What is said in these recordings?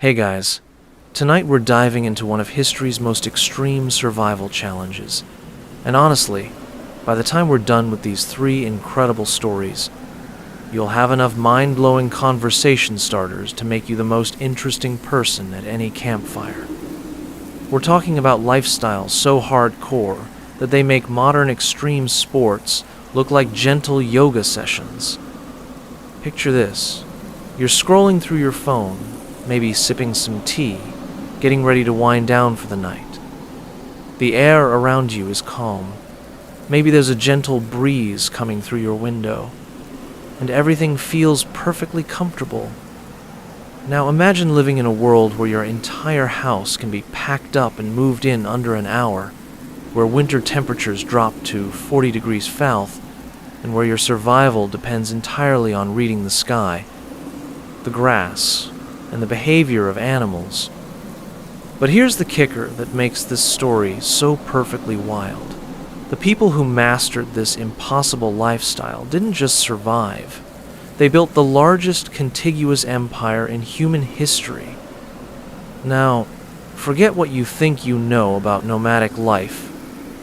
Hey guys, tonight we're diving into one of history's most extreme survival challenges. And honestly, by the time we're done with these three incredible stories, you'll have enough mind-blowing conversation starters to make you the most interesting person at any campfire. We're talking about lifestyles so hardcore that they make modern extreme sports look like gentle yoga sessions. Picture this. You're scrolling through your phone, maybe sipping some tea, getting ready to wind down for the night. The air around you is calm. Maybe there's a gentle breeze coming through your window, and everything feels perfectly comfortable. Now imagine living in a world where your entire house can be packed up and moved in under an hour, where winter temperatures drop to 40 degrees south, and where your survival depends entirely on reading the sky, the grass, and the behavior of animals. But here's the kicker that makes this story so perfectly wild. The people who mastered this impossible lifestyle didn't just survive. They built the largest contiguous empire in human history. Now, forget what you think you know about nomadic life,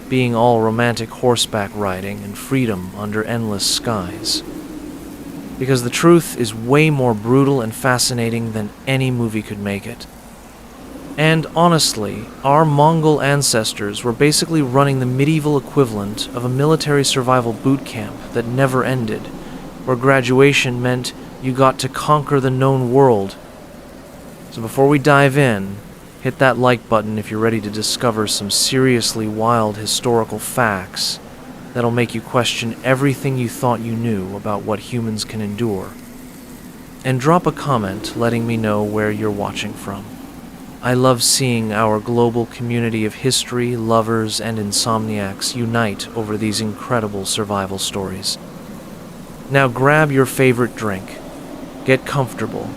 being all romantic horseback riding and freedom under endless skies. Because the truth is way more brutal and fascinating than any movie could make it. And honestly, our Mongol ancestors were basically running the medieval equivalent of a military survival boot camp that never ended, where graduation meant you got to conquer the known world. So before we dive in, hit that like button if you're ready to discover some seriously wild historical facts that'll make you question everything you thought you knew about what humans can endure. And drop a comment letting me know where you're watching from. I love seeing our global community of history, lovers, and insomniacs unite over these incredible survival stories. Now grab your favorite drink, get comfortable,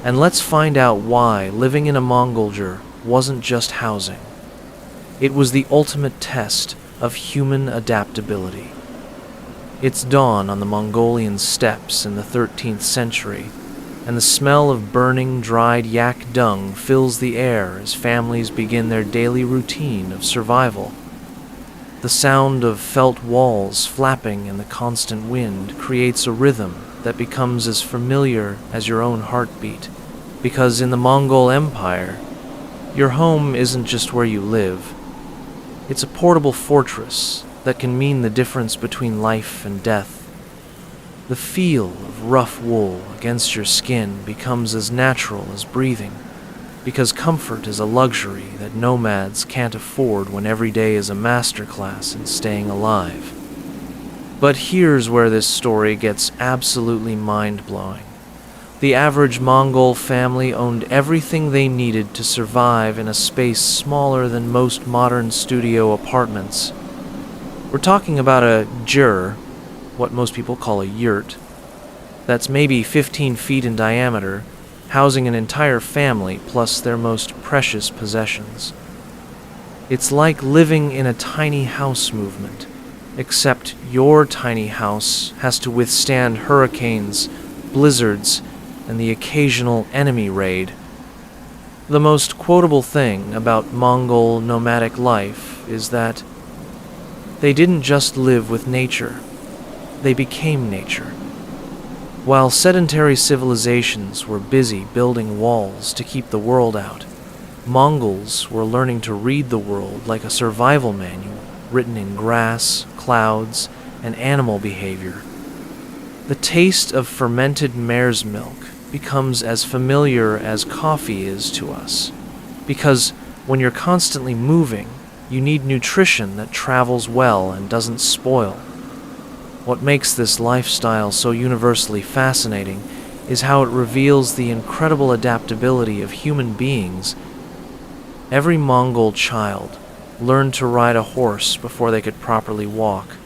and let's find out why living in a Mongoljer wasn't just housing. It was the ultimate test of human adaptability. It's dawn on the Mongolian steppes in the 13th century, and the smell of burning, dried yak dung fills the air as families begin their daily routine of survival. The sound of felt walls flapping in the constant wind creates a rhythm that becomes as familiar as your own heartbeat, because in the Mongol Empire, your home isn't just where you live. It's a portable fortress that can mean the difference between life and death. The feel of rough wool against your skin becomes as natural as breathing, because comfort is a luxury that nomads can't afford when every day is a masterclass in staying alive. But here's where this story gets absolutely mind-blowing. The average Mongol family owned everything they needed to survive in a space smaller than most modern studio apartments. We're talking about a jur, what most people call a yurt, that's maybe 15 feet in diameter, housing an entire family plus their most precious possessions. It's like living in a tiny house movement, except your tiny house has to withstand hurricanes, blizzards, and the occasional enemy raid. The most quotable thing about Mongol nomadic life is that they didn't just live with nature, they became nature. While sedentary civilizations were busy building walls to keep the world out, Mongols were learning to read the world like a survival manual written in grass, clouds, and animal behavior. The taste of fermented mare's milk becomes as familiar as coffee is to us, because when you're constantly moving, you need nutrition that travels well and doesn't spoil. What makes this lifestyle so universally fascinating is how it reveals the incredible adaptability of human beings. Every Mongol child learned to ride a horse before they could properly walk,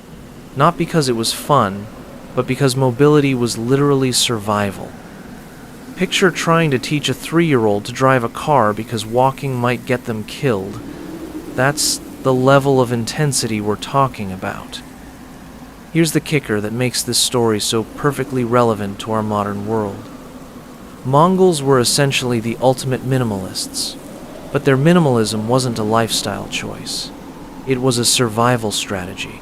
not because it was fun, but because mobility was literally survival. Picture trying to teach a 3-year-old to drive a car because walking might get them killed. That's the level of intensity we're talking about. Here's the kicker that makes this story so perfectly relevant to our modern world. Mongols were essentially the ultimate minimalists, but their minimalism wasn't a lifestyle choice. It was a survival strategy.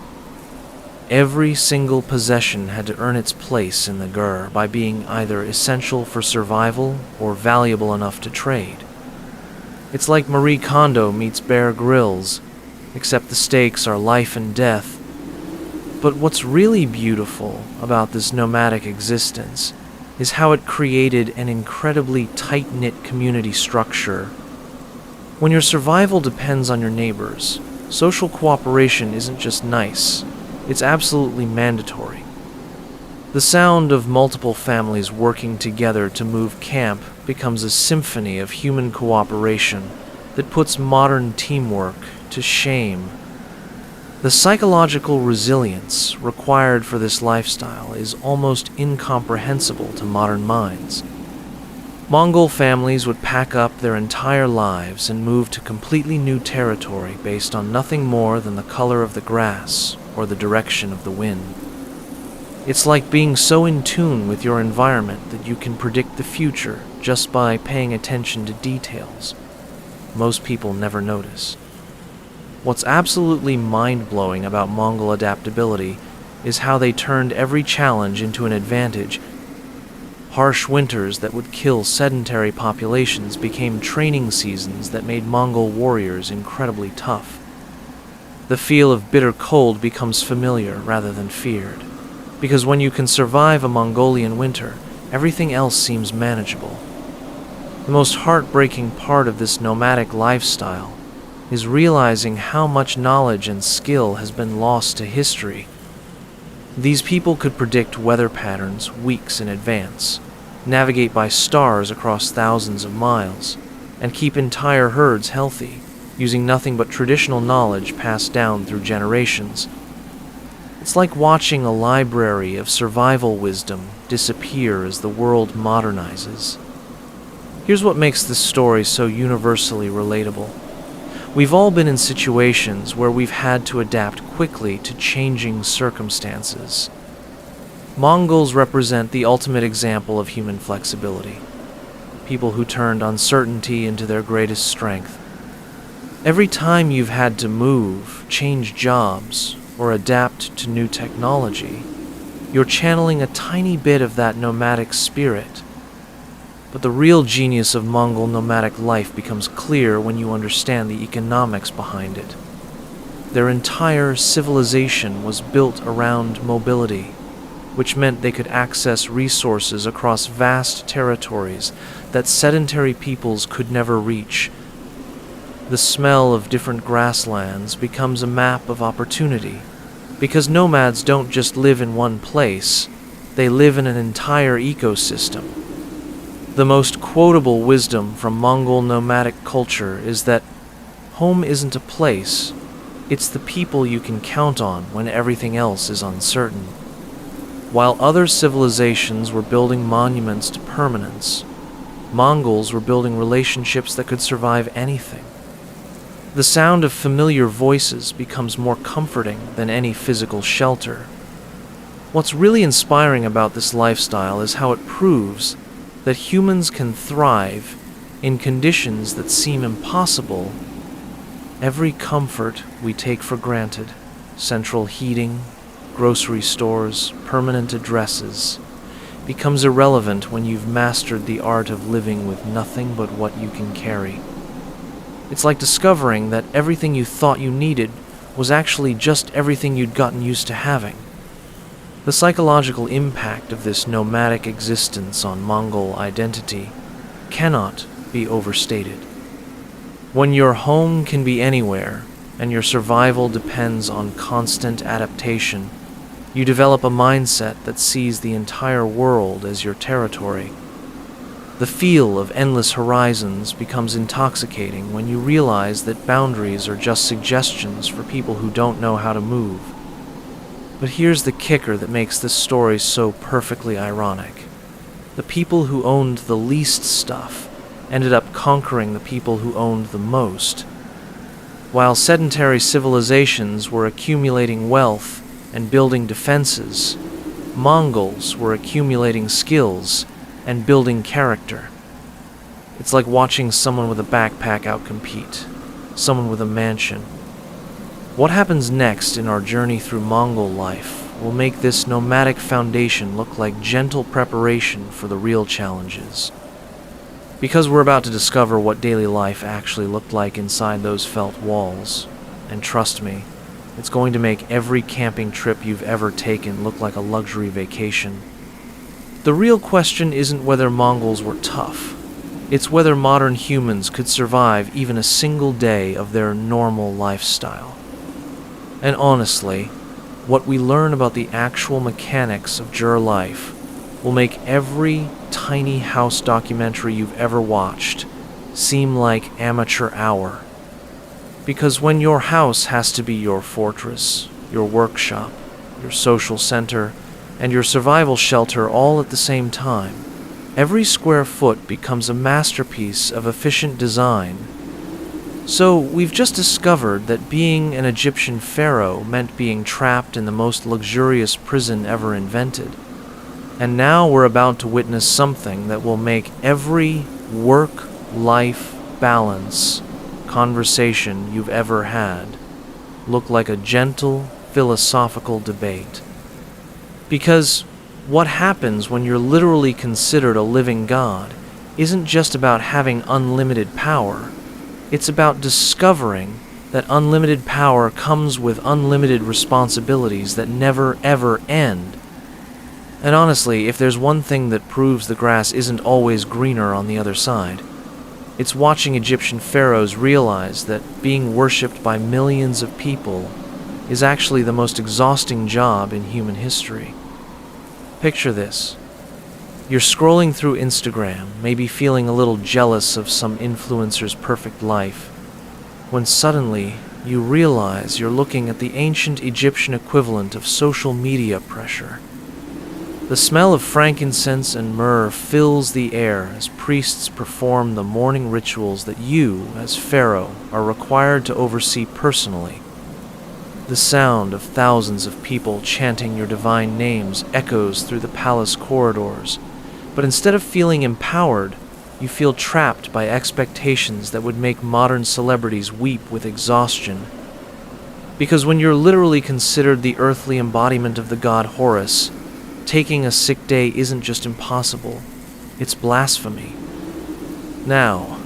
Every single possession had to earn its place in the gur by being either essential for survival or valuable enough to trade. It's like Marie Kondo meets Bear Grylls, except the stakes are life and death. But what's really beautiful about this nomadic existence is how it created an incredibly tight-knit community structure. When your survival depends on your neighbors, social cooperation isn't just nice, it's absolutely mandatory. The sound of multiple families working together to move camp becomes a symphony of human cooperation that puts modern teamwork to shame. The psychological resilience required for this lifestyle is almost incomprehensible to modern minds. Mongol families would pack up their entire lives and move to completely new territory based on nothing more than the color of the grass or the direction of the wind. It's like being so in tune with your environment that you can predict the future just by paying attention to details most people never notice. What's absolutely mind-blowing about Mongol adaptability is how they turned every challenge into an advantage. Harsh winters that would kill sedentary populations became training seasons that made Mongol warriors incredibly tough. The feel of bitter cold becomes familiar rather than feared, because when you can survive a Mongolian winter, everything else seems manageable. The most heartbreaking part of this nomadic lifestyle is realizing how much knowledge and skill has been lost to history. These people could predict weather patterns weeks in advance, navigate by stars across thousands of miles, and keep entire herds healthy, using nothing but traditional knowledge passed down through generations. It's like watching a library of survival wisdom disappear as the world modernizes. Here's what makes this story so universally relatable. We've all been in situations where we've had to adapt quickly to changing circumstances. Mongols represent the ultimate example of human flexibility, people who turned uncertainty into their greatest strength. Every time you've had to move, change jobs, or adapt to new technology, you're channeling a tiny bit of that nomadic spirit. But the real genius of Mongol nomadic life becomes clear when you understand the economics behind it. Their entire civilization was built around mobility, which meant they could access resources across vast territories that sedentary peoples could never reach. The smell of different grasslands becomes a map of opportunity, because nomads don't just live in one place, they live in an entire ecosystem. The most quotable wisdom from Mongol nomadic culture is that home isn't a place, it's the people you can count on when everything else is uncertain. While other civilizations were building monuments to permanence, Mongols were building relationships that could survive anything. The sound of familiar voices becomes more comforting than any physical shelter. What's really inspiring about this lifestyle is how it proves that humans can thrive in conditions that seem impossible. Every comfort we take for granted, central heating, grocery stores, permanent addresses, becomes irrelevant when you've mastered the art of living with nothing but what you can carry. It's like discovering that everything you thought you needed was actually just everything you'd gotten used to having. The psychological impact of this nomadic existence on Mongol identity cannot be overstated. When your home can be anywhere and your survival depends on constant adaptation, you develop a mindset that sees the entire world as your territory. The feel of endless horizons becomes intoxicating when you realize that boundaries are just suggestions for people who don't know how to move. But here's the kicker that makes this story so perfectly ironic. The people who owned the least stuff ended up conquering the people who owned the most. While sedentary civilizations were accumulating wealth and building defenses, Mongols were accumulating skills and building character. It's like watching someone with a backpack outcompete someone with a mansion. What happens next in our journey through Mongol life will make this nomadic foundation look like gentle preparation for the real challenges. Because we're about to discover what daily life actually looked like inside those felt walls, and trust me, it's going to make every camping trip you've ever taken look like a luxury vacation. The real question isn't whether Mongols were tough. It's whether modern humans could survive even a single day of their normal lifestyle. And honestly, what we learn about the actual mechanics of Jur life will make every tiny house documentary you've ever watched seem like amateur hour. Because when your house has to be your fortress, your workshop, your social center, and your survival shelter all at the same time, every square foot becomes a masterpiece of efficient design. So we've just discovered that being an Egyptian pharaoh meant being trapped in the most luxurious prison ever invented. And now we're about to witness something that will make every work-life balance conversation you've ever had look like a gentle, philosophical debate. Because what happens when you're literally considered a living god isn't just about having unlimited power. It's about discovering that unlimited power comes with unlimited responsibilities that never ever end. And honestly, if there's one thing that proves the grass isn't always greener on the other side, it's watching Egyptian pharaohs realize that being worshipped by millions of people is actually the most exhausting job in human history. Picture this. You're scrolling through Instagram, maybe feeling a little jealous of some influencer's perfect life, when suddenly you realize you're looking at the ancient Egyptian equivalent of social media pressure. The smell of frankincense and myrrh fills the air as priests perform the morning rituals that you, as pharaoh, are required to oversee personally. The sound of thousands of people chanting your divine names echoes through the palace corridors, but instead of feeling empowered, you feel trapped by expectations that would make modern celebrities weep with exhaustion. Because when you're literally considered the earthly embodiment of the god Horus, taking a sick day isn't just impossible, it's blasphemy. Now,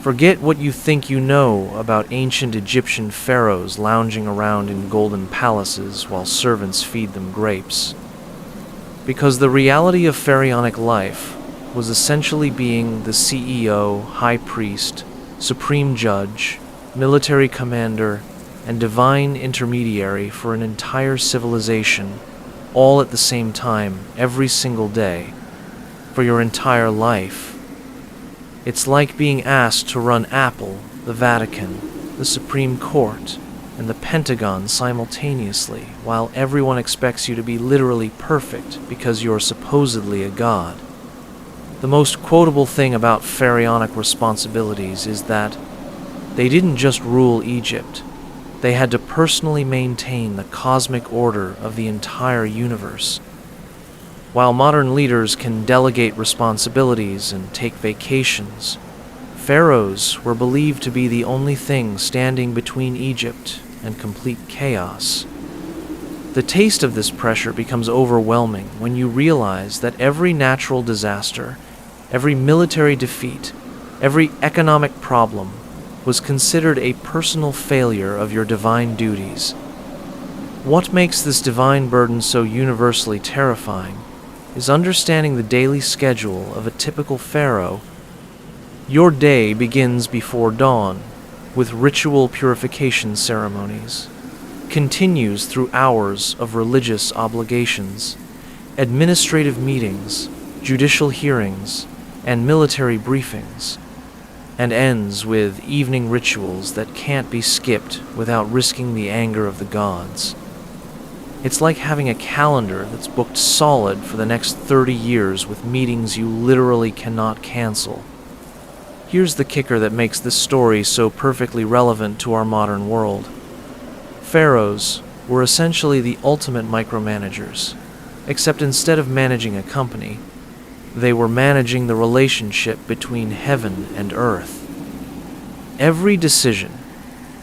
forget what you think you know about ancient Egyptian pharaohs lounging around in golden palaces while servants feed them grapes. Because the reality of pharaonic life was essentially being the CEO, high priest, supreme judge, military commander, and divine intermediary for an entire civilization, all at the same time, every single day, for your entire life. It's like being asked to run Apple, the Vatican, the Supreme Court, and the Pentagon simultaneously, while everyone expects you to be literally perfect because you're supposedly a god. The most quotable thing about pharaonic responsibilities is that they didn't just rule Egypt, they had to personally maintain the cosmic order of the entire universe. While modern leaders can delegate responsibilities and take vacations, pharaohs were believed to be the only thing standing between Egypt and complete chaos. The taste of this pressure becomes overwhelming when you realize that every natural disaster, every military defeat, every economic problem was considered a personal failure of your divine duties. What makes this divine burden so universally terrifying is understanding the daily schedule of a typical pharaoh. Your day begins before dawn with ritual purification ceremonies, continues through hours of religious obligations, administrative meetings, judicial hearings, and military briefings, and ends with evening rituals that can't be skipped without risking the anger of the gods. It's like having a calendar that's booked solid for the next 30 years with meetings you literally cannot cancel. Here's the kicker that makes this story so perfectly relevant to our modern world. Pharaohs were essentially the ultimate micromanagers, except instead of managing a company, They were managing the relationship between heaven and earth. Every decision,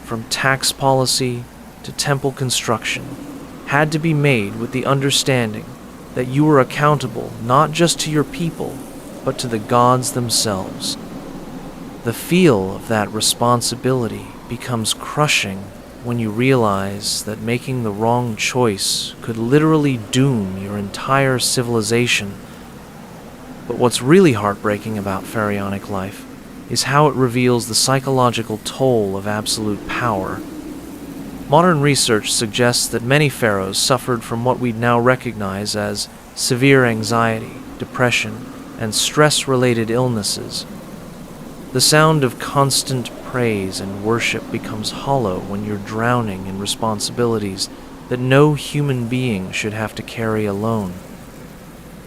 from tax policy to temple construction, had to be made with the understanding that you were accountable not just to your people, but to the gods themselves. The feel of that responsibility becomes crushing when you realize that making the wrong choice could literally doom your entire civilization. But what's really heartbreaking about pharaonic life is how it reveals the psychological toll of absolute power. Modern research suggests that many pharaohs suffered from what we now recognize as severe anxiety, depression, and stress-related illnesses. The sound of constant praise and worship becomes hollow when you're drowning in responsibilities that no human being should have to carry alone.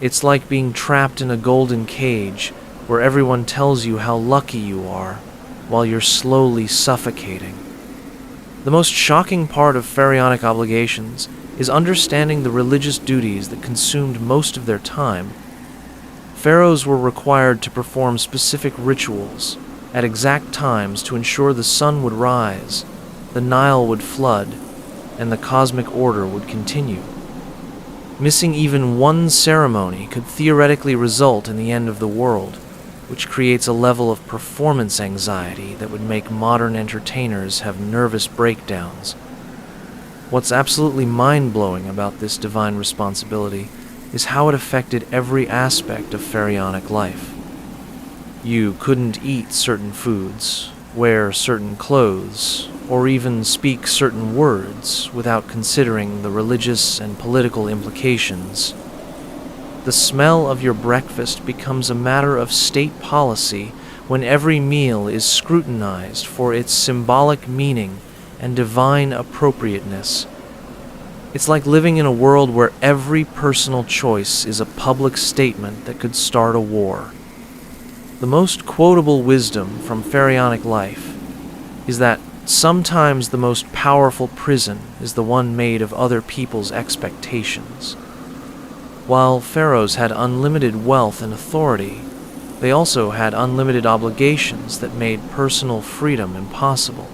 It's like being trapped in a golden cage where everyone tells you how lucky you are while you're slowly suffocating. The most shocking part of pharaonic obligations is understanding the religious duties that consumed most of their time. Pharaohs were required to perform specific rituals at exact times to ensure the sun would rise, the Nile would flood, and the cosmic order would continue. Missing even one ceremony could theoretically result in the end of the world, which creates a level of performance anxiety that would make modern entertainers have nervous breakdowns. What's absolutely mind-blowing about this divine responsibility is how it affected every aspect of pharaonic life. You couldn't eat certain foods, wear certain clothes, or even speak certain words without considering the religious and political implications. The smell of your breakfast becomes a matter of state policy when every meal is scrutinized for its symbolic meaning and divine appropriateness. It's like living in a world where every personal choice is a public statement that could start a war. The most quotable wisdom from pharaonic life is that sometimes the most powerful prison is the one made of other people's expectations. While pharaohs had unlimited wealth and authority, they also had unlimited obligations that made personal freedom impossible.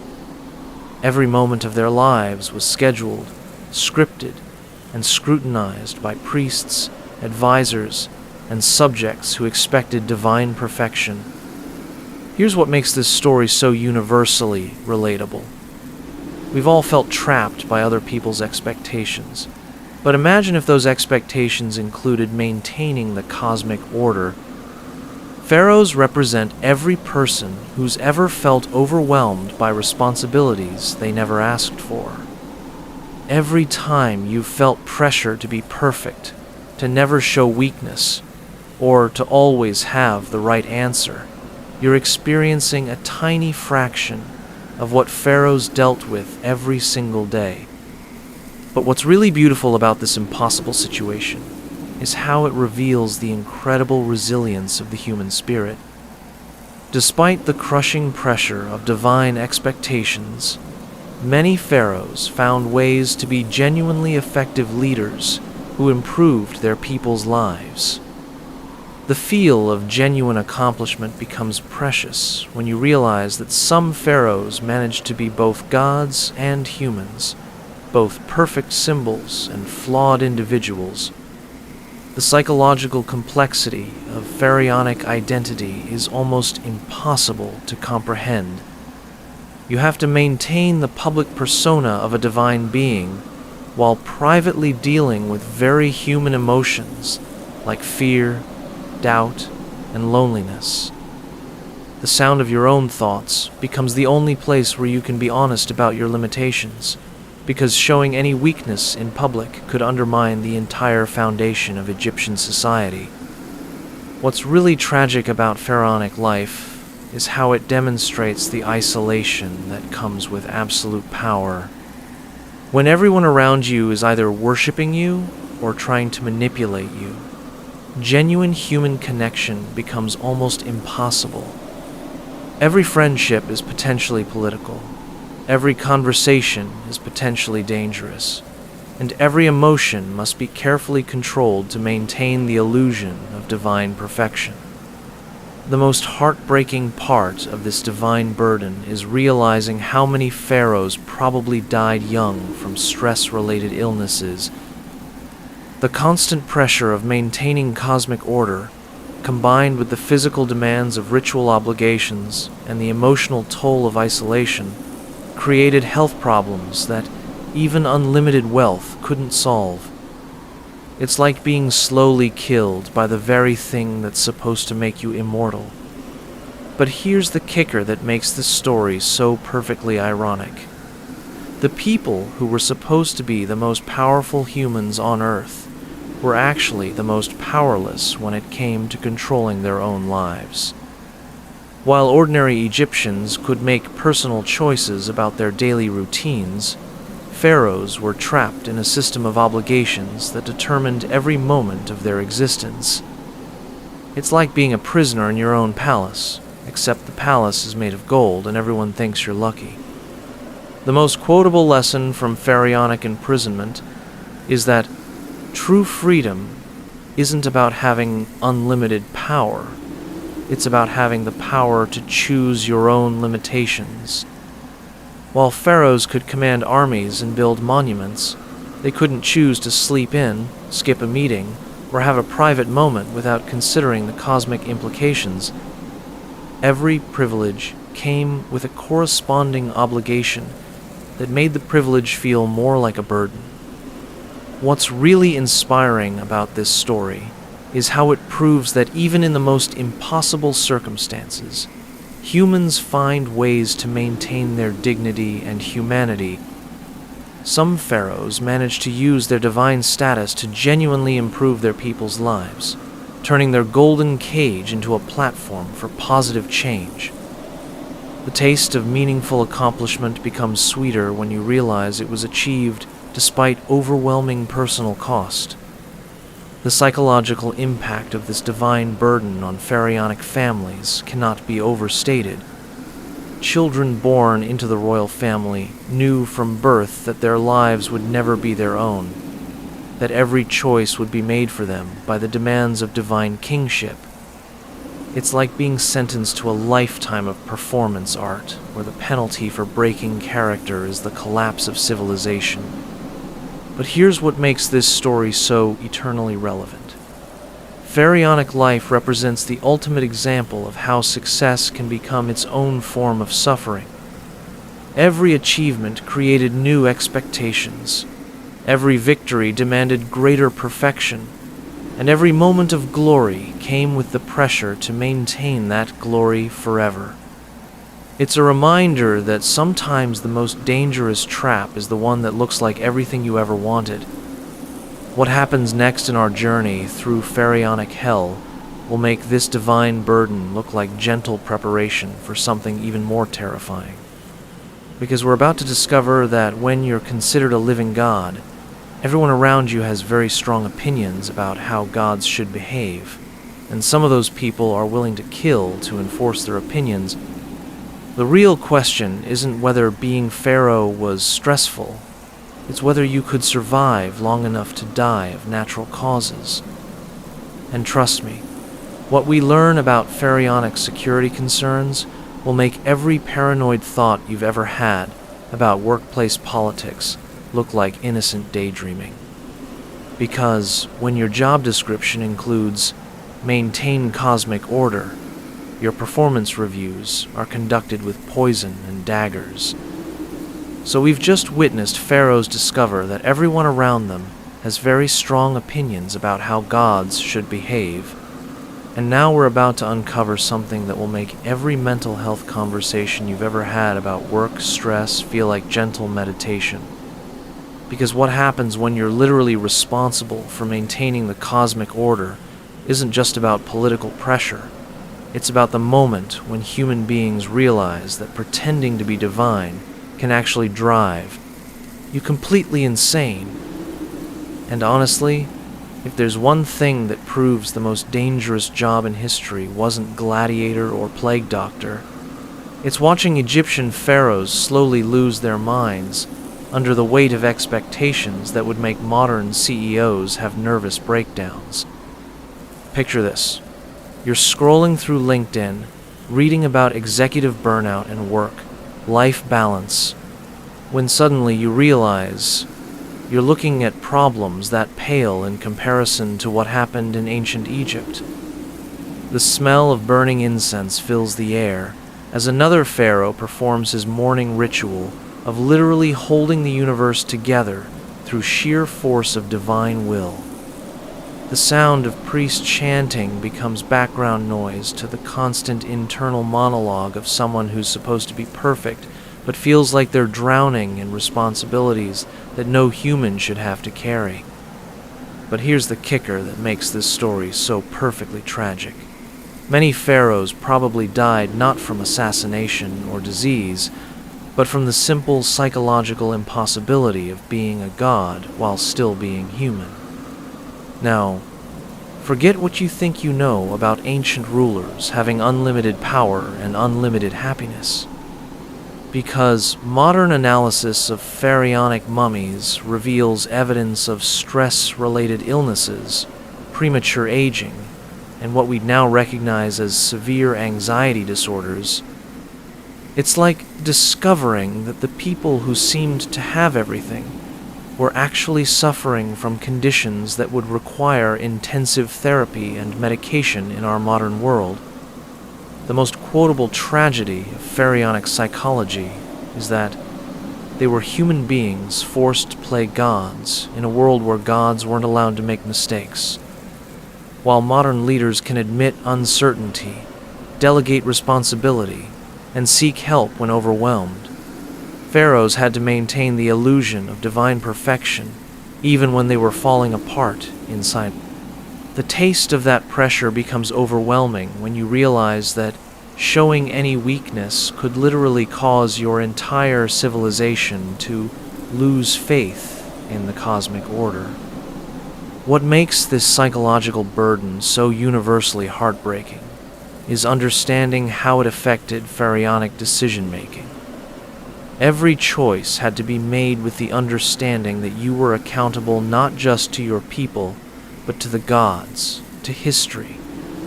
Every moment of their lives was scheduled, scripted, and scrutinized by priests, advisors, and subjects who expected divine perfection. Here's what makes this story so universally relatable. We've all felt trapped by other people's expectations, but imagine if those expectations included maintaining the cosmic order. Pharaohs represent every person who's ever felt overwhelmed by responsibilities they never asked for. Every time you've felt pressure to be perfect, to never show weakness, or to always have the right answer, you're experiencing a tiny fraction of what pharaohs dealt with every single day. But what's really beautiful about this impossible situation is how it reveals the incredible resilience of the human spirit. Despite the crushing pressure of divine expectations, many pharaohs found ways to be genuinely effective leaders who improved their people's lives. The feel of genuine accomplishment becomes precious when you realize that some pharaohs managed to be both gods and humans, both perfect symbols and flawed individuals. The psychological complexity of pharaonic identity is almost impossible to comprehend. You have to maintain the public persona of a divine being while privately dealing with very human emotions like fear, doubt, and loneliness. The sound of your own thoughts becomes the only place where you can be honest about your limitations, because showing any weakness in public could undermine the entire foundation of Egyptian society. What's really tragic about pharaonic life is how it demonstrates the isolation that comes with absolute power. When everyone around you is either worshiping you or trying to manipulate you, genuine human connection becomes almost impossible. Every friendship is potentially political. Every conversation is potentially dangerous. and every emotion must be carefully controlled to maintain the illusion of divine perfection. The most heartbreaking part of this divine burden is realizing how many pharaohs probably died young from stress-related illnesses. The constant pressure of maintaining cosmic order, combined with the physical demands of ritual obligations and the emotional toll of isolation, created health problems that even unlimited wealth couldn't solve. It's like being slowly killed by the very thing that's supposed to make you immortal. But here's the kicker that makes this story so perfectly ironic. The people who were supposed to be the most powerful humans on Earth were actually the most powerless when it came to controlling their own lives. While ordinary Egyptians could make personal choices about their daily routines, pharaohs were trapped in a system of obligations that determined every moment of their existence. It's like being a prisoner in your own palace, except the palace is made of gold and everyone thinks you're lucky. The most quotable lesson from pharaonic imprisonment is that true freedom isn't about having unlimited power. It's about having the power to choose your own limitations. While pharaohs could command armies and build monuments, they couldn't choose to sleep in, skip a meeting, or have a private moment without considering the cosmic implications. Every privilege came with a corresponding obligation that made the privilege feel more like a burden. What's really inspiring about this story is how it proves that even in the most impossible circumstances, humans find ways to maintain their dignity and humanity. Some pharaohs managed to use their divine status to genuinely improve their people's lives, turning their golden cage into a platform for positive change. The taste of meaningful accomplishment becomes sweeter when you realize it was achieved despite overwhelming personal cost. The psychological impact of this divine burden on pharaonic families cannot be overstated. Children born into the royal family knew from birth that their lives would never be their own, that every choice would be made for them by the demands of divine kingship. It's like being sentenced to a lifetime of performance art, where the penalty for breaking character is the collapse of civilization. But here's what makes this story so eternally relevant. Pharaonic life represents the ultimate example of how success can become its own form of suffering. Every achievement created new expectations. Every victory demanded greater perfection, and every moment of glory came with the pressure to maintain that glory forever. It's a reminder that sometimes the most dangerous trap is the one that looks like everything you ever wanted. What happens next in our journey through pharaonic hell will make this divine burden look like gentle preparation for something even more terrifying. Because we're about to discover that when you're considered a living god, everyone around you has very strong opinions about how gods should behave, and some of those people are willing to kill to enforce their opinions. The real question isn't whether being pharaoh was stressful, it's whether you could survive long enough to die of natural causes. And trust me, what we learn about pharaonic security concerns will make every paranoid thought you've ever had about workplace politics look like innocent daydreaming. Because when your job description includes maintain cosmic order, your performance reviews are conducted with poison and daggers. So we've just witnessed pharaohs discover that everyone around them has very strong opinions about how gods should behave. And now we're about to uncover something that will make every mental health conversation you've ever had about work stress feel like gentle meditation. Because what happens when you're literally responsible for maintaining the cosmic order isn't just about political pressure. It's about the moment when human beings realize that pretending to be divine can actually drive you completely insane. And honestly, if there's one thing that proves the most dangerous job in history wasn't gladiator or plague doctor, it's watching Egyptian pharaohs slowly lose their minds under the weight of expectations that would make modern CEOs have nervous breakdowns. Picture this. You're scrolling through LinkedIn, reading about executive burnout and work-life balance, when suddenly you realize you're looking at problems that pale in comparison to what happened in ancient Egypt. The smell of burning incense fills the air as another pharaoh performs his morning ritual of literally holding the universe together through sheer force of divine will. The sound of priests chanting becomes background noise to the constant internal monologue of someone who's supposed to be perfect but feels like they're drowning in responsibilities that no human should have to carry. But here's the kicker that makes this story so perfectly tragic. Many pharaohs probably died not from assassination or disease, but from the simple psychological impossibility of being a god while still being human. Now, forget what you think you know about ancient rulers having unlimited power and unlimited happiness, because modern analysis of pharaonic mummies reveals evidence of stress-related illnesses, premature aging, and what we now recognize as severe anxiety disorders. It's like discovering that the people who seemed to have everything were actually suffering from conditions that would require intensive therapy and medication in our modern world. The most quotable tragedy of pharaonic psychology is that they were human beings forced to play gods in a world where gods weren't allowed to make mistakes. While modern leaders can admit uncertainty, delegate responsibility, and seek help when overwhelmed, pharaohs had to maintain the illusion of divine perfection even when they were falling apart inside. The taste of that pressure becomes overwhelming when you realize that showing any weakness could literally cause your entire civilization to lose faith in the cosmic order. What makes this psychological burden so universally heartbreaking is understanding how it affected pharaonic decision-making. Every choice had to be made with the understanding that you were accountable not just to your people, but to the gods, to history,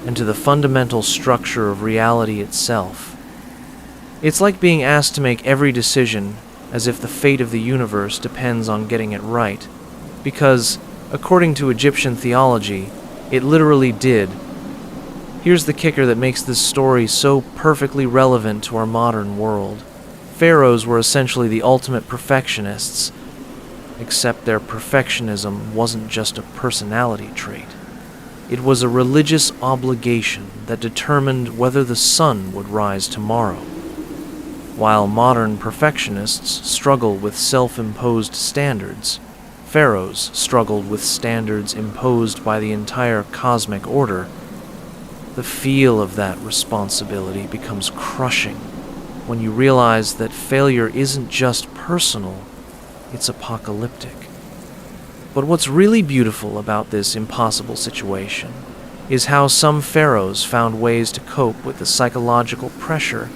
and to the fundamental structure of reality itself. It's like being asked to make every decision as if the fate of the universe depends on getting it right, because, according to Egyptian theology, it literally did. Here's the kicker that makes this story so perfectly relevant to our modern world. Pharaohs were essentially the ultimate perfectionists, except their perfectionism wasn't just a personality trait. It was a religious obligation that determined whether the sun would rise tomorrow. While modern perfectionists struggle with self-imposed standards, pharaohs struggled with standards imposed by the entire cosmic order. The feel of that responsibility becomes crushing when you realize that failure isn't just personal, it's apocalyptic. But what's really beautiful about this impossible situation is how some pharaohs found ways to cope with the psychological pressure.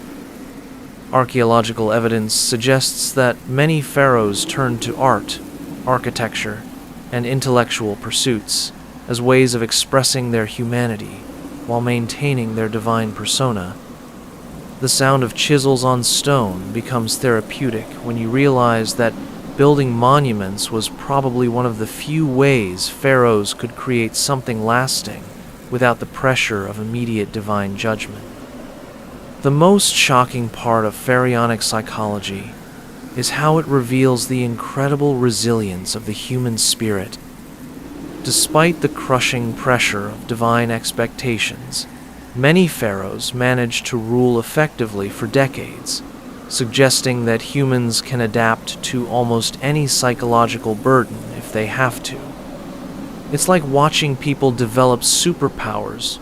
Archaeological evidence suggests that many pharaohs turned to art, architecture, and intellectual pursuits as ways of expressing their humanity while maintaining their divine persona. The sound of chisels on stone becomes therapeutic when you realize that building monuments was probably one of the few ways pharaohs could create something lasting without the pressure of immediate divine judgment. The most shocking part of pharaonic psychology is how it reveals the incredible resilience of the human spirit. Despite the crushing pressure of divine expectations, many pharaohs managed to rule effectively for decades, suggesting that humans can adapt to almost any psychological burden if they have to. It's like watching people develop superpowers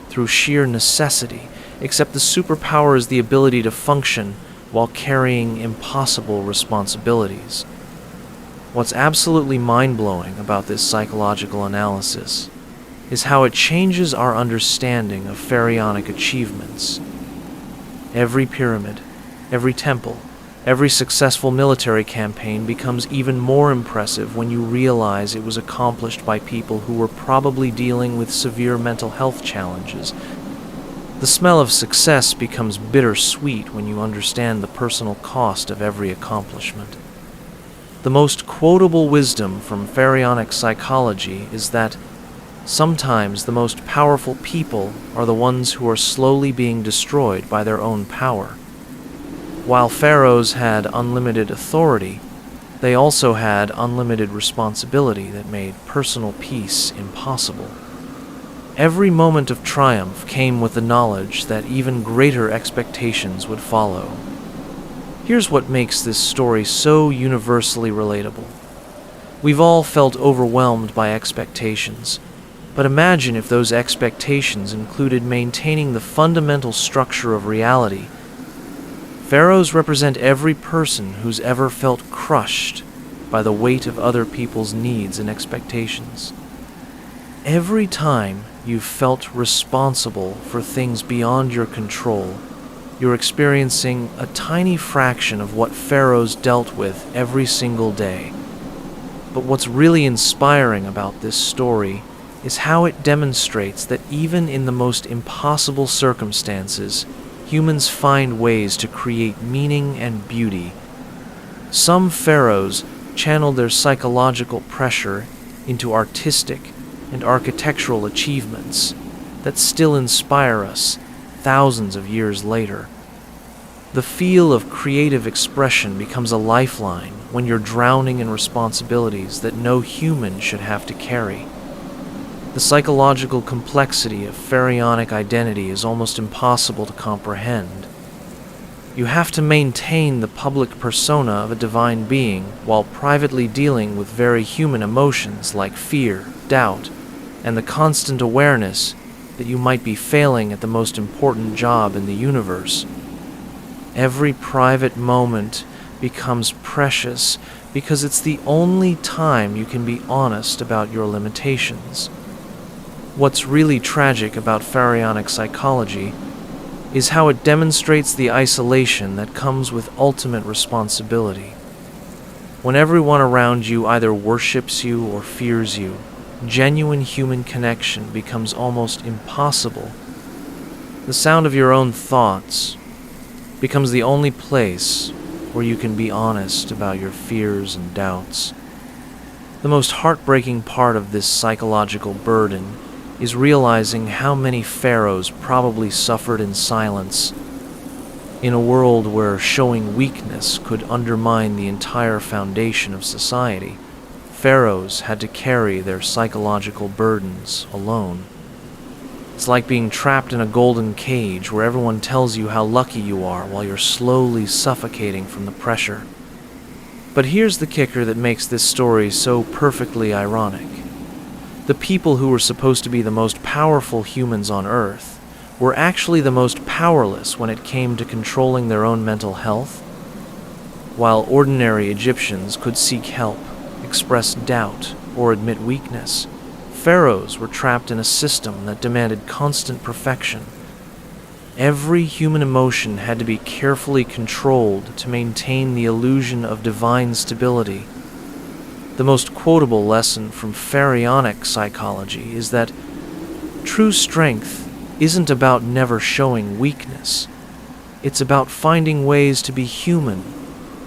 through sheer necessity, except the superpower is the ability to function while carrying impossible responsibilities. What's absolutely mind-blowing about this psychological analysis is how it changes our understanding of pharaonic achievements. Every pyramid, every temple, Every successful military campaign becomes even more impressive when you realize it was accomplished by people who were probably dealing with severe mental health challenges. The smell of success becomes bittersweet when you understand the personal cost of every accomplishment. The most quotable wisdom from Pharaonic psychology is that sometimes the most powerful people are the ones who are slowly being destroyed by their own power. While pharaohs had unlimited authority, they also had unlimited responsibility that made personal peace impossible. Every moment of triumph came with the knowledge that even greater expectations would follow. Here's what makes this story so universally relatable. We've all felt overwhelmed by expectations, but imagine if those expectations included maintaining the fundamental structure of reality. Pharaohs represent every person who's ever felt crushed by the weight of other people's needs and expectations. Every time you've felt responsible for things beyond your control, you're experiencing a tiny fraction of what pharaohs dealt with every single day. But what's really inspiring about this story is how it demonstrates that even in the most impossible circumstances, humans find ways to create meaning and beauty. Some pharaohs channeled their psychological pressure into artistic and architectural achievements that still inspire us thousands of years later. The feel of creative expression becomes a lifeline when you're drowning in responsibilities that no human should have to carry. The psychological complexity of pharaonic identity is almost impossible to comprehend. You have to maintain the public persona of a divine being while privately dealing with very human emotions like fear, doubt, and the constant awareness that you might be failing at the most important job in the universe. Every private moment becomes precious because it's the only time you can be honest about your limitations. What's really tragic about pharaonic psychology is how it demonstrates the isolation that comes with ultimate responsibility. When everyone around you either worships you or fears you, genuine human connection becomes almost impossible. The sound of your own thoughts becomes the only place where you can be honest about your fears and doubts. The most heartbreaking part of this psychological burden is realizing how many pharaohs probably suffered in silence. In a world where showing weakness could undermine the entire foundation of society, pharaohs had to carry their psychological burdens alone. It's like being trapped in a golden cage where everyone tells you how lucky you are while you're slowly suffocating from the pressure. But here's the kicker that makes this story so perfectly ironic. The people who were supposed to be the most powerful humans on Earth were actually the most powerless when it came to controlling their own mental health. While ordinary Egyptians could seek help, express doubt, or admit weakness, pharaohs were trapped in a system that demanded constant perfection. Every human emotion had to be carefully controlled to maintain the illusion of divine stability. The most quotable lesson from pharaonic psychology is that true strength isn't about never showing weakness. It's about finding ways to be human,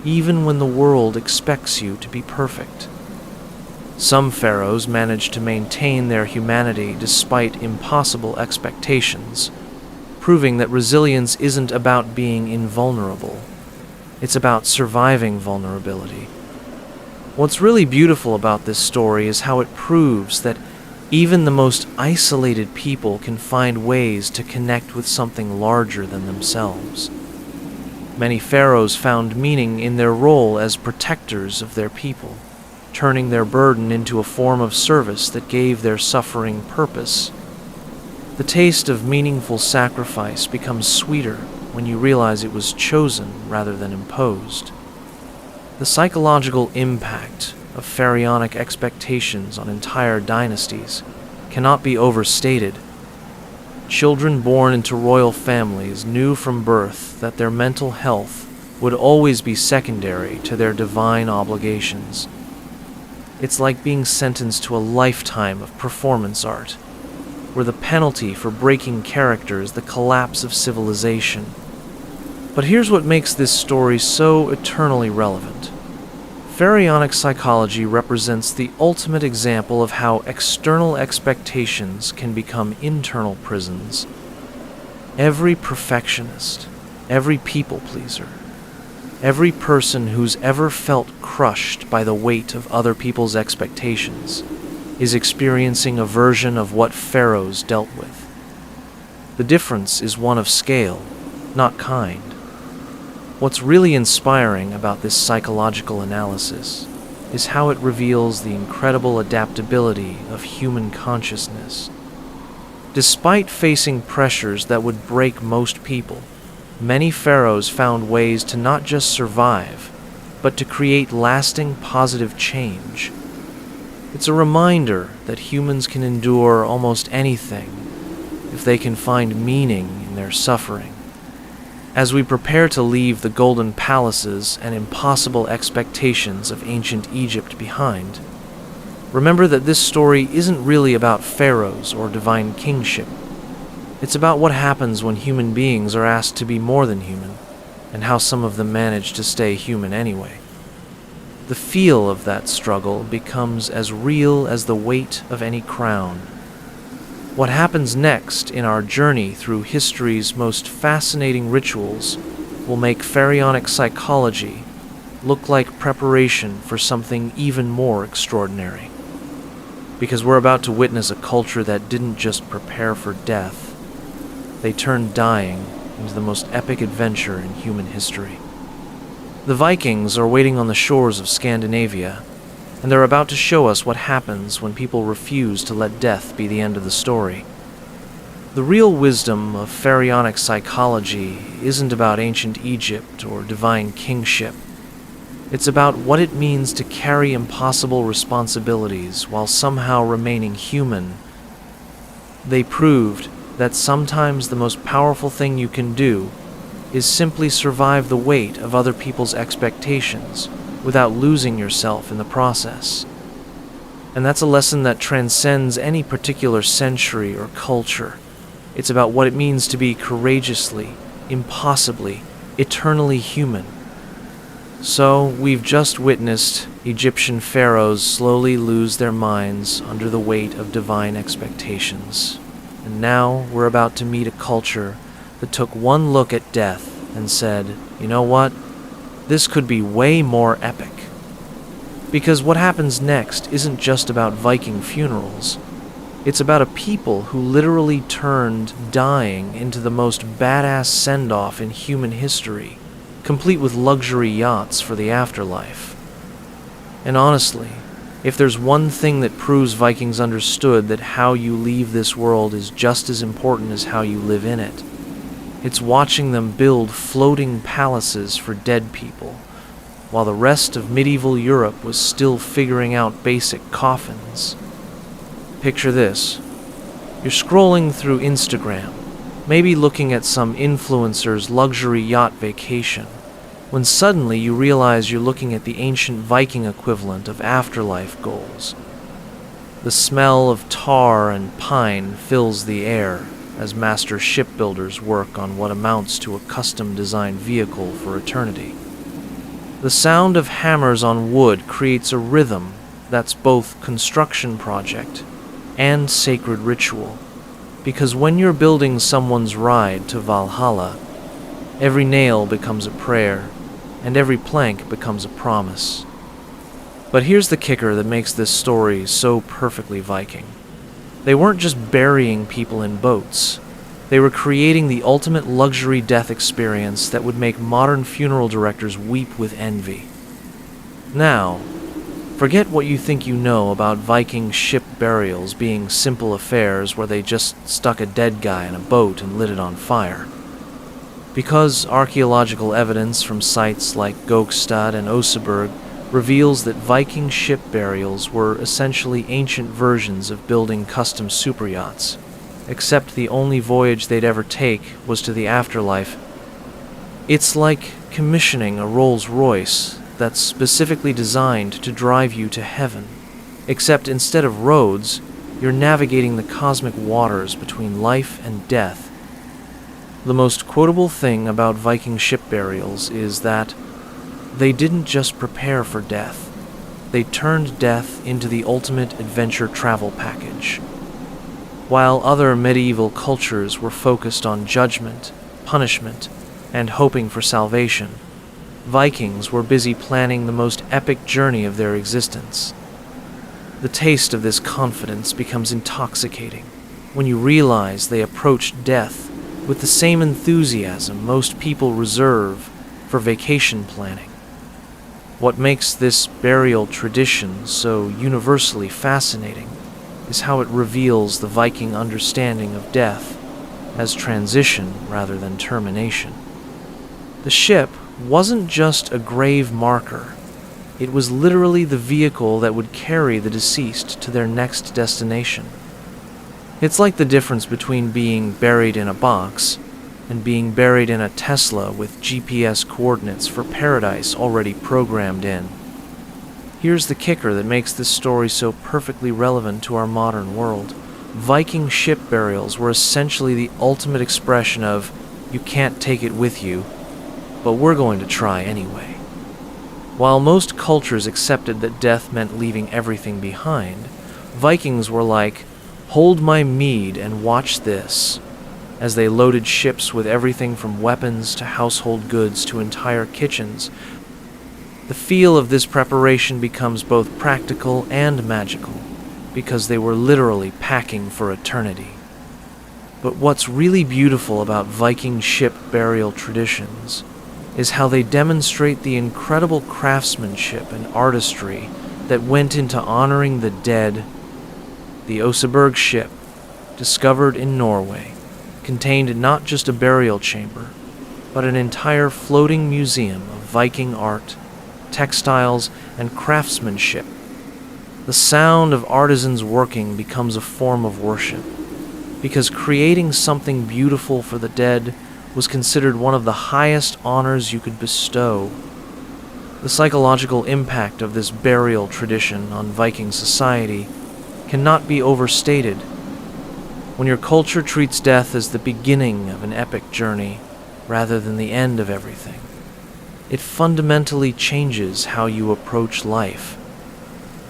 even when the world expects you to be perfect. Some pharaohs managed to maintain their humanity despite impossible expectations, proving that resilience isn't about being invulnerable. It's about surviving vulnerability. What's really beautiful about this story is how it proves that even the most isolated people can find ways to connect with something larger than themselves. Many pharaohs found meaning in their role as protectors of their people, turning their burden into a form of service that gave their suffering purpose. The taste of meaningful sacrifice becomes sweeter when you realize it was chosen rather than imposed. The psychological impact of pharaonic expectations on entire dynasties cannot be overstated. Children born into royal families knew from birth that their mental health would always be secondary to their divine obligations. It's like being sentenced to a lifetime of performance art, where the penalty for breaking character is the collapse of civilization. But here's what makes this story so eternally relevant. Pharaonic psychology represents the ultimate example of how external expectations can become internal prisons. Every perfectionist, every people pleaser, every person who's ever felt crushed by the weight of other people's expectations is experiencing a version of what pharaohs dealt with. The difference is one of scale, not kind. What's really inspiring about this psychological analysis is how it reveals the incredible adaptability of human consciousness. Despite facing pressures that would break most people, many pharaohs found ways to not just survive, but to create lasting positive change. It's a reminder that humans can endure almost anything if they can find meaning in their suffering. As we prepare to leave the golden palaces and impossible expectations of ancient Egypt behind, remember that this story isn't really about pharaohs or divine kingship. It's about what happens when human beings are asked to be more than human, and how some of them manage to stay human anyway. The feel of that struggle becomes as real as the weight of any crown. What happens next in our journey through history's most fascinating rituals will make pharaonic psychology look like preparation for something even more extraordinary. Because we're about to witness a culture that didn't just prepare for death, they turned dying into the most epic adventure in human history. The Vikings are waiting on the shores of Scandinavia, and they're about to show us what happens when people refuse to let death be the end of the story. The real wisdom of pharaonic psychology isn't about ancient Egypt or divine kingship. It's about what it means to carry impossible responsibilities while somehow remaining human. They proved that sometimes the most powerful thing you can do is simply survive the weight of other people's expectations without losing yourself in the process. And that's a lesson that transcends any particular century or culture. It's about what it means to be courageously, impossibly, eternally human. So, we've just witnessed Egyptian pharaohs slowly lose their minds under the weight of divine expectations. And now we're about to meet a culture that took one look at death and said, you know what? This could be way more epic. Because what happens next isn't just about Viking funerals. It's about a people who literally turned dying into the most badass send-off in human history, complete with luxury yachts for the afterlife. And honestly, if there's one thing that proves Vikings understood that how you leave this world is just as important as how you live in it, it's watching them build floating palaces for dead people, while the rest of medieval Europe was still figuring out basic coffins. Picture this. You're scrolling through Instagram, maybe looking at some influencer's luxury yacht vacation, when suddenly you realize you're looking at the ancient Viking equivalent of afterlife goals. The smell of tar and pine fills the air as master shipbuilders work on what amounts to a custom-designed vehicle for eternity. The sound of hammers on wood creates a rhythm that's both construction project and sacred ritual, because when you're building someone's ride to Valhalla, every nail becomes a prayer, and every plank becomes a promise. But here's the kicker that makes this story so perfectly Viking. They weren't just burying people in boats. They were creating the ultimate luxury death experience that would make modern funeral directors weep with envy. Now, forget what you think you know about Viking ship burials being simple affairs where they just stuck a dead guy in a boat and lit it on fire. Because archaeological evidence from sites like Gokstad and Oseberg reveals that Viking ship burials were essentially ancient versions of building custom superyachts, except the only voyage they'd ever take was to the afterlife. It's like commissioning a Rolls-Royce that's specifically designed to drive you to heaven, except instead of roads, you're navigating the cosmic waters between life and death. The most quotable thing about Viking ship burials is that they didn't just prepare for death, they turned death into the ultimate adventure travel package. While other medieval cultures were focused on judgment, punishment, and hoping for salvation, Vikings were busy planning the most epic journey of their existence. The taste of this confidence becomes intoxicating when you realize they approached death with the same enthusiasm most people reserve for vacation planning. What makes this burial tradition so universally fascinating is how it reveals the Viking understanding of death as transition rather than termination. The ship wasn't just a grave marker, it was literally the vehicle that would carry the deceased to their next destination. It's like the difference between being buried in a box and being buried in a Tesla with GPS coordinates for paradise already programmed in. Here's the kicker that makes this story so perfectly relevant to our modern world. Viking ship burials were essentially the ultimate expression of, you can't take it with you, but we're going to try anyway. While most cultures accepted that death meant leaving everything behind, Vikings were like, hold my mead and watch this, as they loaded ships with everything from weapons to household goods to entire kitchens. The feel of this preparation becomes both practical and magical, because they were literally packing for eternity. But what's really beautiful about Viking ship burial traditions is how they demonstrate the incredible craftsmanship and artistry that went into honoring the dead. The Oseberg ship, discovered in Norway, contained not just a burial chamber, but an entire floating museum of Viking art, textiles, and craftsmanship. The sound of artisans working becomes a form of worship, because creating something beautiful for the dead was considered one of the highest honors you could bestow. The psychological impact of this burial tradition on Viking society cannot be overstated. When your culture treats death as the beginning of an epic journey rather than the end of everything, it fundamentally changes how you approach life.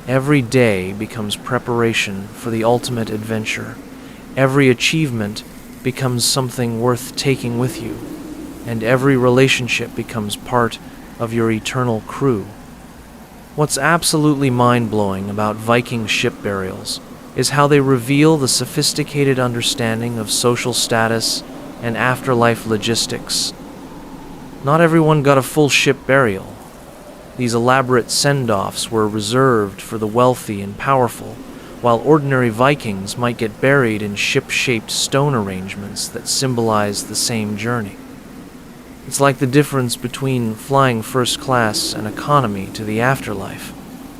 Every day becomes preparation for the ultimate adventure. Every achievement becomes something worth taking with you, and every relationship becomes part of your eternal crew. What's absolutely mind-blowing about Viking ship burials is how they reveal the sophisticated understanding of social status and afterlife logistics. Not everyone got a full ship burial. These elaborate send-offs were reserved for the wealthy and powerful, while ordinary Vikings might get buried in ship-shaped stone arrangements that symbolize the same journey. It's like the difference between flying first class and economy to the afterlife,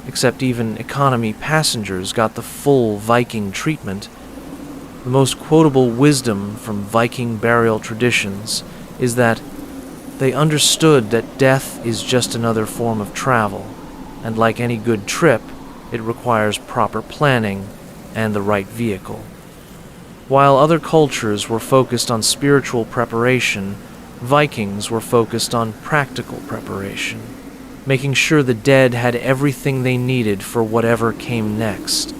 except even economy passengers got the full Viking treatment. The most quotable wisdom from Viking burial traditions is that they understood that death is just another form of travel, and like any good trip, it requires proper planning and the right vehicle. While other cultures were focused on spiritual preparation, Vikings were focused on practical preparation, making sure the dead had everything they needed for whatever came next.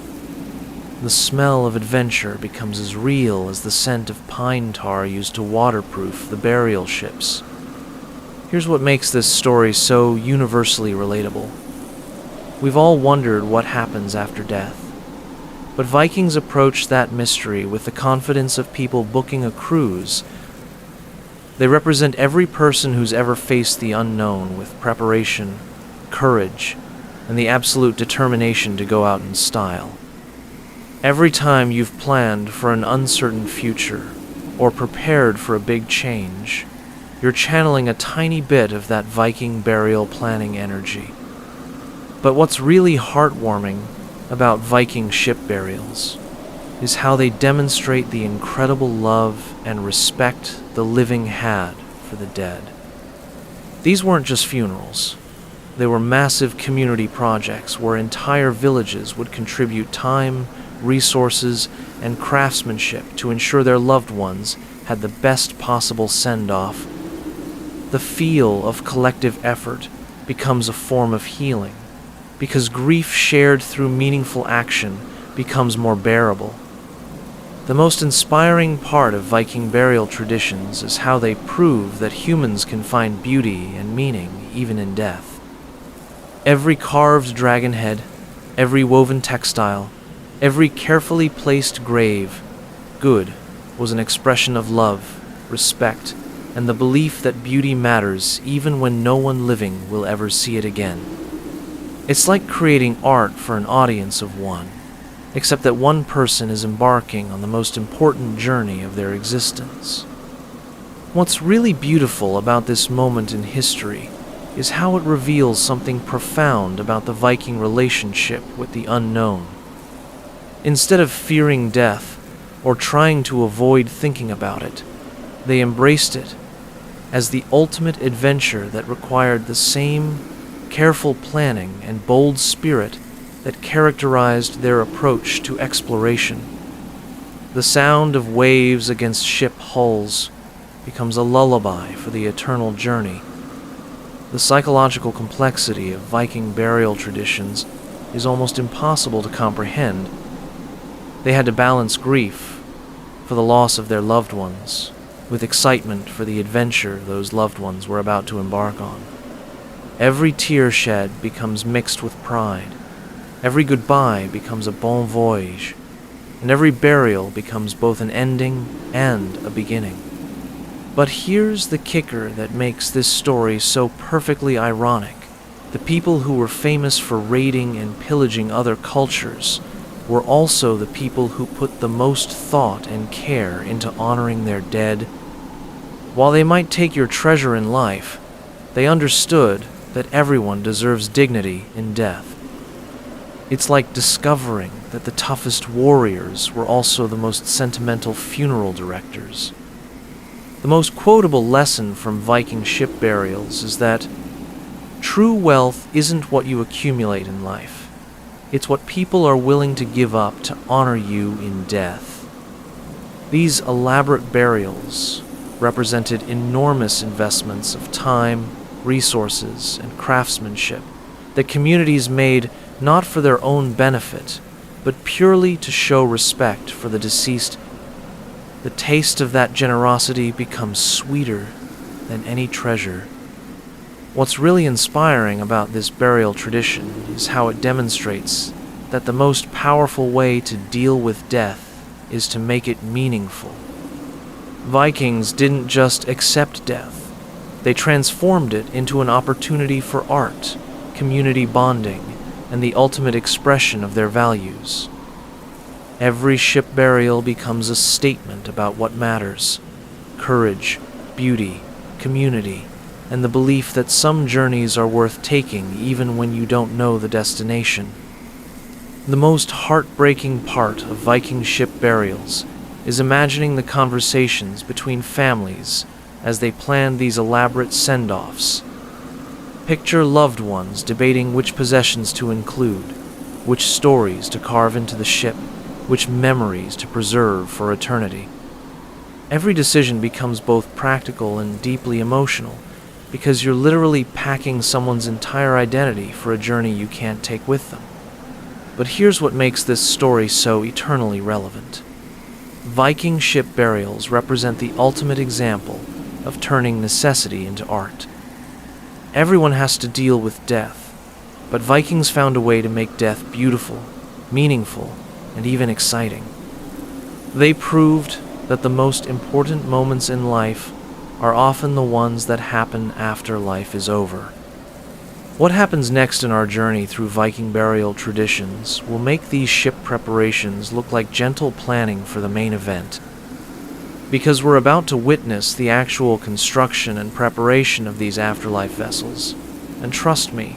The smell of adventure becomes as real as the scent of pine tar used to waterproof the burial ships. Here's what makes this story so universally relatable. We've all wondered what happens after death, but Vikings approached that mystery with the confidence of people booking a cruise. They represent every person who's ever faced the unknown with preparation, courage, and the absolute determination to go out in style. Every time you've planned for an uncertain future or prepared for a big change, you're channeling a tiny bit of that Viking burial planning energy. But what's really heartwarming about Viking ship burials is how they demonstrate the incredible love and respect the living had for the dead. These weren't just funerals. They were massive community projects where entire villages would contribute time, resources, and craftsmanship to ensure their loved ones had the best possible send-off. The feel of collective effort becomes a form of healing, because grief shared through meaningful action becomes more bearable. The most inspiring part of Viking burial traditions is how they prove that humans can find beauty and meaning even in death. Every carved dragon head, every woven textile, every carefully placed grave, good, was an expression of love, respect, and the belief that beauty matters even when no one living will ever see it again. It's like creating art for an audience of one, except that one person is embarking on the most important journey of their existence. What's really beautiful about this moment in history is how it reveals something profound about the Viking relationship with the unknown. Instead of fearing death or trying to avoid thinking about it, they embraced it as the ultimate adventure that required the same careful planning and bold spirit that characterized their approach to exploration. The sound of waves against ship hulls becomes a lullaby for the eternal journey. The psychological complexity of Viking burial traditions is almost impossible to comprehend. They had to balance grief for the loss of their loved ones with excitement for the adventure those loved ones were about to embark on. Every tear shed becomes mixed with pride. Every goodbye becomes a bon voyage, and every burial becomes both an ending and a beginning. But here's the kicker that makes this story so perfectly ironic. The people who were famous for raiding and pillaging other cultures were also the people who put the most thought and care into honoring their dead. While they might take your treasure in life, they understood that everyone deserves dignity in death. It's like discovering that the toughest warriors were also the most sentimental funeral directors. The most quotable lesson from Viking ship burials is that true wealth isn't what you accumulate in life. It's what people are willing to give up to honor you in death. These elaborate burials represented enormous investments of time, resources, and craftsmanship that communities made not for their own benefit, but purely to show respect for the deceased. The taste of that generosity becomes sweeter than any treasure. What's really inspiring about this burial tradition is how it demonstrates that the most powerful way to deal with death is to make it meaningful. Vikings didn't just accept death. They transformed it into an opportunity for art, community bonding, and the ultimate expression of their values. Every ship burial becomes a statement about what matters: courage, beauty, community, and the belief that some journeys are worth taking even when you don't know the destination. The most heartbreaking part of Viking ship burials is imagining the conversations between families as they plan these elaborate send-offs. Picture loved ones debating which possessions to include, which stories to carve into the ship, which memories to preserve for eternity. Every decision becomes both practical and deeply emotional, because you're literally packing someone's entire identity for a journey you can't take with them. But here's what makes this story so eternally relevant. Viking ship burials represent the ultimate example of turning necessity into art. Everyone has to deal with death, but Vikings found a way to make death beautiful, meaningful, and even exciting. They proved that the most important moments in life are often the ones that happen after life is over. What happens next in our journey through Viking burial traditions will make these ship preparations look like gentle planning for the main event. Because we're about to witness the actual construction and preparation of these afterlife vessels. And trust me,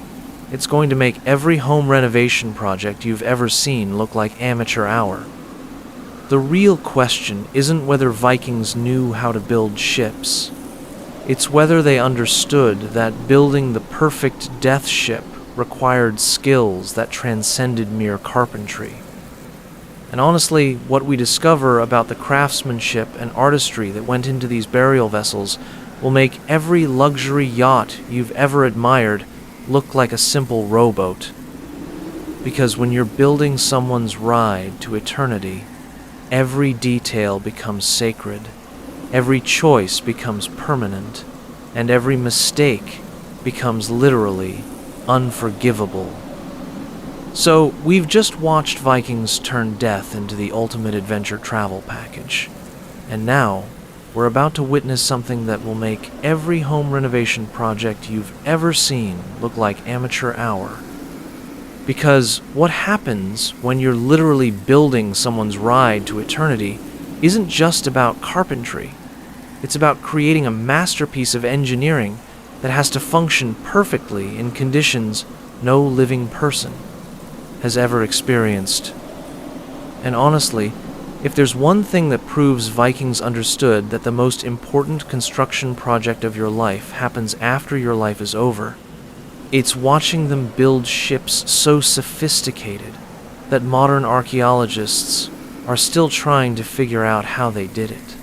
it's going to make every home renovation project you've ever seen look like amateur hour. The real question isn't whether Vikings knew how to build ships. It's whether they understood that building the perfect death ship required skills that transcended mere carpentry. And honestly, what we discover about the craftsmanship and artistry that went into these burial vessels will make every luxury yacht you've ever admired look like a simple rowboat. Because when you're building someone's ride to eternity, every detail becomes sacred, every choice becomes permanent, and every mistake becomes literally unforgivable. So, we've just watched Vikings turn death into the ultimate adventure travel package. And now, we're about to witness something that will make every home renovation project you've ever seen look like amateur hour. Because what happens when you're literally building someone's ride to eternity isn't just about carpentry. It's about creating a masterpiece of engineering that has to function perfectly in conditions no living person has ever experienced. And honestly, if there's one thing that proves Vikings understood that the most important construction project of your life happens after your life is over, it's watching them build ships so sophisticated that modern archaeologists are still trying to figure out how they did it.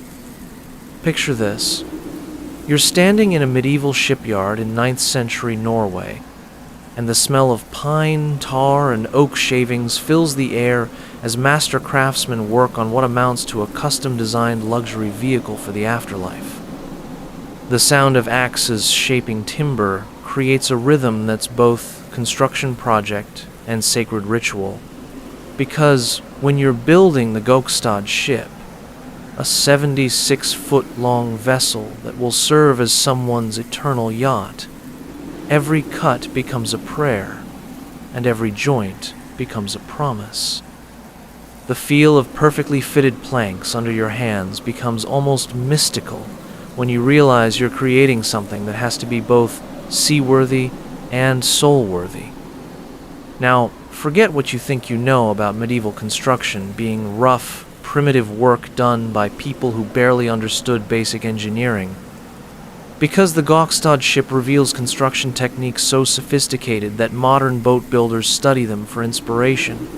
Picture this. You're standing in a medieval shipyard in 9th century Norway, and the smell of pine, tar, and oak shavings fills the air as master craftsmen work on what amounts to a custom-designed luxury vehicle for the afterlife. The sound of axes shaping timber creates a rhythm that's both construction project and sacred ritual, because when you're building the Gokstad ship, a 76-foot-long vessel that will serve as someone's eternal yacht, every cut becomes a prayer, and every joint becomes a promise. The feel of perfectly fitted planks under your hands becomes almost mystical when you realize you're creating something that has to be both seaworthy and soul-worthy. Now, forget what you think you know about medieval construction being rough, primitive work done by people who barely understood basic engineering. Because the Gokstad ship reveals construction techniques so sophisticated that modern boat builders study them for inspiration,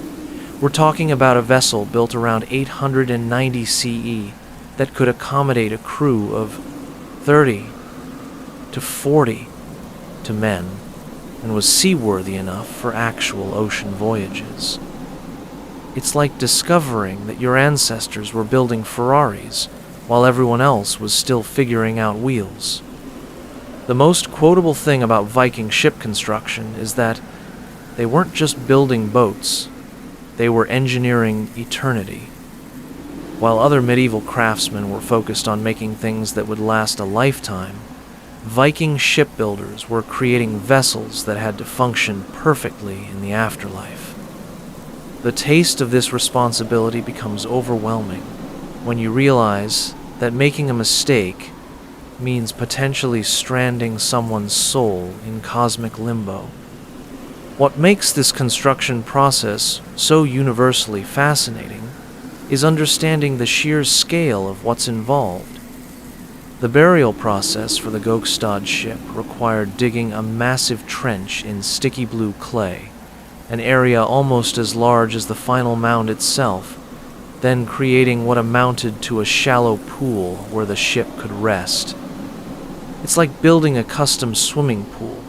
we're talking about a vessel built around 890 CE that could accommodate a crew of 30 to 40 to men and was seaworthy enough for actual ocean voyages. It's like discovering that your ancestors were building Ferraris while everyone else was still figuring out wheels. The most quotable thing about Viking ship construction is that they weren't just building boats, they were engineering eternity. While other medieval craftsmen were focused on making things that would last a lifetime, Viking shipbuilders were creating vessels that had to function perfectly in the afterlife. The taste of this responsibility becomes overwhelming when you realize that making a mistake means potentially stranding someone's soul in cosmic limbo. What makes this construction process so universally fascinating is understanding the sheer scale of what's involved. The burial process for the Gokstad ship required digging a massive trench in sticky blue clay, an area almost as large as the final mound itself, then creating what amounted to a shallow pool where the ship could rest. It's like building a custom swimming pool,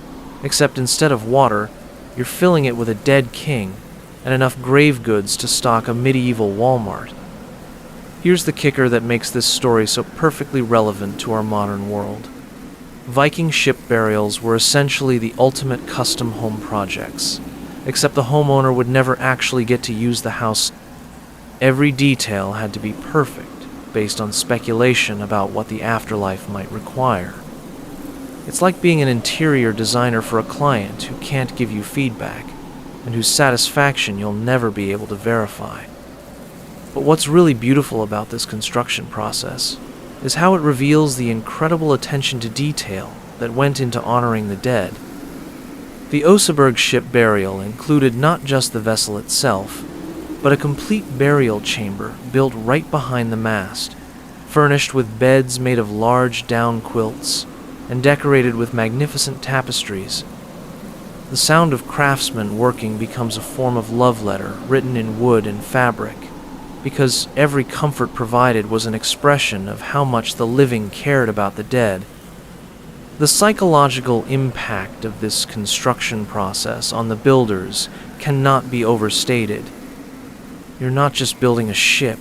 except instead of water, you're filling it with a dead king and enough grave goods to stock a medieval Walmart. Here's the kicker that makes this story so perfectly relevant to our modern world. Viking ship burials were essentially the ultimate custom home projects, except the homeowner would never actually get to use the house. Every detail had to be perfect, based on speculation about what the afterlife might require. It's like being an interior designer for a client who can't give you feedback, and whose satisfaction you'll never be able to verify. But what's really beautiful about this construction process is how it reveals the incredible attention to detail that went into honoring the dead. The Oseberg ship burial included not just the vessel itself, but a complete burial chamber built right behind the mast, furnished with beds made of large down quilts, and decorated with magnificent tapestries. The sound of craftsmen working becomes a form of love letter written in wood and fabric, because every comfort provided was an expression of how much the living cared about the dead. The psychological impact of this construction process on the builders cannot be overstated. You're not just building a ship,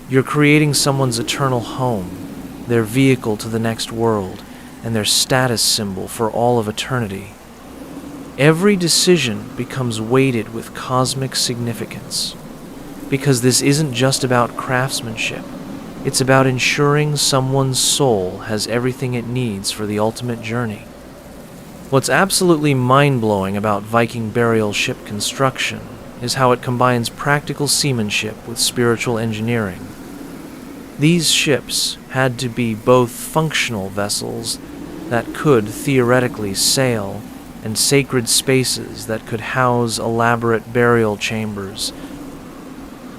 you're creating someone's eternal home, their vehicle to the next world, and their status symbol for all of eternity. Every decision becomes weighted with cosmic significance, because this isn't just about craftsmanship. It's about ensuring someone's soul has everything it needs for the ultimate journey. What's absolutely mind-blowing about Viking burial ship construction is how it combines practical seamanship with spiritual engineering. These ships had to be both functional vessels that could theoretically sail and sacred spaces that could house elaborate burial chambers.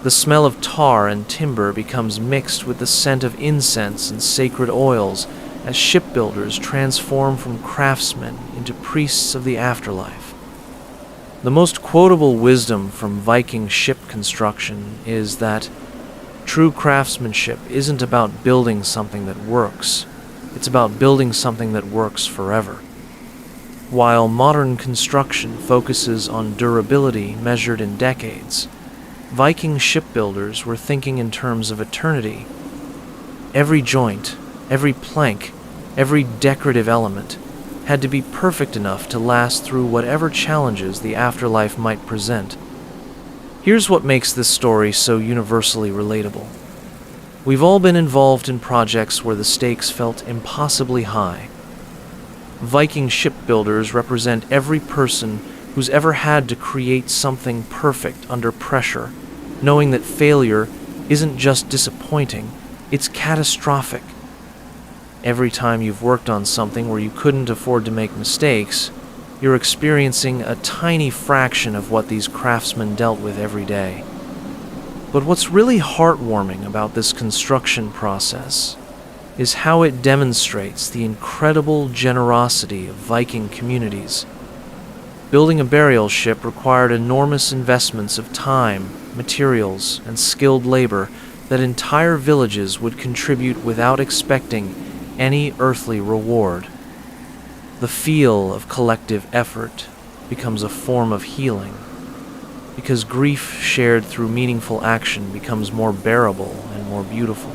The smell of tar and timber becomes mixed with the scent of incense and sacred oils as shipbuilders transform from craftsmen into priests of the afterlife. The most quotable wisdom from Viking ship construction is that true craftsmanship isn't about building something that works. It's about building something that works forever. While modern construction focuses on durability measured in decades, Viking shipbuilders were thinking in terms of eternity. Every joint, every plank, every decorative element had to be perfect enough to last through whatever challenges the afterlife might present. Here's what makes this story so universally relatable. We've all been involved in projects where the stakes felt impossibly high. Viking shipbuilders represent every person who's ever had to create something perfect under pressure, knowing that failure isn't just disappointing, it's catastrophic. Every time you've worked on something where you couldn't afford to make mistakes, you're experiencing a tiny fraction of what these craftsmen dealt with every day. But what's really heartwarming about this construction process is how it demonstrates the incredible generosity of Viking communities. Building a burial ship required enormous investments of time, materials, and skilled labor that entire villages would contribute without expecting any earthly reward. The feel of collective effort becomes a form of healing, because grief shared through meaningful action becomes more bearable and more beautiful.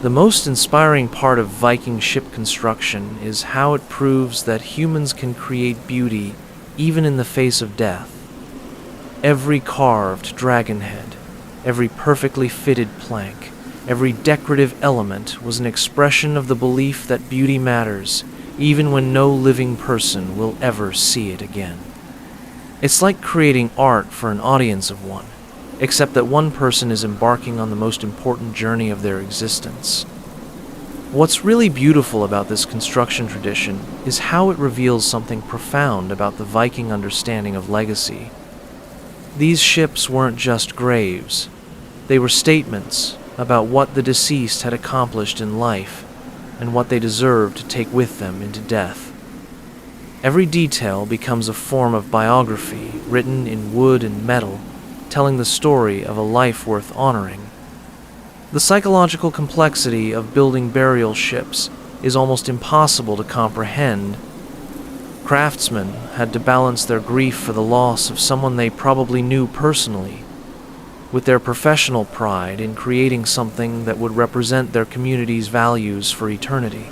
The most inspiring part of Viking ship construction is how it proves that humans can create beauty even in the face of death. Every carved dragon head, every perfectly fitted plank, every decorative element was an expression of the belief that beauty matters, even when no living person will ever see it again. It's like creating art for an audience of one, except that one person is embarking on the most important journey of their existence. What's really beautiful about this construction tradition is how it reveals something profound about the Viking understanding of legacy. These ships weren't just graves. They were statements about what the deceased had accomplished in life and what they deserved to take with them into death. Every detail becomes a form of biography written in wood and metal, telling the story of a life worth honoring. The psychological complexity of building burial ships is almost impossible to comprehend. Craftsmen had to balance their grief for the loss of someone they probably knew personally, with their professional pride in creating something that would represent their community's values for eternity.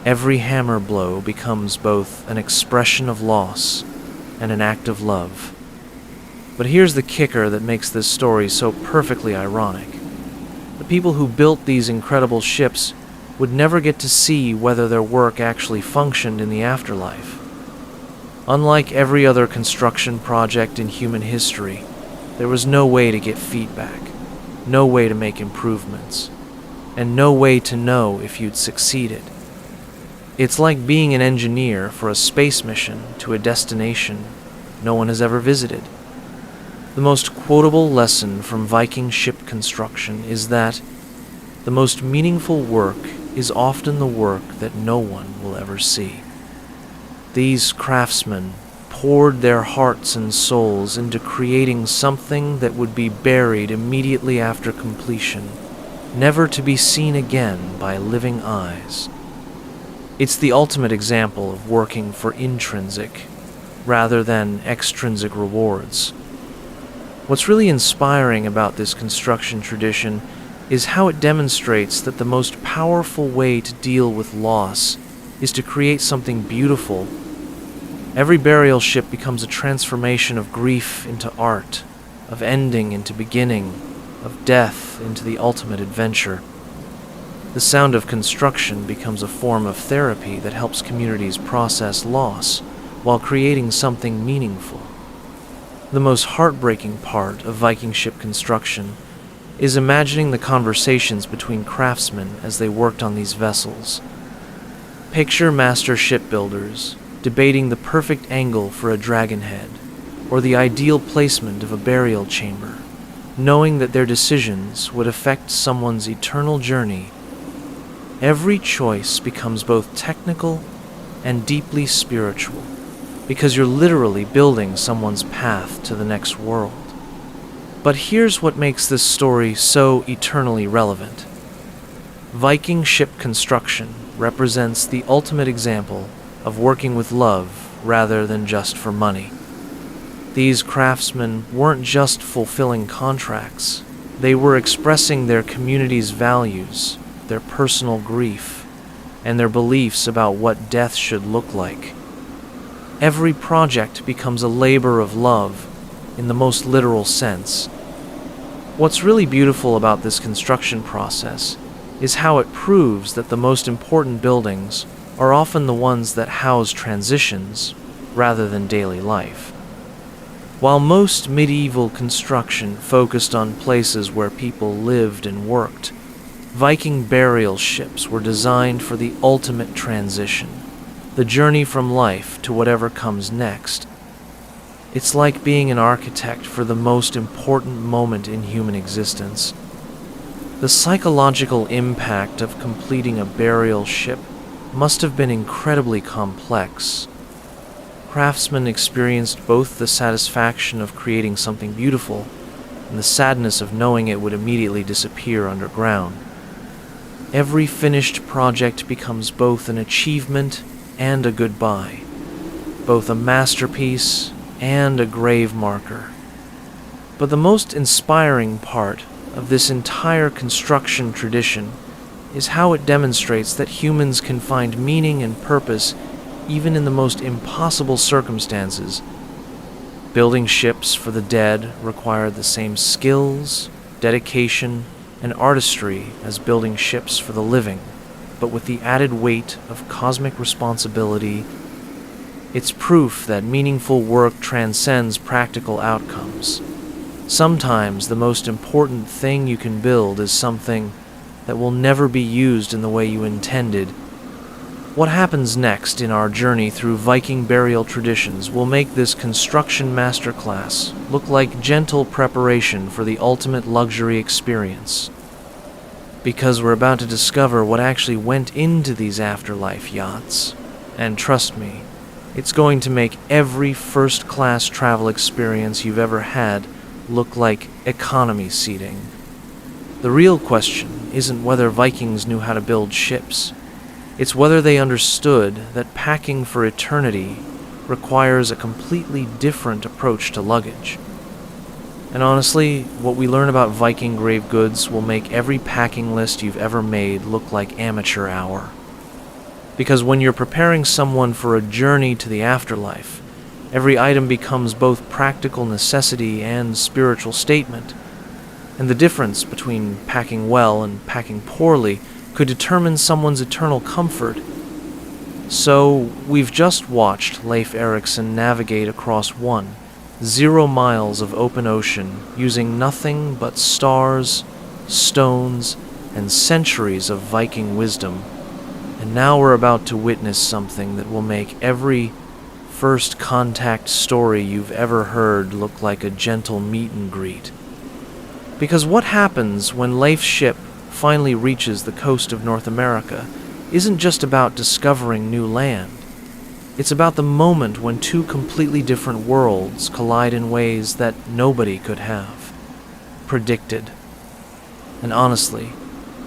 Every hammer blow becomes both an expression of loss and an act of love. But here's the kicker that makes this story so perfectly ironic. The people who built these incredible ships would never get to see whether their work actually functioned in the afterlife. Unlike every other construction project in human history, there was no way to get feedback, no way to make improvements, and no way to know if you'd succeeded. It's like being an engineer for a space mission to a destination no one has ever visited. The most quotable lesson from Viking ship construction is that the most meaningful work is often the work that no one will ever see. These craftsmen poured their hearts and souls into creating something that would be buried immediately after completion, never to be seen again by living eyes. It's the ultimate example of working for intrinsic rather than extrinsic rewards. What's really inspiring about this construction tradition is how it demonstrates that the most powerful way to deal with loss is to create something beautiful. Every burial ship becomes a transformation of grief into art, of ending into beginning, of death into the ultimate adventure. The sound of construction becomes a form of therapy that helps communities process loss while creating something meaningful. The most heartbreaking part of Viking ship construction is imagining the conversations between craftsmen as they worked on these vessels. Picture master shipbuilders debating the perfect angle for a dragonhead or the ideal placement of a burial chamber, knowing that their decisions would affect someone's eternal journey. Every choice becomes both technical and deeply spiritual, because you're literally building someone's path to the next world. But here's what makes this story so eternally relevant. Viking ship construction represents the ultimate example of working with love rather than just for money. These craftsmen weren't just fulfilling contracts, they were expressing their community's values, their personal grief, and their beliefs about what death should look like. Every project becomes a labor of love in the most literal sense. What's really beautiful about this construction process is how it proves that the most important buildings are often the ones that house transitions rather than daily life. While most medieval construction focused on places where people lived and worked, Viking burial ships were designed for the ultimate transition, the journey from life to whatever comes next. It's like being an architect for the most important moment in human existence. The psychological impact of completing a burial ship must have been incredibly complex. Craftsmen experienced both the satisfaction of creating something beautiful and the sadness of knowing it would immediately disappear underground. Every finished project becomes both an achievement and a goodbye, both a masterpiece and a grave marker. But the most inspiring part of this entire construction tradition is how it demonstrates that humans can find meaning and purpose even in the most impossible circumstances. Building ships for the dead required the same skills, dedication, and artistry as building ships for the living, but with the added weight of cosmic responsibility. It's proof that meaningful work transcends practical outcomes. Sometimes the most important thing you can build is something that will never be used in the way you intended. What happens next in our journey through Viking burial traditions will make this construction masterclass look like gentle preparation for the ultimate luxury experience. Because we're about to discover what actually went into these afterlife yachts. And trust me, it's going to make every first-class travel experience you've ever had look like economy seating. The real question isn't whether Vikings knew how to build ships. It's whether they understood that packing for eternity requires a completely different approach to luggage. And honestly, what we learn about Viking grave goods will make every packing list you've ever made look like amateur hour. Because when you're preparing someone for a journey to the afterlife, every item becomes both practical necessity and spiritual statement. And the difference between packing well and packing poorly could determine someone's eternal comfort. So, we've just watched Leif Erikson navigate across 0 miles of open ocean using nothing but stars, stones, and centuries of Viking wisdom. And now we're about to witness something that will make every first contact story you've ever heard look like a gentle meet and greet. Because what happens when Leif's ship finally reaches the coast of North America isn't just about discovering new land. It's about the moment when two completely different worlds collide in ways that nobody could have predicted. And honestly,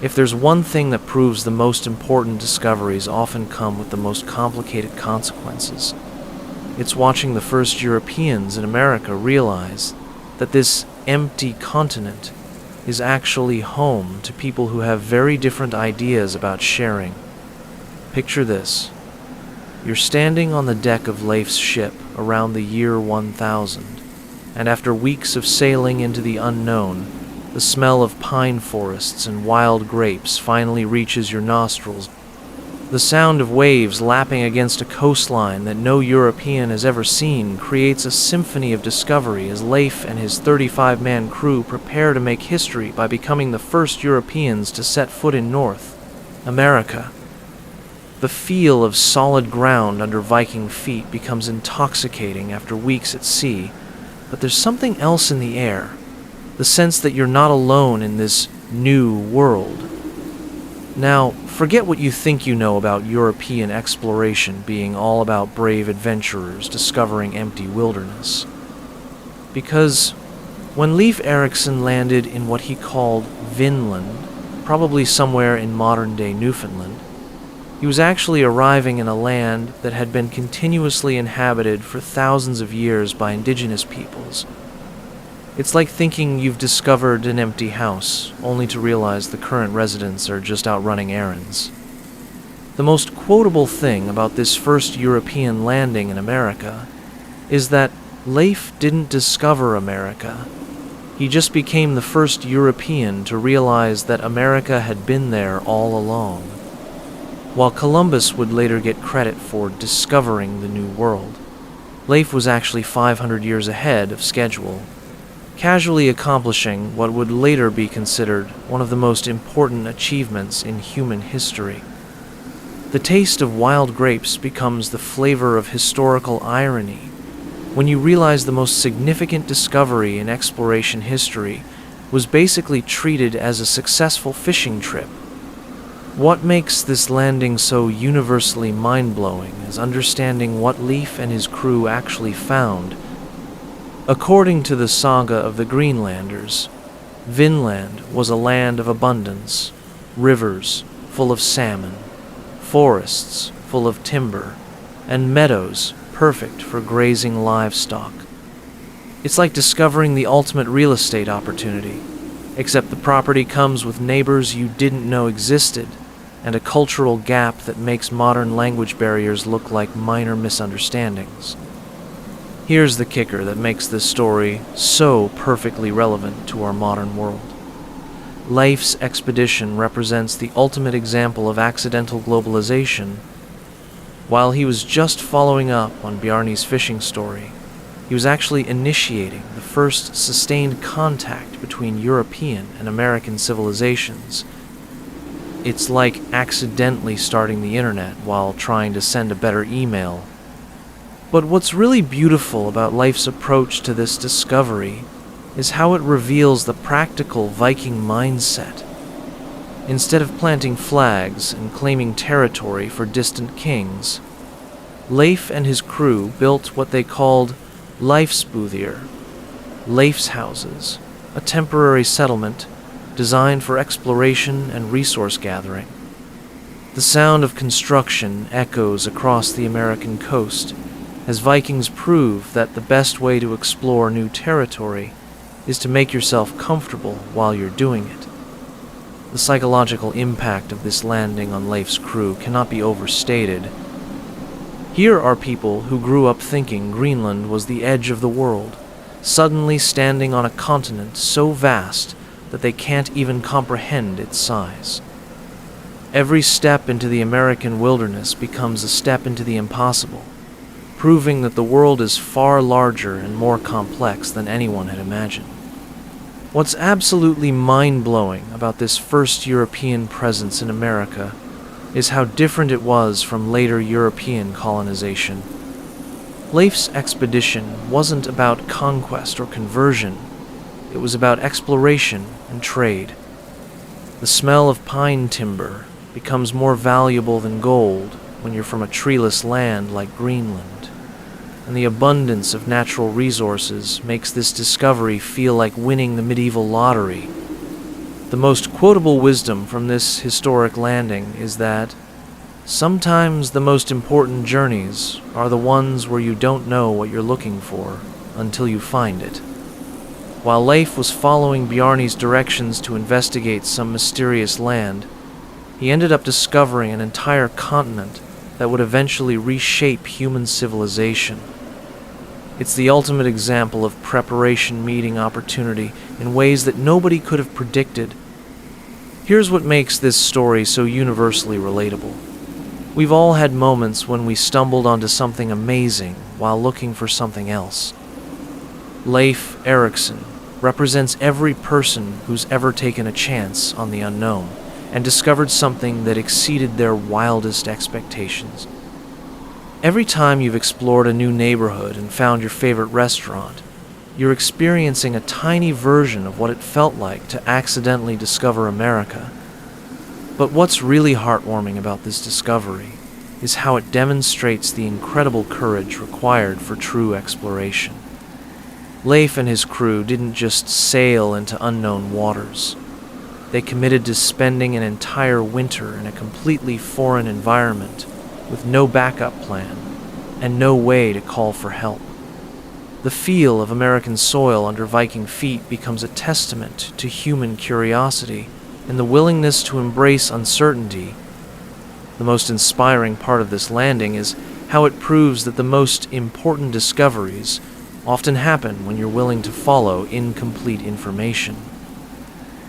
if there's one thing that proves the most important discoveries often come with the most complicated consequences, it's watching the first Europeans in America realize that this empty continent is actually home to people who have very different ideas about sharing. Picture this. You're standing on the deck of Leif's ship around the year 1000, and after weeks of sailing into the unknown, the smell of pine forests and wild grapes finally reaches your nostrils. The sound of waves lapping against a coastline that no European has ever seen creates a symphony of discovery as Leif and his 35-man crew prepare to make history by becoming the first Europeans to set foot in North America. The feel of solid ground under Viking feet becomes intoxicating after weeks at sea, but there's something else in the air, the sense that you're not alone in this new world. Now, forget what you think you know about European exploration being all about brave adventurers discovering empty wilderness. Because when Leif Erikson landed in what he called Vinland, probably somewhere in modern-day Newfoundland, he was actually arriving in a land that had been continuously inhabited for thousands of years by indigenous peoples. It's like thinking you've discovered an empty house, only to realize the current residents are just out running errands. The most quotable thing about this first European landing in America is that Leif didn't discover America. He just became the first European to realize that America had been there all along. While Columbus would later get credit for discovering the New World, Leif was actually 500 years ahead of schedule, casually accomplishing what would later be considered one of the most important achievements in human history. The taste of wild grapes becomes the flavor of historical irony when you realize the most significant discovery in exploration history was basically treated as a successful fishing trip. What makes this landing so universally mind-blowing is understanding what Leif and his crew actually found. According to the saga of the Greenlanders, Vinland was a land of abundance, rivers full of salmon, forests full of timber, and meadows perfect for grazing livestock. It's like discovering the ultimate real estate opportunity, except the property comes with neighbors you didn't know existed, and a cultural gap that makes modern language barriers look like minor misunderstandings. Here's the kicker that makes this story so perfectly relevant to our modern world. Leif's expedition represents the ultimate example of accidental globalization. While he was just following up on Bjarne's fishing story, he was actually initiating the first sustained contact between European and American civilizations. It's like accidentally starting the internet while trying to send a better email. But what's really beautiful about Leif's approach to this discovery is how it reveals the practical Viking mindset. Instead of planting flags and claiming territory for distant kings, Leif and his crew built what they called Leifsbúðir, Leif's houses, a temporary settlement designed for exploration and resource gathering. The sound of construction echoes across the American coast, as Vikings prove that the best way to explore new territory is to make yourself comfortable while you're doing it. The psychological impact of this landing on Leif's crew cannot be overstated. Here are people who grew up thinking Greenland was the edge of the world, suddenly standing on a continent so vast that they can't even comprehend its size. Every step into the American wilderness becomes a step into the impossible, proving that the world is far larger and more complex than anyone had imagined. What's absolutely mind-blowing about this first European presence in America is how different it was from later European colonization. Leif's expedition wasn't about conquest or conversion, it was about exploration and trade. The smell of pine timber becomes more valuable than gold when you're from a treeless land like Greenland, and the abundance of natural resources makes this discovery feel like winning the medieval lottery. The most quotable wisdom from this historic landing is that sometimes the most important journeys are the ones where you don't know what you're looking for until you find it. While Leif was following Bjarni's directions to investigate some mysterious land, he ended up discovering an entire continent that would eventually reshape human civilization. It's the ultimate example of preparation meeting opportunity in ways that nobody could have predicted. Here's what makes this story so universally relatable. We've all had moments when we stumbled onto something amazing while looking for something else. Leif Erikson represents every person who's ever taken a chance on the unknown and discovered something that exceeded their wildest expectations. Every time you've explored a new neighborhood and found your favorite restaurant, you're experiencing a tiny version of what it felt like to accidentally discover America. But what's really heartwarming about this discovery is how it demonstrates the incredible courage required for true exploration. Leif and his crew didn't just sail into unknown waters. They committed to spending an entire winter in a completely foreign environment with no backup plan and no way to call for help. The feel of American soil under Viking feet becomes a testament to human curiosity and the willingness to embrace uncertainty. The most inspiring part of this landing is how it proves that the most important discoveries often happen when you're willing to follow incomplete information.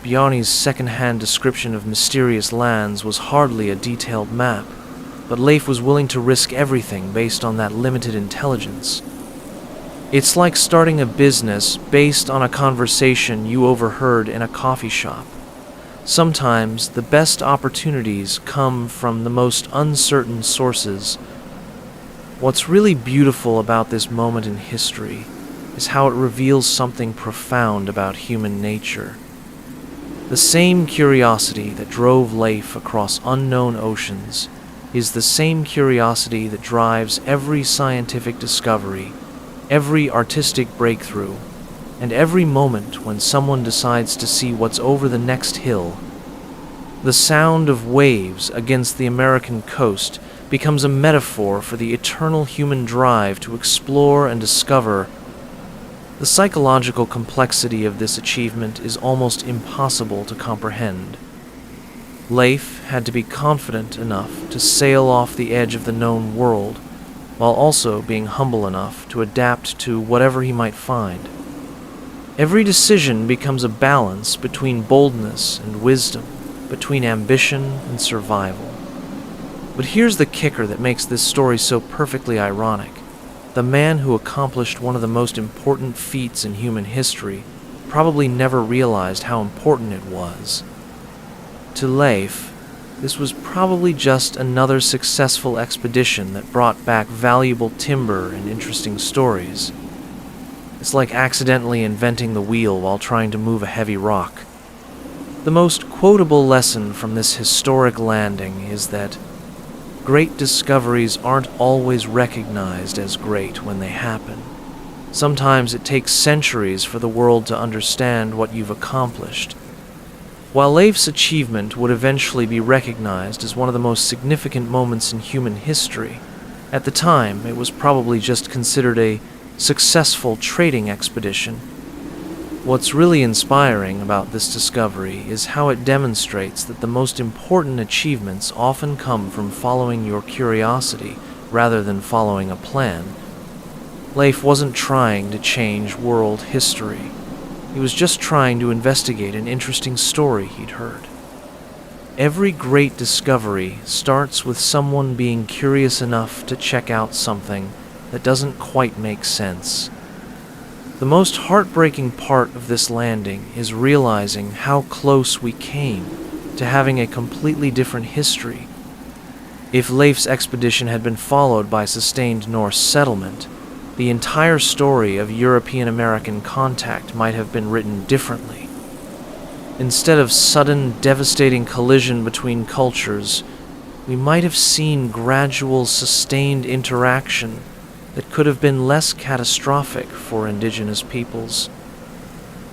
Bjarni's second-hand description of mysterious lands was hardly a detailed map, but Leif was willing to risk everything based on that limited intelligence. It's like starting a business based on a conversation you overheard in a coffee shop. Sometimes the best opportunities come from the most uncertain sources. What's really beautiful about this moment in history is how it reveals something profound about human nature. The same curiosity that drove Leif across unknown oceans is the same curiosity that drives every scientific discovery, every artistic breakthrough, and every moment when someone decides to see what's over the next hill. The sound of waves against the American coast becomes a metaphor for the eternal human drive to explore and discover. The psychological complexity of this achievement is almost impossible to comprehend. Leif had to be confident enough to sail off the edge of the known world, while also being humble enough to adapt to whatever he might find. Every decision becomes a balance between boldness and wisdom, between ambition and survival. But here's the kicker that makes this story so perfectly ironic. The man who accomplished one of the most important feats in human history probably never realized how important it was. To Leif, this was probably just another successful expedition that brought back valuable timber and interesting stories. It's like accidentally inventing the wheel while trying to move a heavy rock. The most quotable lesson from this historic landing is that great discoveries aren't always recognized as great when they happen. Sometimes it takes centuries for the world to understand what you've accomplished. While Leif's achievement would eventually be recognized as one of the most significant moments in human history, at the time it was probably just considered a successful trading expedition. What's really inspiring about this discovery is how it demonstrates that the most important achievements often come from following your curiosity rather than following a plan. Leif wasn't trying to change world history. He was just trying to investigate an interesting story he'd heard. Every great discovery starts with someone being curious enough to check out something that doesn't quite make sense. The most heartbreaking part of this landing is realizing how close we came to having a completely different history. If Leif's expedition had been followed by sustained Norse settlement, the entire story of European-American contact might have been written differently. Instead of sudden, devastating collision between cultures, we might have seen gradual, sustained interaction that could have been less catastrophic for indigenous peoples.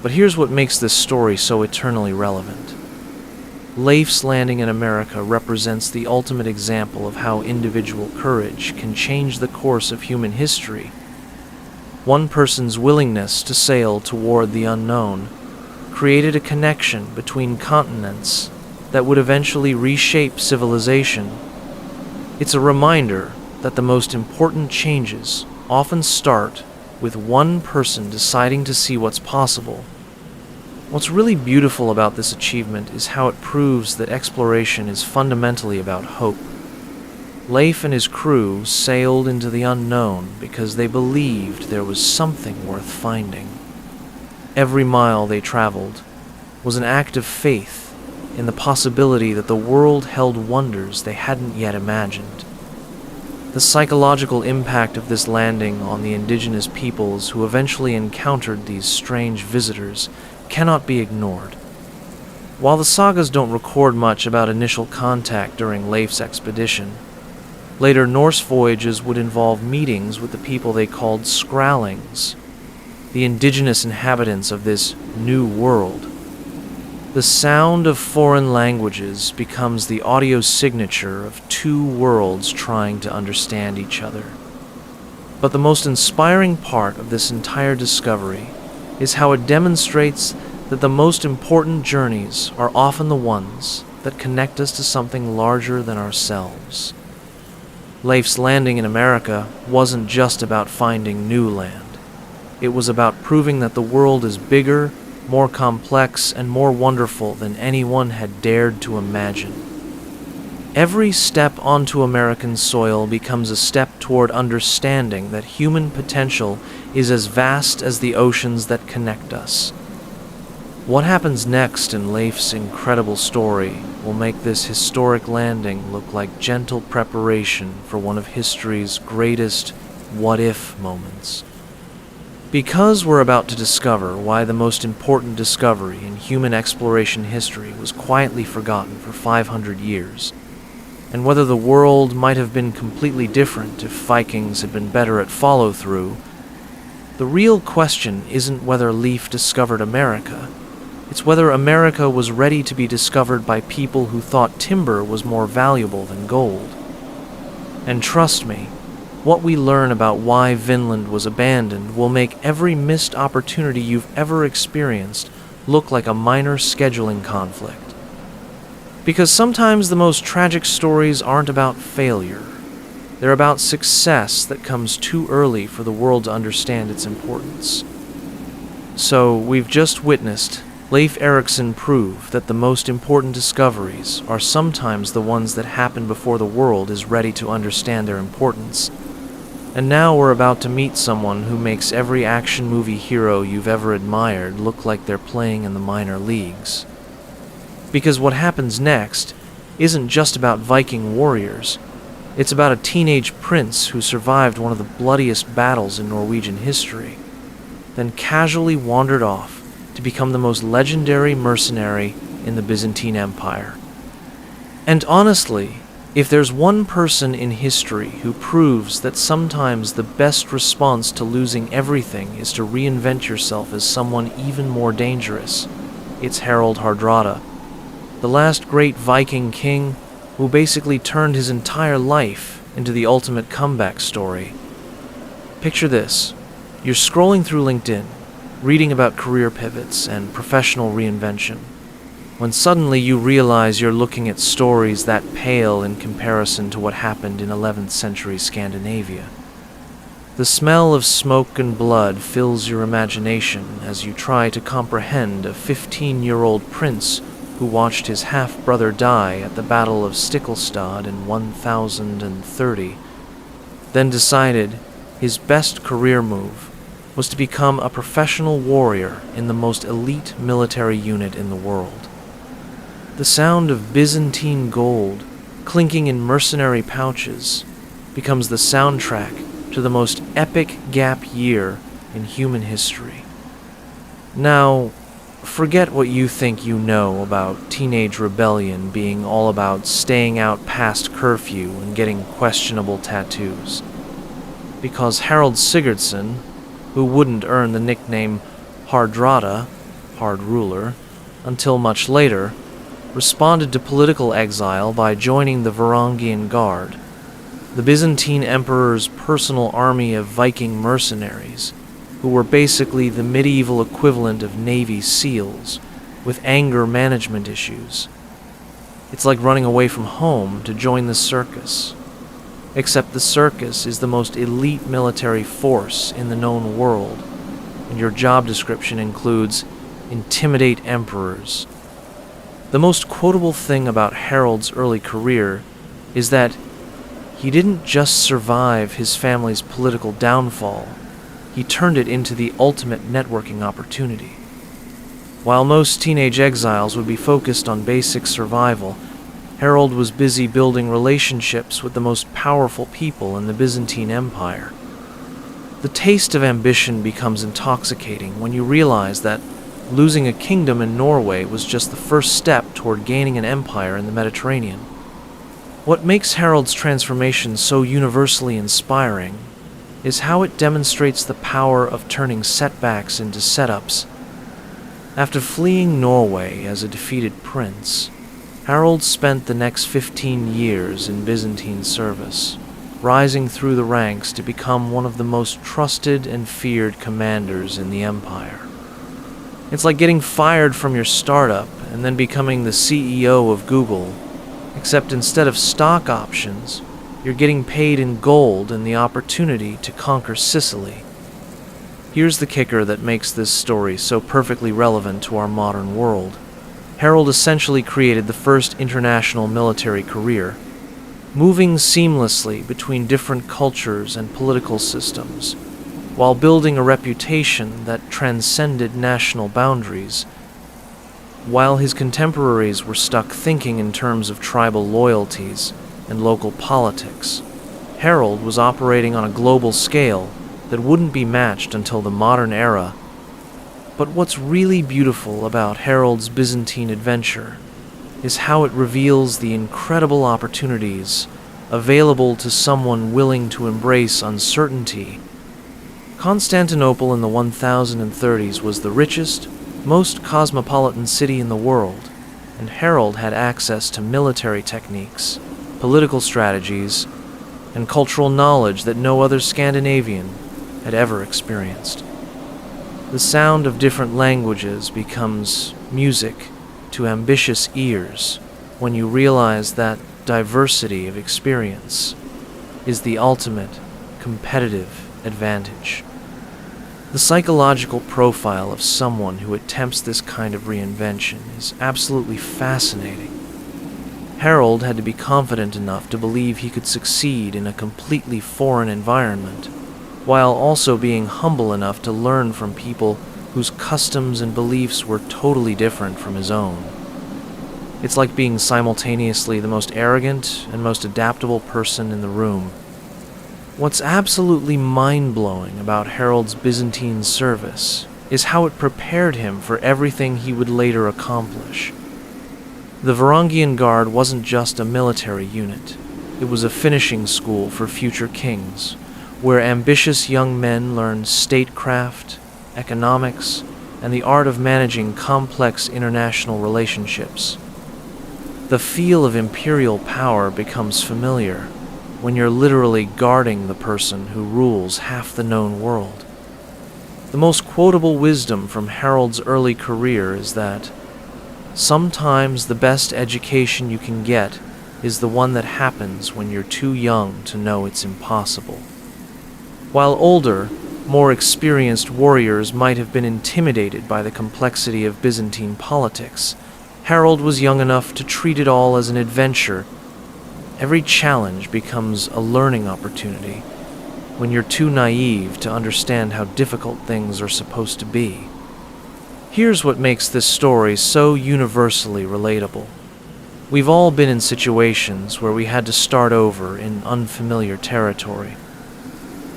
But here's what makes this story so eternally relevant. Leif's landing in America represents the ultimate example of how individual courage can change the course of human history. One person's willingness to sail toward the unknown created a connection between continents that would eventually reshape civilization. It's a reminder that the most important changes often start with one person deciding to see what's possible. What's really beautiful about this achievement is how it proves that exploration is fundamentally about hope. Leif and his crew sailed into the unknown because they believed there was something worth finding. Every mile they traveled was an act of faith in the possibility that the world held wonders they hadn't yet imagined. The psychological impact of this landing on the indigenous peoples who eventually encountered these strange visitors cannot be ignored. While the sagas don't record much about initial contact during Leif's expedition, later Norse voyages would involve meetings with the people they called Skrallings, the indigenous inhabitants of this new world. The sound of foreign languages becomes the audio signature of two worlds trying to understand each other. But the most inspiring part of this entire discovery is how it demonstrates that the most important journeys are often the ones that connect us to something larger than ourselves. Leif's landing in America wasn't just about finding new land. It was about proving that the world is bigger, more complex, and more wonderful than anyone had dared to imagine. Every step onto American soil becomes a step toward understanding that human potential is as vast as the oceans that connect us. What happens next in Leif's incredible story will make this historic landing look like gentle preparation for one of history's greatest what-if moments. Because we're about to discover why the most important discovery in human exploration history was quietly forgotten for 500 years, and whether the world might have been completely different if Vikings had been better at follow-through, the real question isn't whether Leif discovered America. It's whether America was ready to be discovered by people who thought timber was more valuable than gold. And trust me, what we learn about why Vinland was abandoned will make every missed opportunity you've ever experienced look like a minor scheduling conflict. Because sometimes the most tragic stories aren't about failure. They're about success that comes too early for the world to understand its importance. So, we've just witnessed Leif Erikson prove that the most important discoveries are sometimes the ones that happen before the world is ready to understand their importance. And now we're about to meet someone who makes every action movie hero you've ever admired look like they're playing in the minor leagues. Because what happens next isn't just about Viking warriors. It's about a teenage prince who survived one of the bloodiest battles in Norwegian history, then casually wandered off to become the most legendary mercenary in the Byzantine Empire. And honestly, if there's one person in history who proves that sometimes the best response to losing everything is to reinvent yourself as someone even more dangerous, it's Harald Hardrada, the last great Viking king who basically turned his entire life into the ultimate comeback story. Picture this. You're scrolling through LinkedIn, reading about career pivots and professional reinvention, when suddenly you realize you're looking at stories that pale in comparison to what happened in 11th century Scandinavia. The smell of smoke and blood fills your imagination as you try to comprehend a 15-year-old prince who watched his half-brother die at the Battle of Stiklestad in 1030, then decided his best career move was to become a professional warrior in the most elite military unit in the world. The sound of Byzantine gold clinking in mercenary pouches becomes the soundtrack to the most epic gap year in human history. Now, Forget what you think you know about teenage rebellion being all about staying out past curfew and getting questionable tattoos. Because Harold Sigurdsson, who wouldn't earn the nickname Hardrada, Hard Ruler, until much later, responded to political exile by joining the Varangian Guard, the Byzantine Emperor's personal army of Viking mercenaries, who were basically the medieval equivalent of Navy SEALs, with anger management issues. It's like running away from home to join the circus. Except the circus is the most elite military force in the known world, and your job description includes intimidate emperors. The most quotable thing about Harold's early career is that he didn't just survive his family's political downfall, he turned it into the ultimate networking opportunity. While most teenage exiles would be focused on basic survival, Harold was busy building relationships with the most powerful people in the Byzantine Empire. The taste of ambition becomes intoxicating when you realize that losing a kingdom in Norway was just the first step toward gaining an empire in the Mediterranean. What makes Harold's transformation so universally inspiring is how it demonstrates the power of turning setbacks into setups. After fleeing Norway as a defeated prince, Harold spent the next 15 years in Byzantine service, rising through the ranks to become one of the most trusted and feared commanders in the empire. It's like getting fired from your startup and then becoming the CEO of Google, except instead of stock options, you're getting paid in gold and the opportunity to conquer Sicily. Here's the kicker that makes this story so perfectly relevant to our modern world. Harold essentially created the first international military career, moving seamlessly between different cultures and political systems, while building a reputation that transcended national boundaries. While his contemporaries were stuck thinking in terms of tribal loyalties and local politics, Harold was operating on a global scale that wouldn't be matched until the modern era. But what's really beautiful about Harold's Byzantine adventure is how it reveals the incredible opportunities available to someone willing to embrace uncertainty. Constantinople in the 1030s was the richest, most cosmopolitan city in the world, and Harold had access to military techniques, political strategies, and cultural knowledge that no other Scandinavian had ever experienced. The sound of different languages becomes music to ambitious ears when you realize that diversity of experience is the ultimate competitive advantage. The psychological profile of someone who attempts this kind of reinvention is absolutely fascinating. Harold had to be confident enough to believe he could succeed in a completely foreign environment, while also being humble enough to learn from people whose customs and beliefs were totally different from his own. It's like being simultaneously the most arrogant and most adaptable person in the room. What's absolutely mind-blowing about Harold's Byzantine service is how it prepared him for everything he would later accomplish. The Varangian Guard wasn't just a military unit. It was a finishing school for future kings, where ambitious young men learned statecraft, economics, and the art of managing complex international relationships. The feel of imperial power becomes familiar when you're literally guarding the person who rules half the known world. The most quotable wisdom from Harold's early career is that sometimes the best education you can get is the one that happens when you're too young to know it's impossible. While older, more experienced warriors might have been intimidated by the complexity of Byzantine politics, Harold was young enough to treat it all as an adventure. Every challenge becomes a learning opportunity when you're too naive to understand how difficult things are supposed to be. Here's what makes this story so universally relatable. We've all been in situations where we had to start over in unfamiliar territory.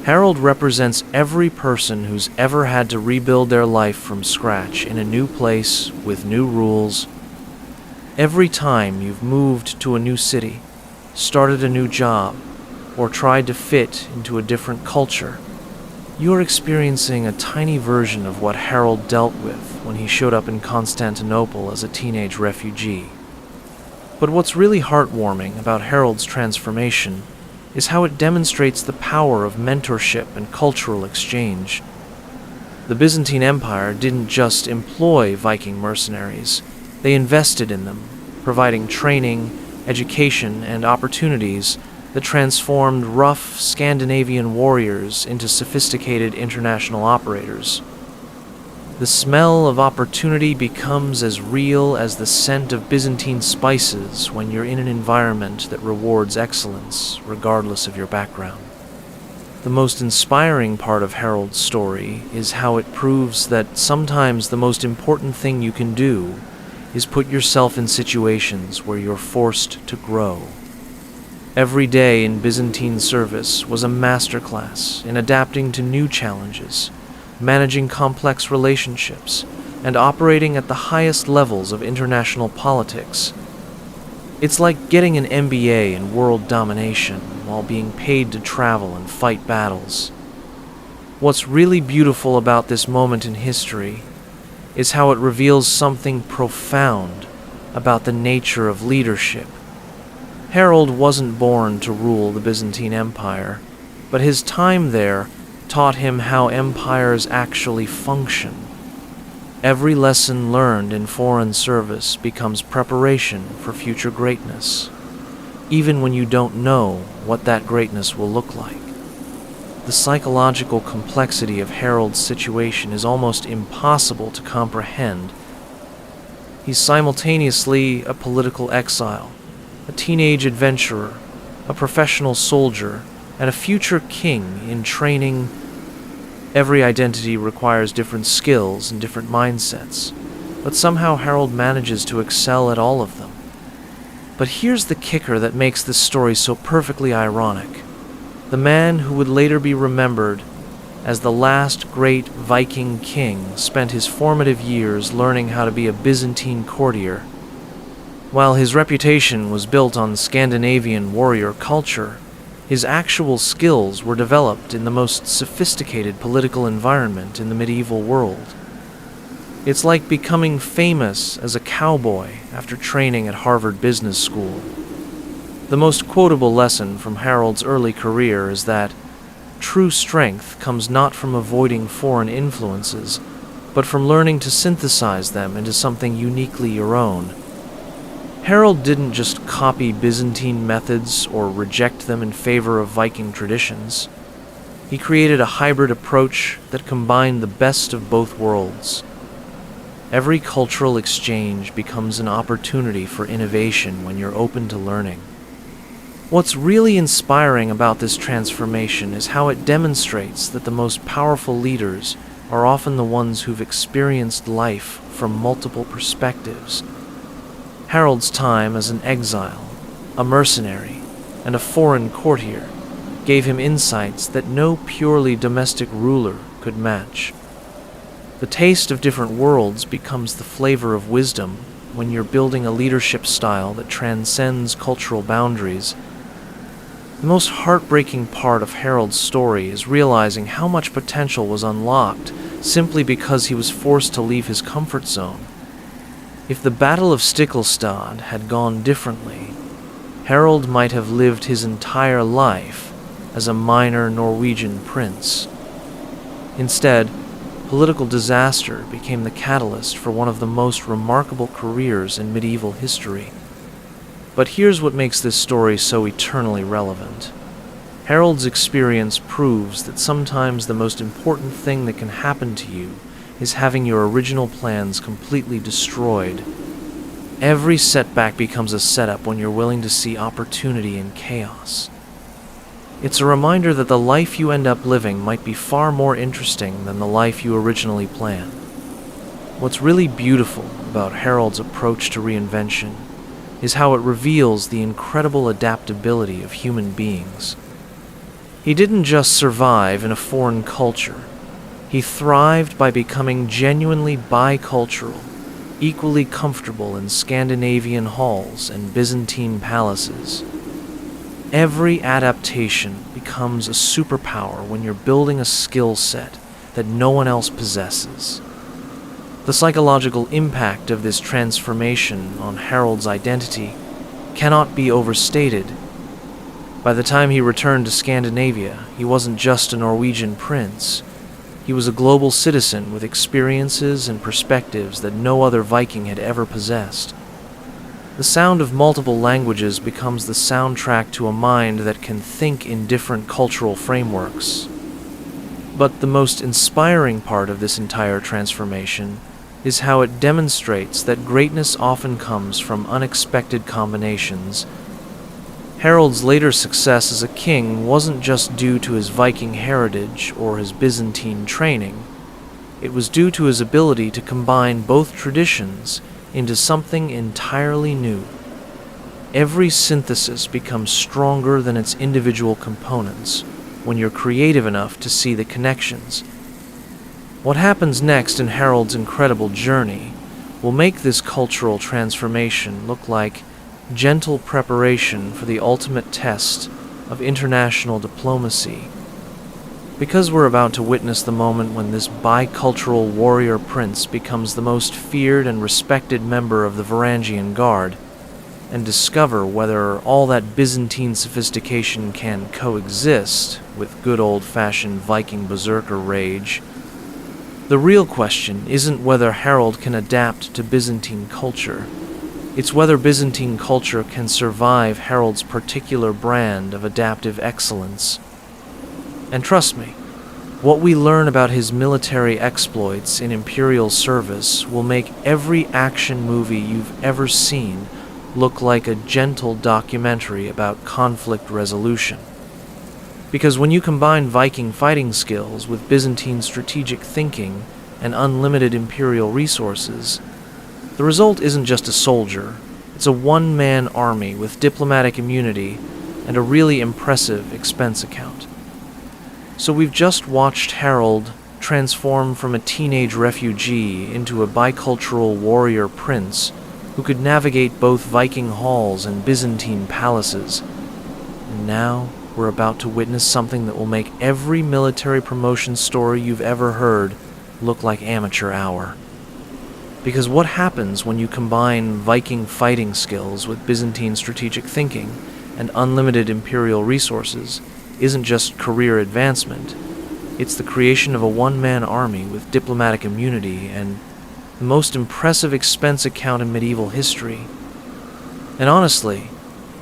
Harold represents every person who's ever had to rebuild their life from scratch in a new place with new rules. Every time you've moved to a new city, started a new job, or tried to fit into a different culture, you're experiencing a tiny version of what Harold dealt with when he showed up in Constantinople as a teenage refugee. But what's really heartwarming about Harold's transformation is how it demonstrates the power of mentorship and cultural exchange. The Byzantine Empire didn't just employ Viking mercenaries, they invested in them, providing training, education, and opportunities that transformed rough Scandinavian warriors into sophisticated international operators. The smell of opportunity becomes as real as the scent of Byzantine spices when you're in an environment that rewards excellence, regardless of your background. The most inspiring part of Harold's story is how it proves that sometimes the most important thing you can do is put yourself in situations where you're forced to grow. Every day in Byzantine service was a masterclass in adapting to new challenges, managing complex relationships, and operating at the highest levels of international politics. It's like getting an MBA in world domination while being paid to travel and fight battles. What's really beautiful about this moment in history is how it reveals something profound about the nature of leadership. Harold wasn't born to rule the Byzantine Empire, but his time there taught him how empires actually function. Every lesson learned in foreign service becomes preparation for future greatness, even when you don't know what that greatness will look like. The psychological complexity of Harold's situation is almost impossible to comprehend. He's simultaneously a political exile, a teenage adventurer, a professional soldier, and a future king in training. Every identity requires different skills and different mindsets, but somehow Harold manages to excel at all of them. But here's the kicker that makes this story so perfectly ironic. The man who would later be remembered as the last great Viking king spent his formative years learning how to be a Byzantine courtier. While his reputation was built on Scandinavian warrior culture, his actual skills were developed in the most sophisticated political environment in the medieval world. It's like becoming famous as a cowboy after training at Harvard Business School. The most quotable lesson from Harold's early career is that true strength comes not from avoiding foreign influences, but from learning to synthesize them into something uniquely your own. Harold didn't just copy Byzantine methods or reject them in favor of Viking traditions. He created a hybrid approach that combined the best of both worlds. Every cultural exchange becomes an opportunity for innovation when you're open to learning. What's really inspiring about this transformation is how it demonstrates that the most powerful leaders are often the ones who've experienced life from multiple perspectives. Harold's time as an exile, a mercenary, and a foreign courtier gave him insights that no purely domestic ruler could match. The taste of different worlds becomes the flavor of wisdom when you're building a leadership style that transcends cultural boundaries. The most heartbreaking part of Harold's story is realizing how much potential was unlocked simply because he was forced to leave his comfort zone. If the Battle of Stiklestad had gone differently, Harold might have lived his entire life as a minor Norwegian prince. Instead, political disaster became the catalyst for one of the most remarkable careers in medieval history. But here's what makes this story so eternally relevant. Harold's experience proves that sometimes the most important thing that can happen to you is having your original plans completely destroyed. Every setback becomes a setup when you're willing to see opportunity in chaos. It's a reminder that the life you end up living might be far more interesting than the life you originally planned. What's really beautiful about Harold's approach to reinvention is how it reveals the incredible adaptability of human beings. He didn't just survive in a foreign culture. He thrived by becoming genuinely bicultural, equally comfortable in Scandinavian halls and Byzantine palaces. Every adaptation becomes a superpower when you're building a skill set that no one else possesses. The psychological impact of this transformation on Harold's identity cannot be overstated. By the time he returned to Scandinavia, he wasn't just a Norwegian prince. He was a global citizen with experiences and perspectives that no other Viking had ever possessed. The sound of multiple languages becomes the soundtrack to a mind that can think in different cultural frameworks. But the most inspiring part of this entire transformation is how it demonstrates that greatness often comes from unexpected combinations. Harold's later success as a king wasn't just due to his Viking heritage or his Byzantine training. It was due to his ability to combine both traditions into something entirely new. Every synthesis becomes stronger than its individual components when you're creative enough to see the connections. What happens next in Harold's incredible journey will make this cultural transformation look like gentle preparation for the ultimate test of international diplomacy. Because we're about to witness the moment when this bicultural warrior prince becomes the most feared and respected member of the Varangian Guard, and discover whether all that Byzantine sophistication can coexist with good old-fashioned Viking berserker rage. The real question isn't whether Harold can adapt to Byzantine culture. It's whether Byzantine culture can survive Harold's particular brand of adaptive excellence. And trust me, what we learn about his military exploits in imperial service will make every action movie you've ever seen look like a gentle documentary about conflict resolution. Because when you combine Viking fighting skills with Byzantine strategic thinking and unlimited imperial resources, the result isn't just a soldier, it's a one-man army with diplomatic immunity and a really impressive expense account. So we've just watched Harold transform from a teenage refugee into a bicultural warrior prince who could navigate both Viking halls and Byzantine palaces. And now we're about to witness something that will make every military promotion story you've ever heard look like amateur hour. Because what happens when you combine Viking fighting skills with Byzantine strategic thinking and unlimited imperial resources isn't just career advancement, it's the creation of a one-man army with diplomatic immunity and the most impressive expense account in medieval history. And honestly,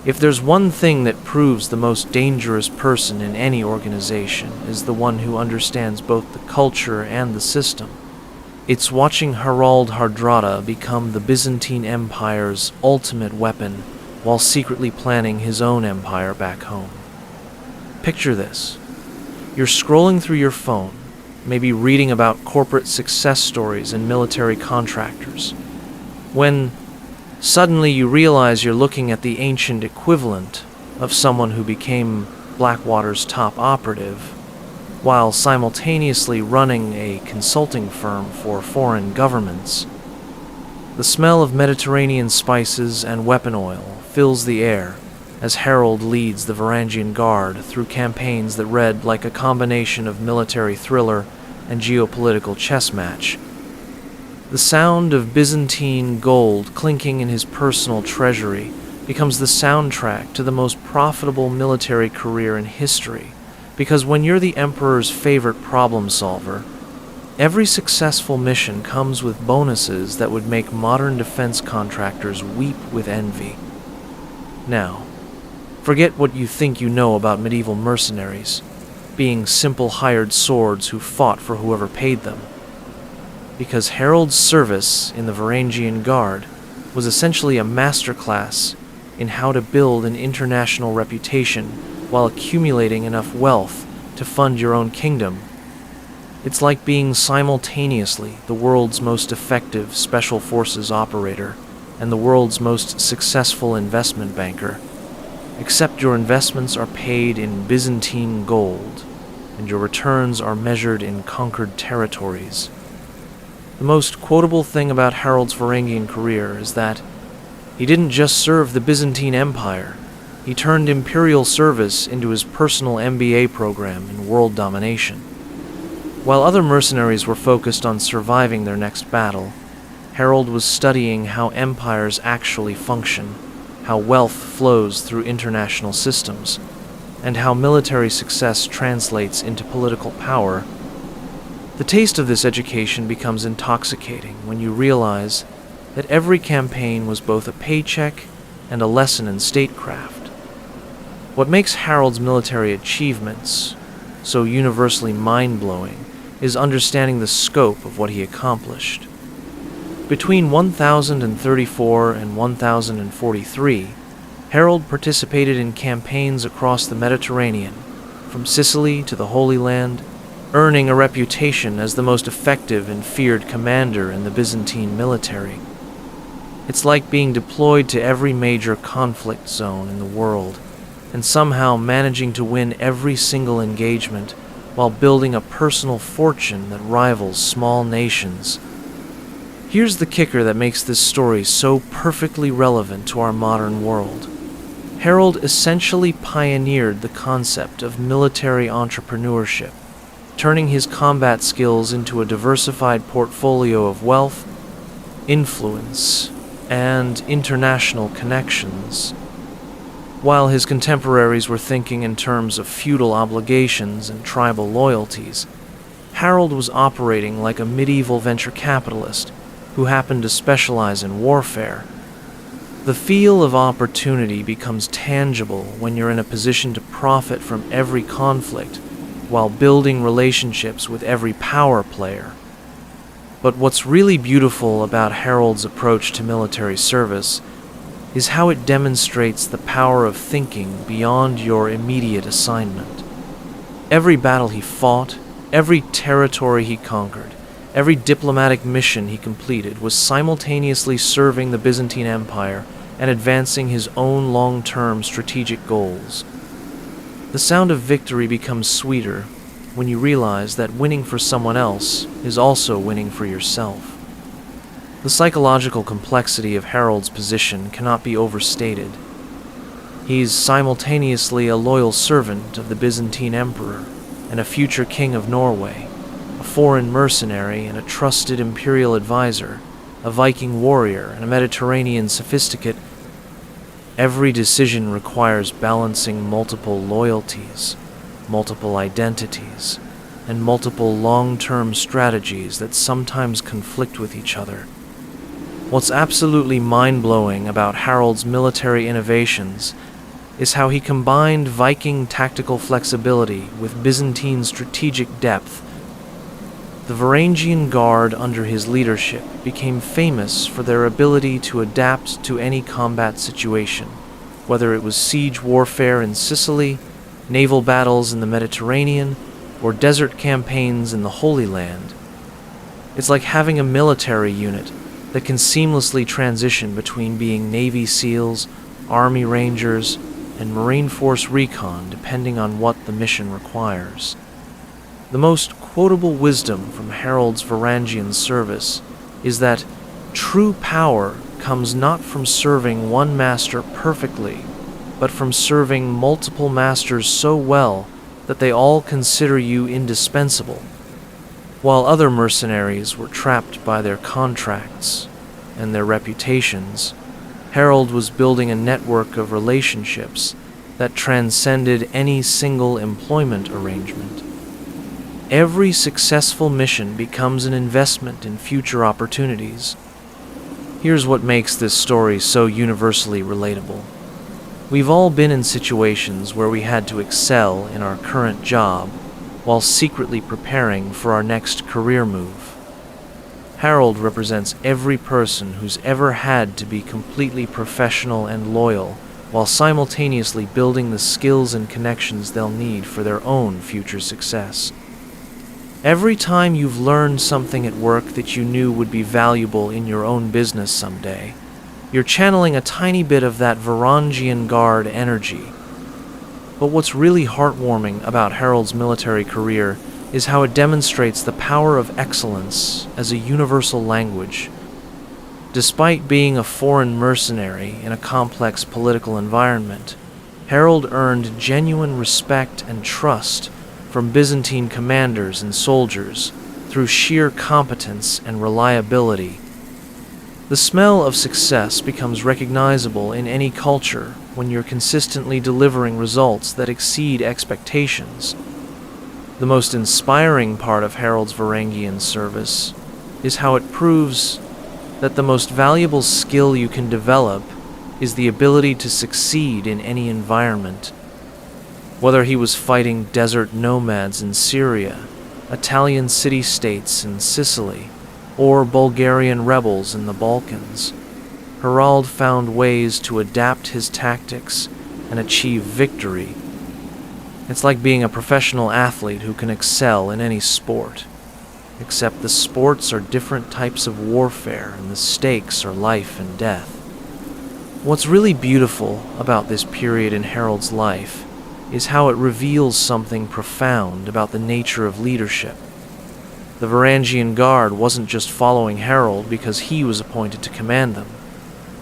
if there's one thing that proves the most dangerous person in any organization is the one who understands both the culture and the system, it's watching Harald Hardrada become the Byzantine Empire's ultimate weapon while secretly planning his own empire back home. Picture this. You're scrolling through your phone, maybe reading about corporate success stories and military contractors, when suddenly you realize you're looking at the ancient equivalent of someone who became Blackwater's top operative, while simultaneously running a consulting firm for foreign governments. The smell of Mediterranean spices and weapon oil fills the air as Harold leads the Varangian Guard through campaigns that read like a combination of military thriller and geopolitical chess match. The sound of Byzantine gold clinking in his personal treasury becomes the soundtrack to the most profitable military career in history, because when you're the Emperor's favorite problem solver, every successful mission comes with bonuses that would make modern defense contractors weep with envy. Now, forget what you think you know about medieval mercenaries, being simple hired swords who fought for whoever paid them. Because Harold's service in the Varangian Guard was essentially a masterclass in how to build an international reputation while accumulating enough wealth to fund your own kingdom. It's like being simultaneously the world's most effective special forces operator and the world's most successful investment banker, except your investments are paid in Byzantine gold, and your returns are measured in conquered territories. The most quotable thing about Harold's Varangian career is that he didn't just serve the Byzantine Empire, he turned imperial service into his personal MBA program in world domination. While other mercenaries were focused on surviving their next battle, Harold was studying how empires actually function, how wealth flows through international systems, and how military success translates into political power. The taste of this education becomes intoxicating when you realize that every campaign was both a paycheck and a lesson in statecraft. What makes Harold's military achievements so universally mind-blowing is understanding the scope of what he accomplished. Between 1034 and 1043, Harold participated in campaigns across the Mediterranean, from Sicily to the Holy Land, earning a reputation as the most effective and feared commander in the Byzantine military. It's like being deployed to every major conflict zone in the world, and somehow managing to win every single engagement while building a personal fortune that rivals small nations. Here's the kicker that makes this story so perfectly relevant to our modern world. Harold essentially pioneered the concept of military entrepreneurship, turning his combat skills into a diversified portfolio of wealth, influence, and international connections. While his contemporaries were thinking in terms of feudal obligations and tribal loyalties, Harold was operating like a medieval venture capitalist who happened to specialize in warfare. The feel of opportunity becomes tangible when you're in a position to profit from every conflict while building relationships with every power player. But what's really beautiful about Harold's approach to military service is how it demonstrates the power of thinking beyond your immediate assignment. Every battle he fought, every territory he conquered, every diplomatic mission he completed was simultaneously serving the Byzantine Empire and advancing his own long-term strategic goals. The sound of victory becomes sweeter when you realize that winning for someone else is also winning for yourself. The psychological complexity of Harold's position cannot be overstated. He's simultaneously a loyal servant of the Byzantine Emperor and a future king of Norway, a foreign mercenary and a trusted imperial advisor, a Viking warrior and a Mediterranean sophisticate. Every decision requires balancing multiple loyalties, multiple identities, and multiple long-term strategies that sometimes conflict with each other. What's absolutely mind-blowing about Harold's military innovations is how he combined Viking tactical flexibility with Byzantine strategic depth. The Varangian Guard under his leadership became famous for their ability to adapt to any combat situation, whether it was siege warfare in Sicily, naval battles in the Mediterranean, or desert campaigns in the Holy Land. It's like having a military unit that can seamlessly transition between being Navy SEALs, Army Rangers, and Marine Force Recon depending on what the mission requires. The most quotable wisdom from Harold's Varangian service is that true power comes not from serving one master perfectly, but from serving multiple masters so well that they all consider you indispensable. While other mercenaries were trapped by their contracts and their reputations, Harold was building a network of relationships that transcended any single employment arrangement. Every successful mission becomes an investment in future opportunities. Here's what makes this story so universally relatable. We've all been in situations where we had to excel in our current job while secretly preparing for our next career move. Harold represents every person who's ever had to be completely professional and loyal while simultaneously building the skills and connections they'll need for their own future success. Every time you've learned something at work that you knew would be valuable in your own business someday, You're channeling a tiny bit of that Varangian Guard energy. But what's really heartwarming about Harold's military career is how it demonstrates the power of excellence as a universal language. Despite being a foreign mercenary in a complex political environment, Harold earned genuine respect and trust from Byzantine commanders and soldiers through sheer competence and reliability. The smell of success becomes recognizable in any culture when you're consistently delivering results that exceed expectations. The most inspiring part of Harold's Varangian service is how it proves that the most valuable skill you can develop is the ability to succeed in any environment. Whether he was fighting desert nomads in Syria, Italian city-states in Sicily, or Bulgarian rebels in the Balkans, Harold found ways to adapt his tactics and achieve victory. It's like being a professional athlete who can excel in any sport, except the sports are different types of warfare and the stakes are life and death. What's really beautiful about this period in Harold's life is how it reveals something profound about the nature of leadership. The Varangian Guard wasn't just following Harold because he was appointed to command them.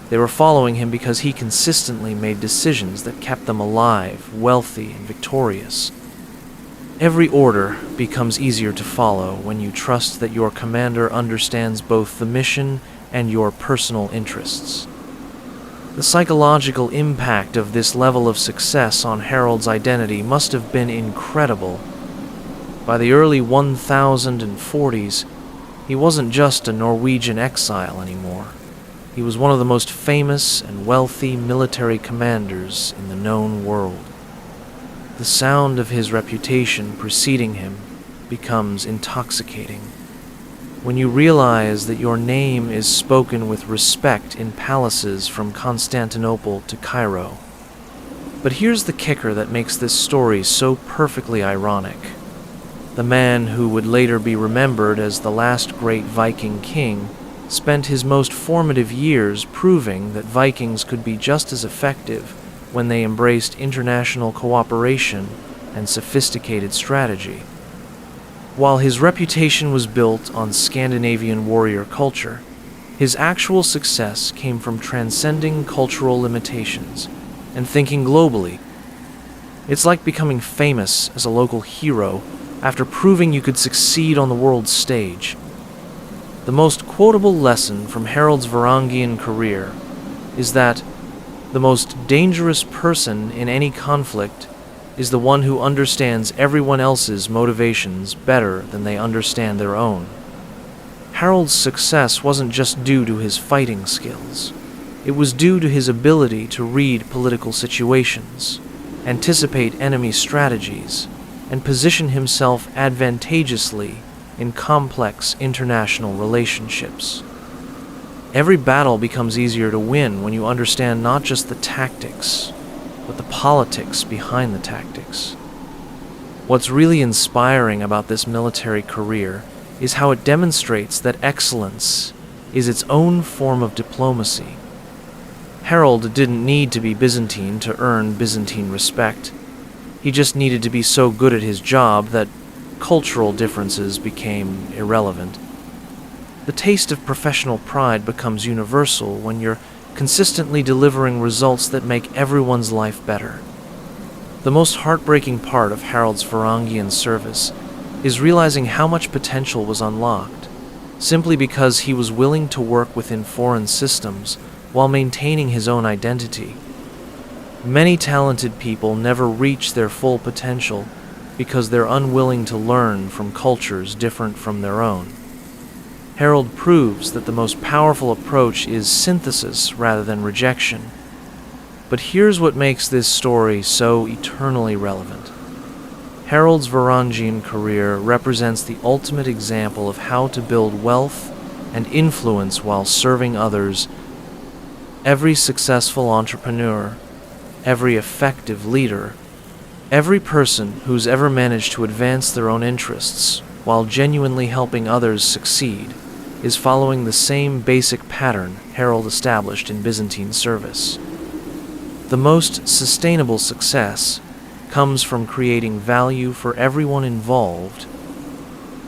They were following him because he consistently made decisions that kept them alive, wealthy, and victorious. Every order becomes easier to follow when you trust that your commander understands both the mission and your personal interests. The psychological impact of this level of success on Harold's identity must have been incredible. By the early 1040s, he wasn't just a Norwegian exile anymore. He was one of the most famous and wealthy military commanders in the known world. The sound of his reputation preceding him becomes intoxicating. When you realize that your name is spoken with respect in palaces from Constantinople to Cairo. But here's the kicker that makes this story so perfectly ironic. The man who would later be remembered as the last great Viking king spent his most formative years proving that Vikings could be just as effective when they embraced international cooperation and sophisticated strategy. While his reputation was built on Scandinavian warrior culture, his actual success came from transcending cultural limitations and thinking globally. It's like becoming famous as a local hero after proving you could succeed on the world stage. The most quotable lesson from Harold's Varangian career is that the most dangerous person in any conflict is the one who understands everyone else's motivations better than they understand their own. Harold's success wasn't just due to his fighting skills. It was due to his ability to read political situations, anticipate enemy strategies, and position himself advantageously in complex international relationships. Every battle becomes easier to win when you understand not just the tactics, but the politics behind the tactics. What's really inspiring about this military career is how it demonstrates that excellence is its own form of diplomacy. Harold didn't need to be Byzantine to earn Byzantine respect. He just needed to be so good at his job that cultural differences became irrelevant. The taste of professional pride becomes universal when you're consistently delivering results that make everyone's life better. The most heartbreaking part of Harold's Varangian service is realizing how much potential was unlocked, simply because he was willing to work within foreign systems while maintaining his own identity. Many talented people never reach their full potential because they're unwilling to learn from cultures different from their own. Harold proves that the most powerful approach is synthesis rather than rejection. But here's what makes this story so eternally relevant. Harold's Varangian career represents the ultimate example of how to build wealth and influence while serving others. Every successful entrepreneur, every effective leader, every person who's ever managed to advance their own interests while genuinely helping others succeed is following the same basic pattern Harold established in Byzantine service. The most sustainable success comes from creating value for everyone involved.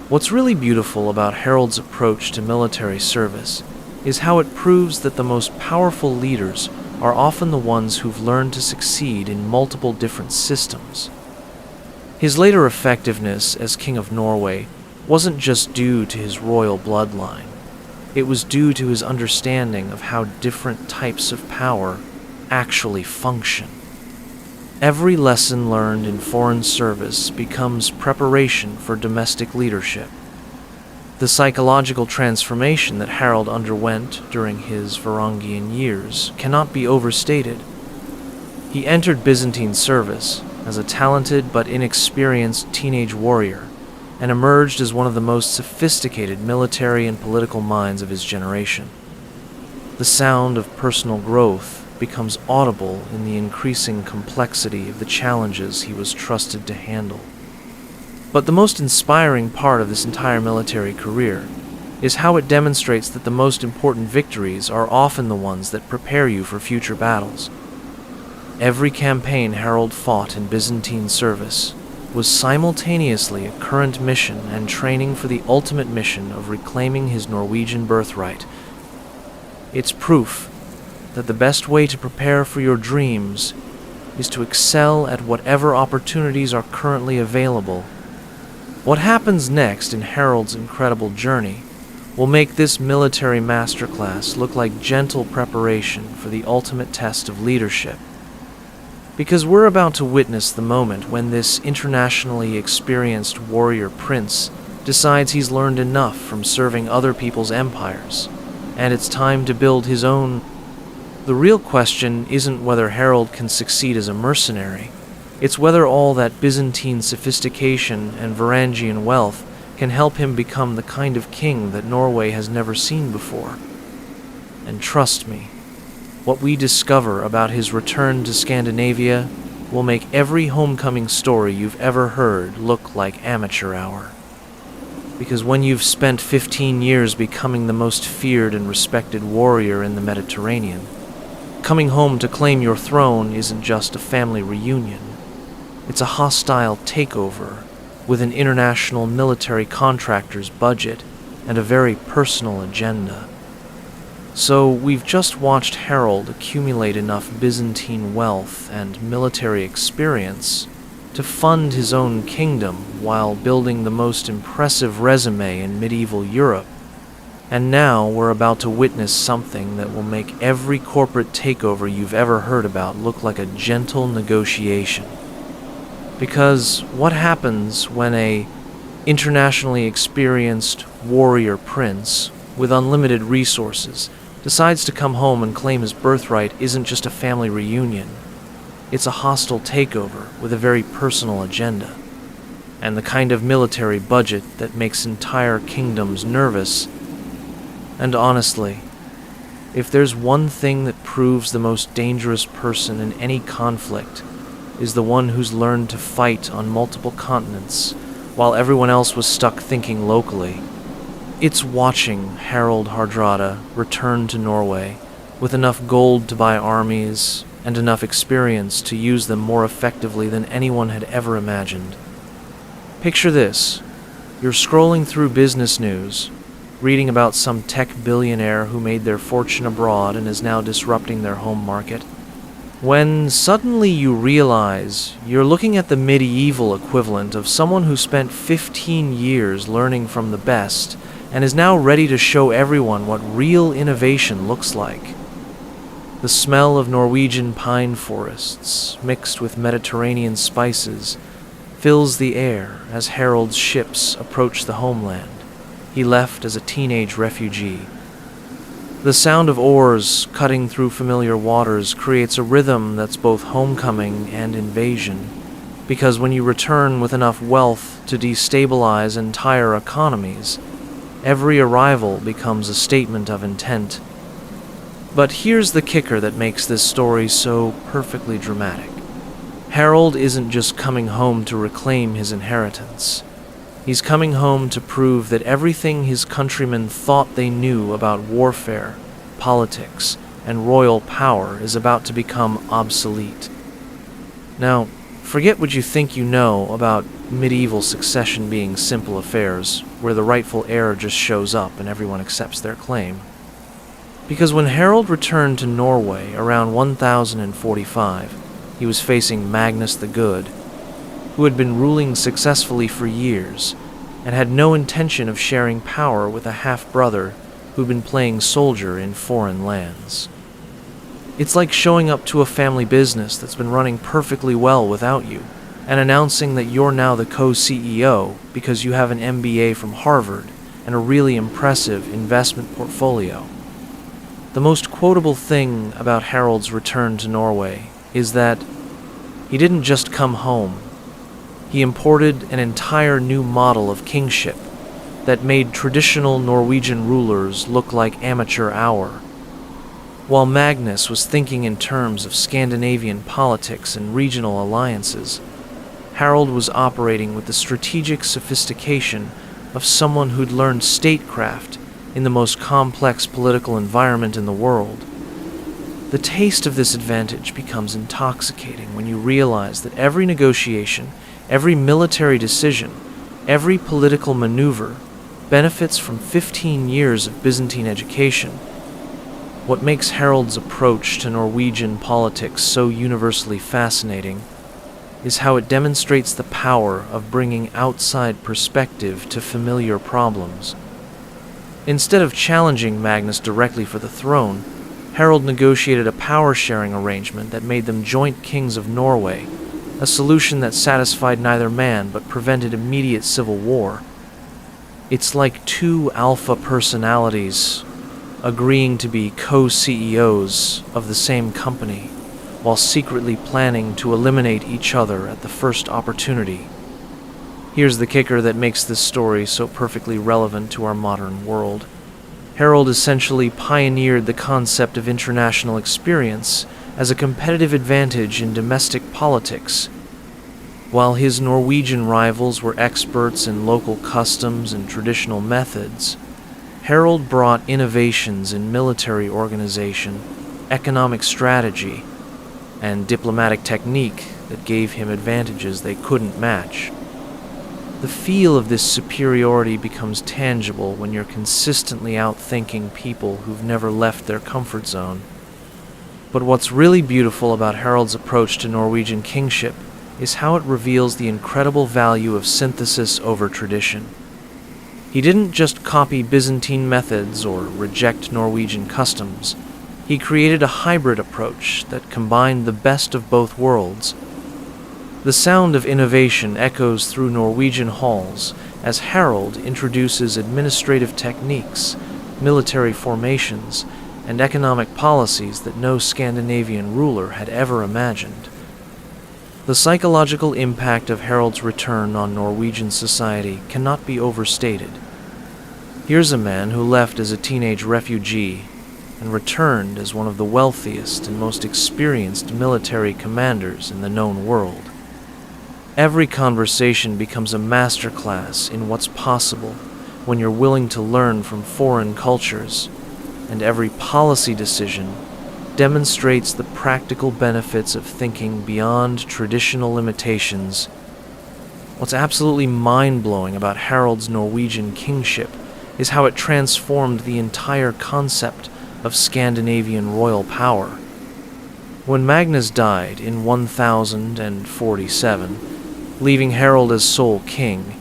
What's really beautiful about Harold's approach to military service is how it proves that the most powerful leaders are often the ones who've learned to succeed in multiple different systems. His later effectiveness as King of Norway wasn't just due to his royal bloodline. It was due to his understanding of how different types of power actually function. Every lesson learned in foreign service becomes preparation for domestic leadership. The psychological transformation that Harold underwent during his Varangian years cannot be overstated. He entered Byzantine service as a talented but inexperienced teenage warrior and emerged as one of the most sophisticated military and political minds of his generation. The sound of personal growth becomes audible in the increasing complexity of the challenges he was trusted to handle. But the most inspiring part of this entire military career is how it demonstrates that the most important victories are often the ones that prepare you for future battles. Every campaign Harold fought in Byzantine service was simultaneously a current mission and training for the ultimate mission of reclaiming his Norwegian birthright. It's proof that the best way to prepare for your dreams is to excel at whatever opportunities are currently available. What happens next in Harold's incredible journey will make this military masterclass look like gentle preparation for the ultimate test of leadership. Because we're about to witness the moment when this internationally experienced warrior prince decides he's learned enough from serving other people's empires, and it's time to build his own. The real question isn't whether Harold can succeed as a mercenary. It's whether all that Byzantine sophistication and Varangian wealth can help him become the kind of king that Norway has never seen before. And trust me, what we discover about his return to Scandinavia will make every homecoming story you've ever heard look like amateur hour. Because when you've spent 15 years becoming the most feared and respected warrior in the Mediterranean, coming home to claim your throne isn't just a family reunion. It's a hostile takeover with an international military contractor's budget and a very personal agenda. So we've just watched Harold accumulate enough Byzantine wealth and military experience to fund his own kingdom while building the most impressive resume in medieval Europe. And now we're about to witness something that will make every corporate takeover you've ever heard about look like a gentle negotiation. Because what happens when a internationally experienced warrior prince with unlimited resources decides to come home and claim his birthright isn't just a family reunion. It's a hostile takeover with a very personal agenda, and the kind of military budget that makes entire kingdoms nervous. And honestly, if there's one thing that proves the most dangerous person in any conflict is the one who's learned to fight on multiple continents while everyone else was stuck thinking locally, it's watching Harald Hardrada return to Norway with enough gold to buy armies and enough experience to use them more effectively than anyone had ever imagined. Picture this. You're scrolling through business news, reading about some tech billionaire who made their fortune abroad and is now disrupting their home market, when suddenly you realize you're looking at the medieval equivalent of someone who spent 15 years learning from the best and is now ready to show everyone what real innovation looks like. The smell of Norwegian pine forests, mixed with Mediterranean spices, fills the air as Harold's ships approach the homeland he left as a teenage refugee. The sound of oars cutting through familiar waters creates a rhythm that's both homecoming and invasion, because when you return with enough wealth to destabilize entire economies, every arrival becomes a statement of intent. But here's the kicker that makes this story so perfectly dramatic. Harold isn't just coming home to reclaim his inheritance. He's coming home to prove that everything his countrymen thought they knew about warfare, politics, and royal power is about to become obsolete. Now, forget what you think you know about medieval succession being simple affairs, where the rightful heir just shows up and everyone accepts their claim. Because when Harold returned to Norway around 1045, he was facing Magnus the Good, who had been ruling successfully for years and had no intention of sharing power with a half-brother who'd been playing soldier in foreign lands. It's like showing up to a family business that's been running perfectly well without you and announcing that you're now the co-CEO because you have an MBA from Harvard and a really impressive investment portfolio. The most quotable thing about Harold's return to Norway is that he didn't just come home. He imported an entire new model of kingship that made traditional Norwegian rulers look like amateur hour. While Magnus was thinking in terms of Scandinavian politics and regional alliances, Harold was operating with the strategic sophistication of someone who'd learned statecraft in the most complex political environment in the world. The taste of this advantage becomes intoxicating when you realize that every negotiation, every military decision, every political maneuver benefits from 15 years of Byzantine education. What makes Harold's approach to Norwegian politics so universally fascinating is how it demonstrates the power of bringing outside perspective to familiar problems. Instead of challenging Magnus directly for the throne, Harold negotiated a power-sharing arrangement that made them joint kings of Norway, a solution that satisfied neither man but prevented immediate civil war. It's like two alpha personalities agreeing to be co-CEOs of the same company, while secretly planning to eliminate each other at the first opportunity. Here's the kicker that makes this story so perfectly relevant to our modern world. Harold essentially pioneered the concept of international experience as a competitive advantage in domestic politics. While his Norwegian rivals were experts in local customs and traditional methods, Harold brought innovations in military organization, economic strategy, and diplomatic technique that gave him advantages they couldn't match. The feel of this superiority becomes tangible when you're consistently outthinking people who've never left their comfort zone. But what's really beautiful about Harold's approach to Norwegian kingship is how it reveals the incredible value of synthesis over tradition. He didn't just copy Byzantine methods or reject Norwegian customs. He created a hybrid approach that combined the best of both worlds. The sound of innovation echoes through Norwegian halls as Harold introduces administrative techniques, military formations, and economic policies that no Scandinavian ruler had ever imagined. The psychological impact of Harold's return on Norwegian society cannot be overstated. Here's a man who left as a teenage refugee and returned as one of the wealthiest and most experienced military commanders in the known world. Every conversation becomes a masterclass in what's possible when you're willing to learn from foreign cultures, and every policy decision demonstrates the practical benefits of thinking beyond traditional limitations. What's absolutely mind-blowing about Harold's Norwegian kingship is how it transformed the entire concept of Scandinavian royal power. When Magnus died in 1047, leaving Harold as sole king,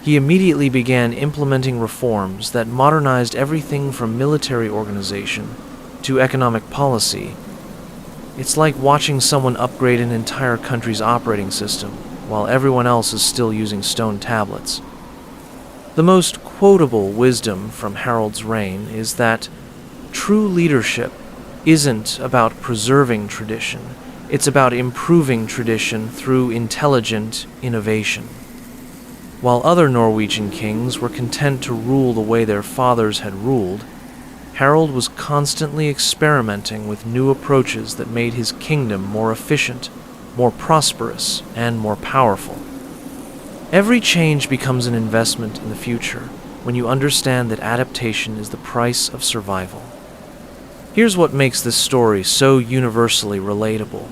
he immediately began implementing reforms that modernized everything from military organization to economic policy. It's like watching someone upgrade an entire country's operating system while everyone else is still using stone tablets. The most quotable wisdom from Harold's reign is that true leadership isn't about preserving tradition. It's about improving tradition through intelligent innovation. While other Norwegian kings were content to rule the way their fathers had ruled, Harold was constantly experimenting with new approaches that made his kingdom more efficient, more prosperous, and more powerful. Every change becomes an investment in the future when you understand that adaptation is the price of survival. Here's what makes this story so universally relatable.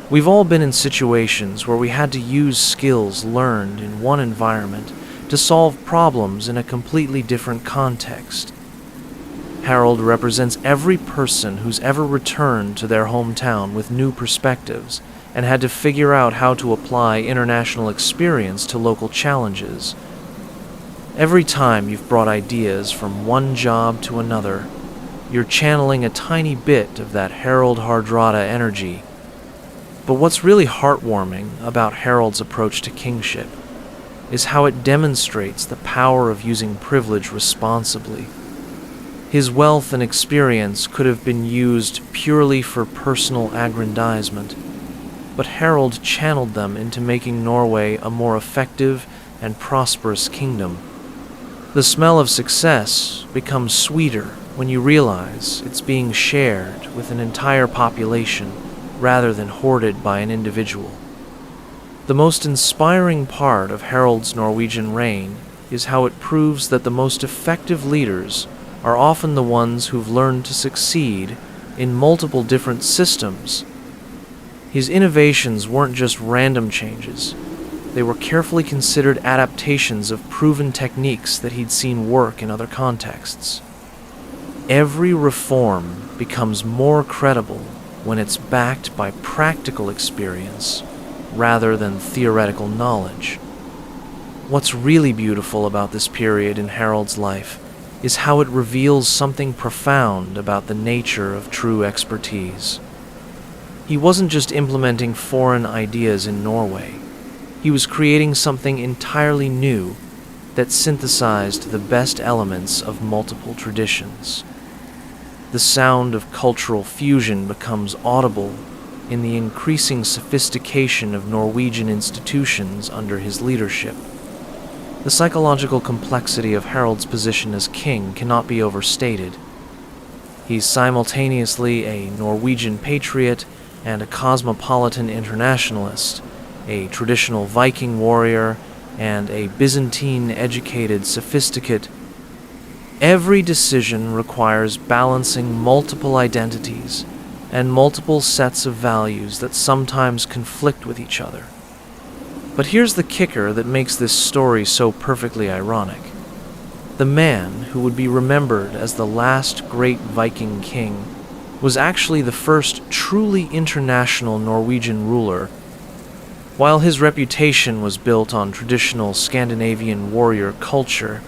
We've all been in situations where we had to use skills learned in one environment to solve problems in a completely different context. Harold represents every person who's ever returned to their hometown with new perspectives and had to figure out how to apply international experience to local challenges. Every time you've brought ideas from one job to another, you're channeling a tiny bit of that Harold Hardrada energy. But what's really heartwarming about Harold's approach to kingship is how it demonstrates the power of using privilege responsibly. His wealth and experience could have been used purely for personal aggrandizement, but Harold channeled them into making Norway a more effective and prosperous kingdom. The smell of success becomes sweeter when you realize it's being shared with an entire population rather than hoarded by an individual. The most inspiring part of Harold's Norwegian reign is how it proves that the most effective leaders are often the ones who've learned to succeed in multiple different systems. His innovations weren't just random changes. They were carefully considered adaptations of proven techniques that he'd seen work in other contexts. Every reform becomes more credible when it's backed by practical experience rather than theoretical knowledge. What's really beautiful about this period in Harold's life is how it reveals something profound about the nature of true expertise. He wasn't just implementing foreign ideas in Norway. He was creating something entirely new that synthesized the best elements of multiple traditions. The sound of cultural fusion becomes audible in the increasing sophistication of Norwegian institutions under his leadership. The psychological complexity of Harold's position as king cannot be overstated. He's simultaneously a Norwegian patriot and a cosmopolitan internationalist, a traditional Viking warrior, and a Byzantine-educated sophisticate. Every decision requires balancing multiple identities and multiple sets of values that sometimes conflict with each other. But here's the kicker that makes this story so perfectly ironic. The man who would be remembered as the last great Viking king was actually the first truly international Norwegian ruler. While his reputation was built on traditional Scandinavian warrior culture,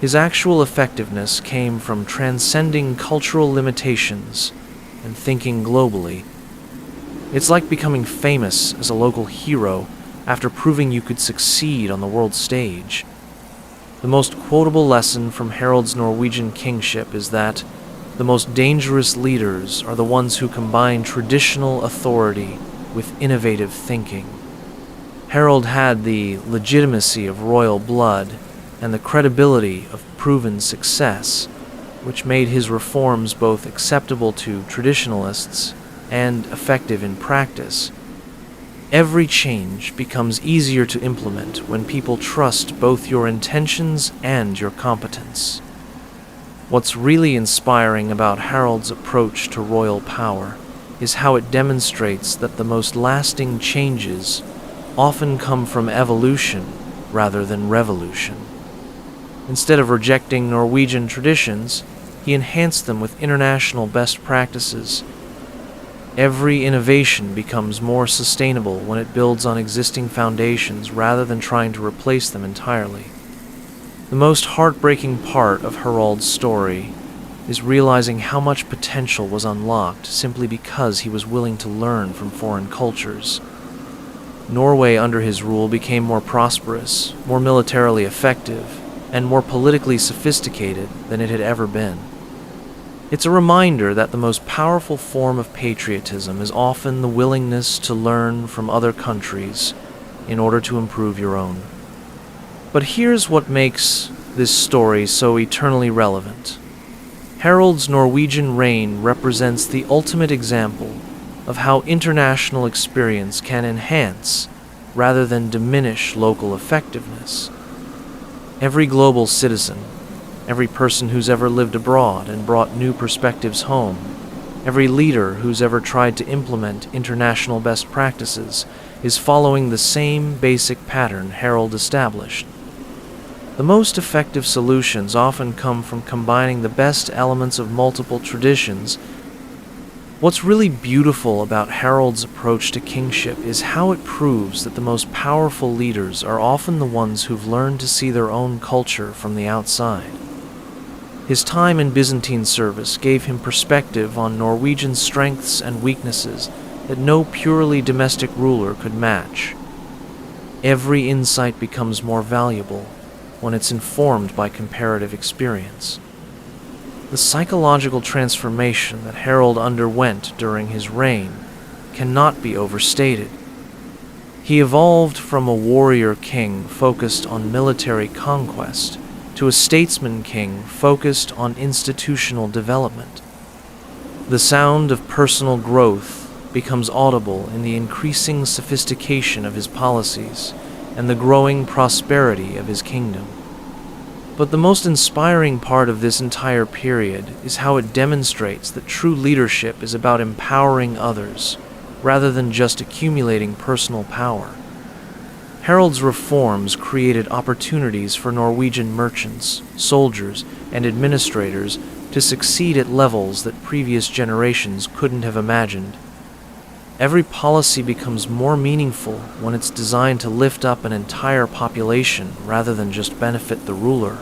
his actual effectiveness came from transcending cultural limitations and thinking globally. It's like becoming famous as a local hero after proving you could succeed on the world stage. The most quotable lesson from Harold's Norwegian kingship is that the most dangerous leaders are the ones who combine traditional authority with innovative thinking. Harold had the legitimacy of royal blood and the credibility of proven success, which made his reforms both acceptable to traditionalists and effective in practice. Every change becomes easier to implement when people trust both your intentions and your competence. What's really inspiring about Harold's approach to royal power is how it demonstrates that the most lasting changes often come from evolution rather than revolution. Instead of rejecting Norwegian traditions, he enhanced them with international best practices. Every innovation becomes more sustainable when it builds on existing foundations rather than trying to replace them entirely. The most heartbreaking part of Harold's story is realizing how much potential was unlocked simply because he was willing to learn from foreign cultures. Norway under his rule became more prosperous, more militarily effective, and more politically sophisticated than it had ever been. It's a reminder that the most powerful form of patriotism is often the willingness to learn from other countries in order to improve your own. But here's what makes this story so eternally relevant. Harold's Norwegian reign represents the ultimate example of how international experience can enhance rather than diminish local effectiveness. Every global citizen, every person who's ever lived abroad and brought new perspectives home, every leader who's ever tried to implement international best practices is following the same basic pattern Harold established. The most effective solutions often come from combining the best elements of multiple traditions. What's really beautiful about Harold's approach to kingship is how it proves that the most powerful leaders are often the ones who've learned to see their own culture from the outside. His time in Byzantine service gave him perspective on Norwegian strengths and weaknesses that no purely domestic ruler could match. Every insight becomes more valuable when it's informed by comparative experience. The psychological transformation that Harold underwent during his reign cannot be overstated. He evolved from a warrior king focused on military conquest to a statesman king focused on institutional development. The sound of personal growth becomes audible in the increasing sophistication of his policies and the growing prosperity of his kingdom. But the most inspiring part of this entire period is how it demonstrates that true leadership is about empowering others, rather than just accumulating personal power. Harold's reforms created opportunities for Norwegian merchants, soldiers, and administrators to succeed at levels that previous generations couldn't have imagined. Every policy becomes more meaningful when it's designed to lift up an entire population rather than just benefit the ruler.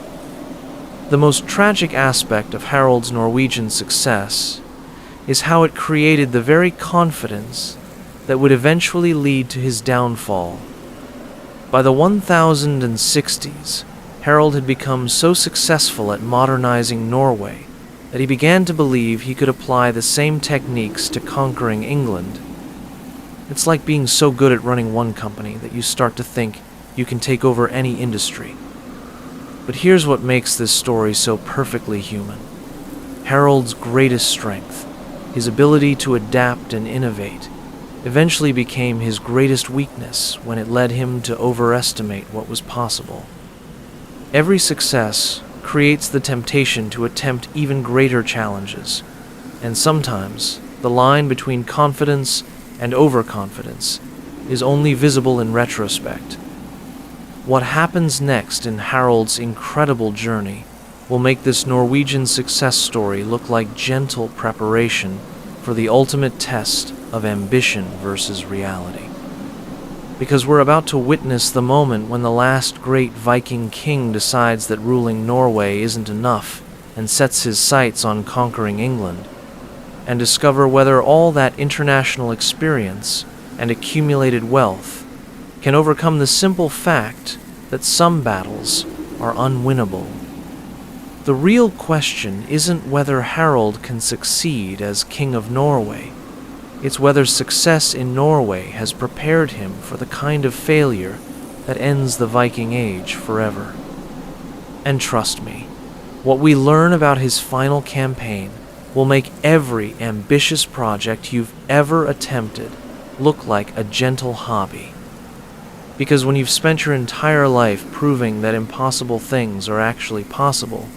The most tragic aspect of Harold's Norwegian success is how it created the very confidence that would eventually lead to his downfall. By the 1060s, Harold had become so successful at modernizing Norway that he began to believe he could apply the same techniques to conquering England. It's like being so good at running one company that you start to think you can take over any industry. But here's what makes this story so perfectly human. Harold's greatest strength, his ability to adapt and innovate, eventually became his greatest weakness when it led him to overestimate what was possible. Every success creates the temptation to attempt even greater challenges, and sometimes the line between confidence and overconfidence is only visible in retrospect. What happens next in Harold's incredible journey will make this Norwegian success story look like gentle preparation for the ultimate test of ambition versus reality. Because we're about to witness the moment when the last great Viking king decides that ruling Norway isn't enough and sets his sights on conquering England, and discover whether all that international experience and accumulated wealth can overcome the simple fact that some battles are unwinnable. The real question isn't whether Harold can succeed as King of Norway. It's whether success in Norway has prepared him for the kind of failure that ends the Viking Age forever. And trust me, what we learn about his final campaign will make every ambitious project you've ever attempted look like a gentle hobby. Because when you've spent your entire life proving that impossible things are actually possible,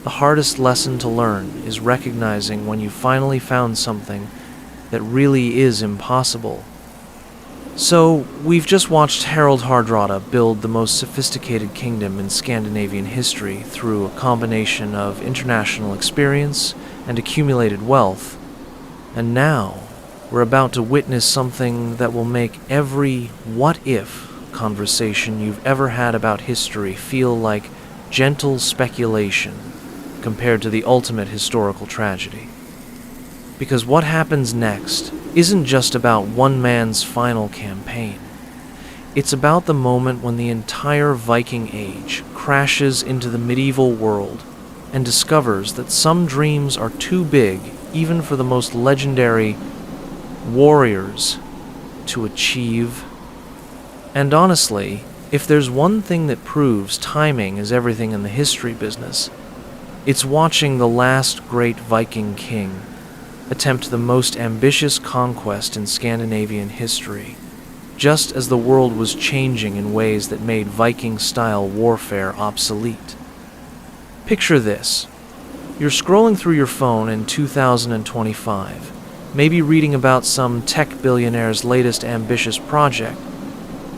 the hardest lesson to learn is recognizing when you finally found something that really is impossible. So, we've just watched Harald Hardrada build the most sophisticated kingdom in Scandinavian history through a combination of international experience and accumulated wealth, and now we're about to witness something that will make every what-if conversation you've ever had about history feel like gentle speculation compared to the ultimate historical tragedy. Because what happens next isn't just about one man's final campaign. It's about the moment when the entire Viking Age crashes into the medieval world and discovers that some dreams are too big even for the most legendary warriors to achieve. And honestly, if there's one thing that proves timing is everything in the history business, it's watching the last great Viking king attempt the most ambitious conquest in Scandinavian history just as the world was changing in ways that made Viking-style warfare obsolete. Picture this. You're scrolling through your phone in 2025, maybe reading about some tech billionaire's latest ambitious project,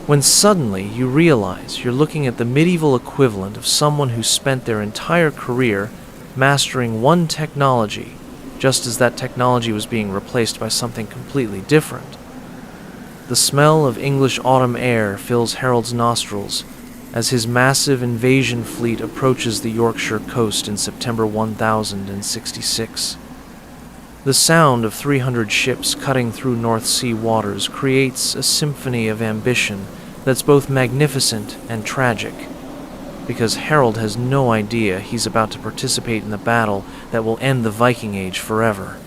when suddenly you realize you're looking at the medieval equivalent of someone who spent their entire career mastering one technology, just as that technology was being replaced by something completely different. The smell of English autumn air fills Harold's nostrils as his massive invasion fleet approaches the Yorkshire coast in September 1066. The sound of 300 ships cutting through North Sea waters creates a symphony of ambition that's both magnificent and tragic, because Harold has no idea he's about to participate in the battle that will end the Viking Age forever.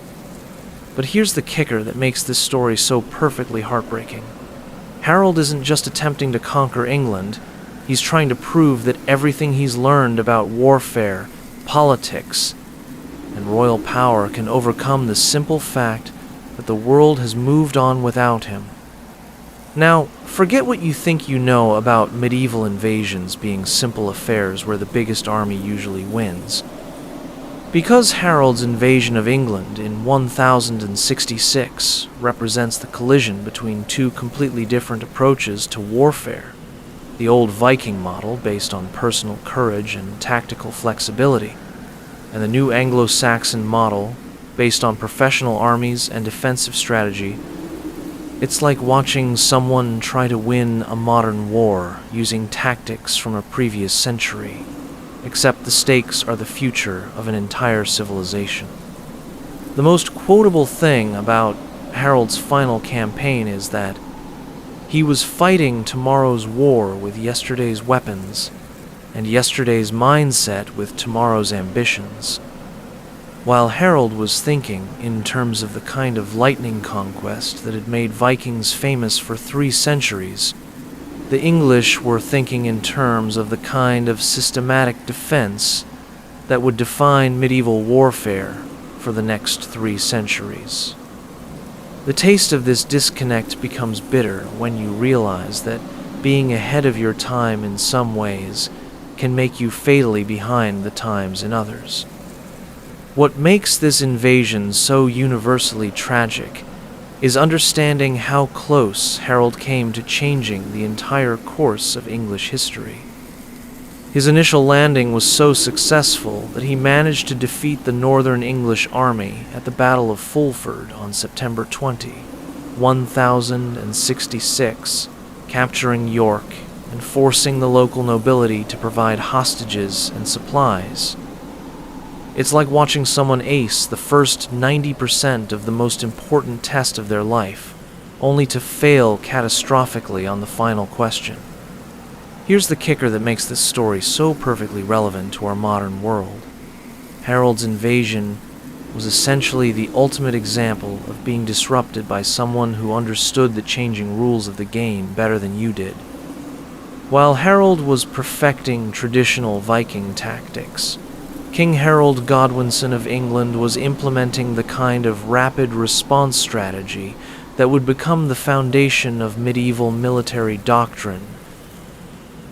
But here's the kicker that makes this story so perfectly heartbreaking. Harold isn't just attempting to conquer England, he's trying to prove that everything he's learned about warfare, politics, and royal power can overcome the simple fact that the world has moved on without him. Now, forget what you think you know about medieval invasions being simple affairs where the biggest army usually wins. Because Harold's invasion of England in 1066 represents the collision between two completely different approaches to warfare, the old Viking model based on personal courage and tactical flexibility, and the new Anglo-Saxon model based on professional armies and defensive strategy, it's like watching someone try to win a modern war using tactics from a previous century, except the stakes are the future of an entire civilization. The most quotable thing about Harold's final campaign is that he was fighting tomorrow's war with yesterday's weapons, and yesterday's mindset with tomorrow's ambitions. While Harold was thinking in terms of the kind of lightning conquest that had made Vikings famous for 3 centuries, the English were thinking in terms of the kind of systematic defense that would define medieval warfare for the next 3 centuries. The taste of this disconnect becomes bitter when you realize that being ahead of your time in some ways can make you fatally behind the times in others. What makes this invasion so universally tragic is understanding how close Harold came to changing the entire course of English history. His initial landing was so successful that he managed to defeat the Northern English army at the Battle of Fulford on September 20, 1066, capturing York and forcing the local nobility to provide hostages and supplies. It's like watching someone ace the first 90% of the most important test of their life, only to fail catastrophically on the final question. Here's the kicker that makes this story so perfectly relevant to our modern world. Harold's invasion was essentially the ultimate example of being disrupted by someone who understood the changing rules of the game better than you did. While Harold was perfecting traditional Viking tactics, King Harold Godwinson of England was implementing the kind of rapid response strategy that would become the foundation of medieval military doctrine.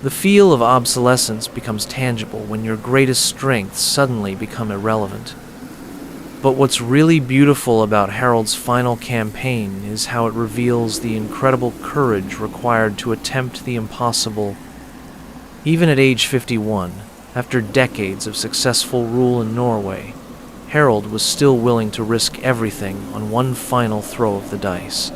The feel of obsolescence becomes tangible when your greatest strengths suddenly become irrelevant. But what's really beautiful about Harold's final campaign is how it reveals the incredible courage required to attempt the impossible. Even at age 51, after decades of successful rule in Norway, Harold was still willing to risk everything on one final throw of the dice.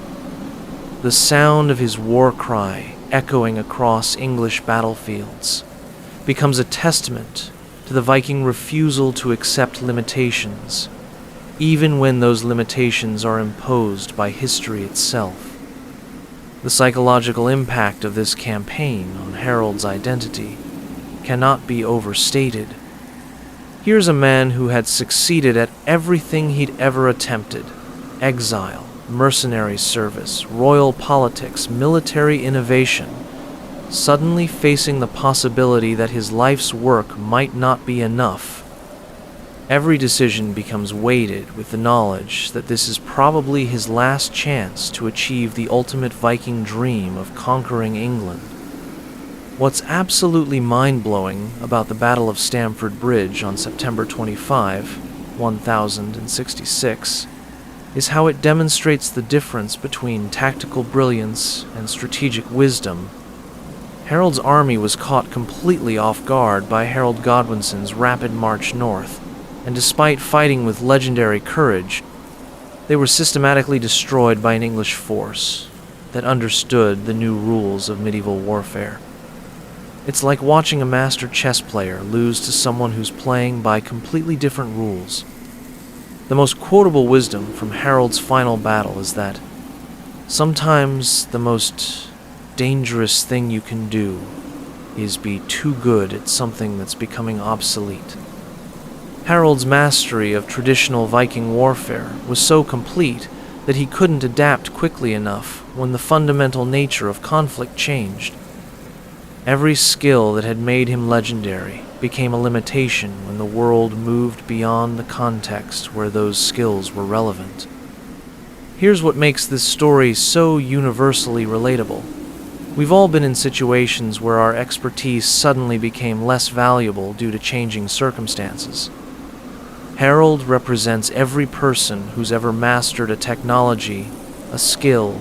The sound of his war cry echoing across English battlefields becomes a testament to the Viking refusal to accept limitations, even when those limitations are imposed by history itself. The psychological impact of this campaign on Harold's identity cannot be overstated. Here's a man who had succeeded at everything he'd ever attempted: exile, mercenary service, royal politics, military innovation, suddenly facing the possibility that his life's work might not be enough. Every decision becomes weighted with the knowledge that this is probably his last chance to achieve the ultimate Viking dream of conquering England. What's absolutely mind-blowing about the Battle of Stamford Bridge on September 25, 1066, is how it demonstrates the difference between tactical brilliance and strategic wisdom. Harold's army was caught completely off guard by Harold Godwinson's rapid march north, and despite fighting with legendary courage, they were systematically destroyed by an English force that understood the new rules of medieval warfare. It's like watching a master chess player lose to someone who's playing by completely different rules. The most quotable wisdom from Harold's final battle is that sometimes the most dangerous thing you can do is be too good at something that's becoming obsolete. Harold's mastery of traditional Viking warfare was so complete that he couldn't adapt quickly enough when the fundamental nature of conflict changed. Every skill that had made him legendary became a limitation when the world moved beyond the context where those skills were relevant. Here's what makes this story so universally relatable. We've all been in situations where our expertise suddenly became less valuable due to changing circumstances. Harold represents every person who's ever mastered a technology, a skill,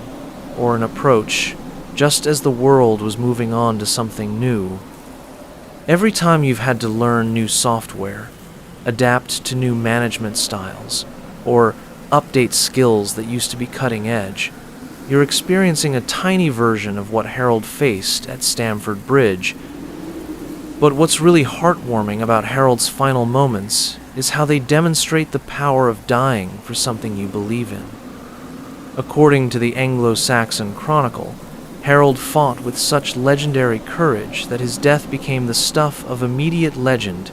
or an approach, just as the world was moving on to something new. Every time you've had to learn new software, adapt to new management styles, or update skills that used to be cutting edge, you're experiencing a tiny version of what Harold faced at Stamford Bridge. But what's really heartwarming about Harold's final moments is how they demonstrate the power of dying for something you believe in. According to the Anglo-Saxon Chronicle, Harold fought with such legendary courage that his death became the stuff of immediate legend.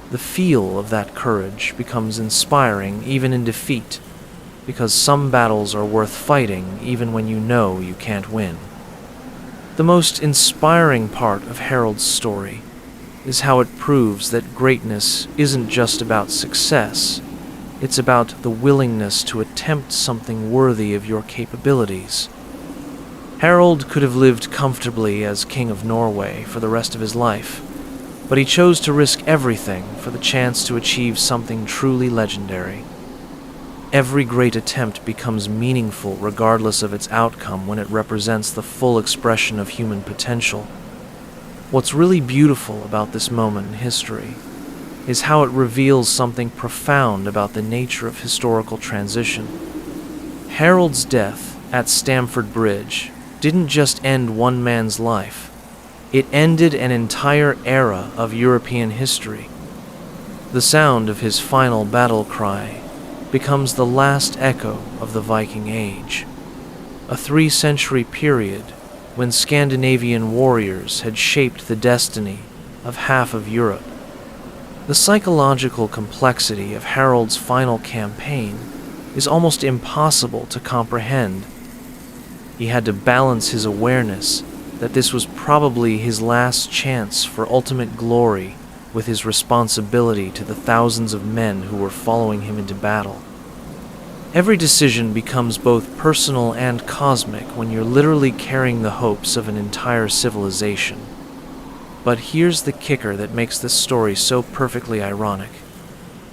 The feel of that courage becomes inspiring even in defeat, because some battles are worth fighting even when you know you can't win. The most inspiring part of Harold's story is how it proves that greatness isn't just about success, it's about the willingness to attempt something worthy of your capabilities. Harold could have lived comfortably as King of Norway for the rest of his life, but he chose to risk everything for the chance to achieve something truly legendary. Every great attempt becomes meaningful regardless of its outcome when it represents the full expression of human potential. What's really beautiful about this moment in history is how it reveals something profound about the nature of historical transition. Harold's death at Stamford Bridge didn't just end one man's life, it ended an entire era of European history. The sound of his final battle cry becomes the last echo of the Viking Age, a 3-century period when Scandinavian warriors had shaped the destiny of half of Europe. The psychological complexity of Harold's final campaign is almost impossible to comprehend. He had to balance his awareness that this was probably his last chance for ultimate glory with his responsibility to the thousands of men who were following him into battle. Every decision becomes both personal and cosmic when you're literally carrying the hopes of an entire civilization. But here's the kicker that makes this story so perfectly ironic.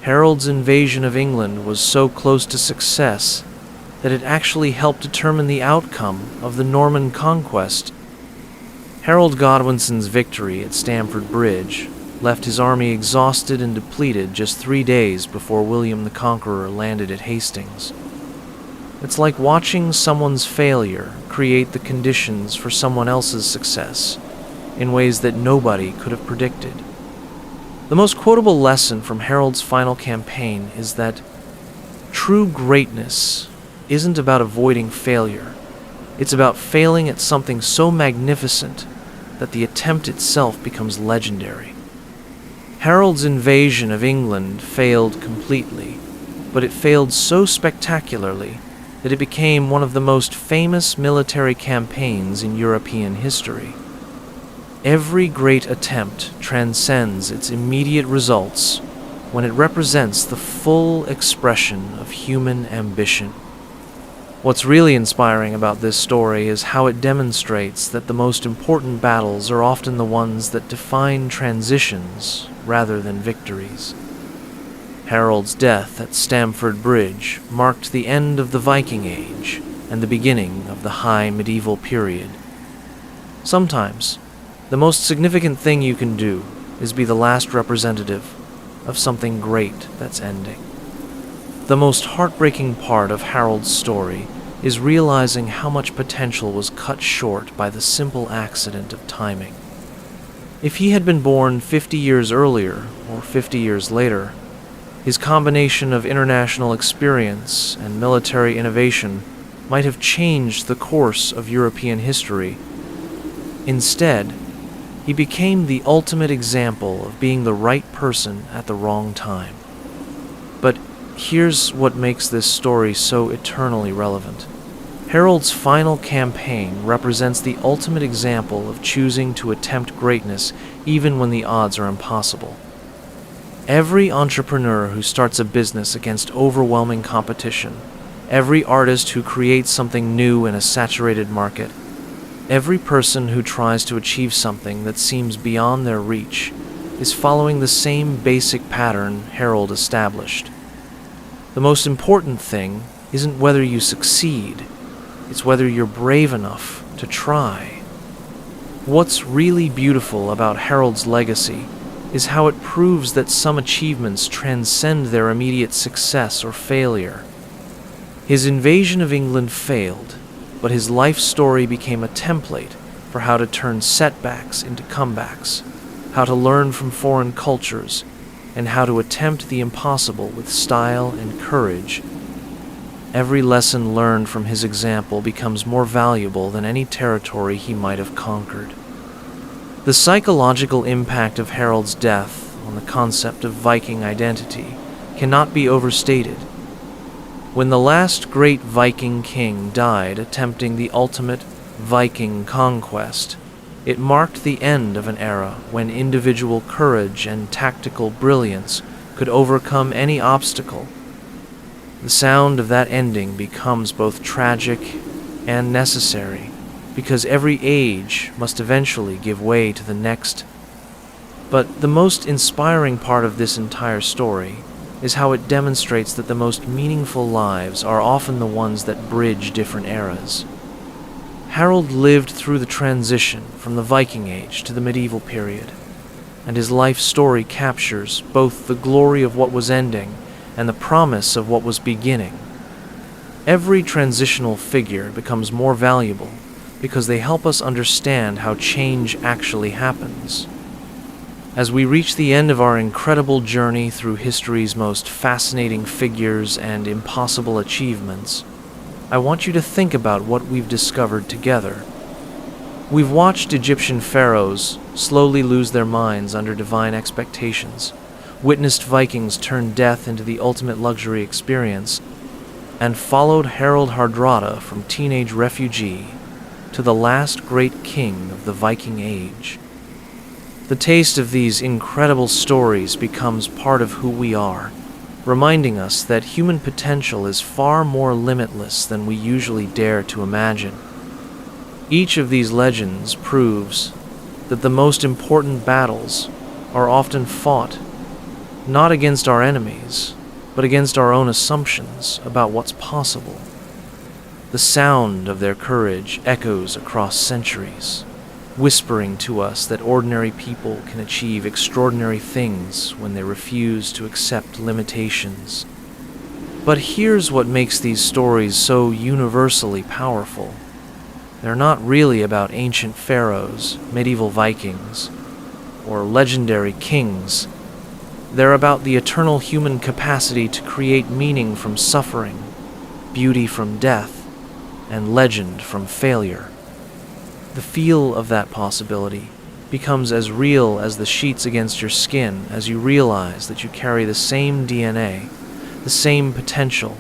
Harold's invasion of England was so close to success that it actually helped determine the outcome of the Norman conquest. Harold Godwinson's victory at Stamford Bridge left his army exhausted and depleted just 3 days before William the Conqueror landed at Hastings. It's like watching someone's failure create the conditions for someone else's success in ways that nobody could have predicted. The most quotable lesson from Harold's final campaign is that true greatness isn't about avoiding failure. It's about failing at something so magnificent that the attempt itself becomes legendary. Harold's invasion of England failed completely, but it failed so spectacularly that it became one of the most famous military campaigns in European history. Every great attempt transcends its immediate results when it represents the full expression of human ambition. What's really inspiring about this story is how it demonstrates that the most important battles are often the ones that define transitions rather than victories. Harold's death at Stamford Bridge marked the end of the Viking Age and the beginning of the High Medieval period. Sometimes, the most significant thing you can do is be the last representative of something great that's ending. The most heartbreaking part of Harold's story is realizing how much potential was cut short by the simple accident of timing. If he had been born 50 years earlier or 50 years later, his combination of international experience and military innovation might have changed the course of European history. Instead, he became the ultimate example of being the right person at the wrong time. But here's what makes this story so eternally relevant. Harold's final campaign represents the ultimate example of choosing to attempt greatness even when the odds are impossible. Every entrepreneur who starts a business against overwhelming competition, every artist who creates something new in a saturated market, every person who tries to achieve something that seems beyond their reach is following the same basic pattern Harold established. The most important thing isn't whether you succeed, it's whether you're brave enough to try. What's really beautiful about Harold's legacy is how it proves that some achievements transcend their immediate success or failure. His invasion of England failed, but his life story became a template for how to turn setbacks into comebacks, how to learn from foreign cultures, and how to attempt the impossible with style and courage. Every lesson learned from his example becomes more valuable than any territory he might have conquered. The psychological impact of Harold's death on the concept of Viking identity cannot be overstated. When the last great Viking king died attempting the ultimate Viking conquest, it marked the end of an era when individual courage and tactical brilliance could overcome any obstacle. The sound of that ending becomes both tragic and necessary, because every age must eventually give way to the next. But the most inspiring part of this entire story is how it demonstrates that the most meaningful lives are often the ones that bridge different eras. Harold lived through the transition from the Viking Age to the medieval period, and his life story captures both the glory of what was ending and the promise of what was beginning. Every transitional figure becomes more valuable because they help us understand how change actually happens. As we reach the end of our incredible journey through history's most fascinating figures and impossible achievements, I want you to think about what we've discovered together. We've watched Egyptian pharaohs slowly lose their minds under divine expectations, witnessed Vikings turn death into the ultimate luxury experience, and followed Harold Hardrada from teenage refugee to the last great king of the Viking Age. The taste of these incredible stories becomes part of who we are, reminding us that human potential is far more limitless than we usually dare to imagine. Each of these legends proves that the most important battles are often fought not against our enemies, but against our own assumptions about what's possible. The sound of their courage echoes across centuries, whispering to us that ordinary people can achieve extraordinary things when they refuse to accept limitations. But here's what makes these stories so universally powerful. They're not really about ancient pharaohs, medieval Vikings, or legendary kings. They're about the eternal human capacity to create meaning from suffering, beauty from death, and legend from failure. The feel of that possibility becomes as real as the sheets against your skin as you realize that you carry the same DNA, the same potential,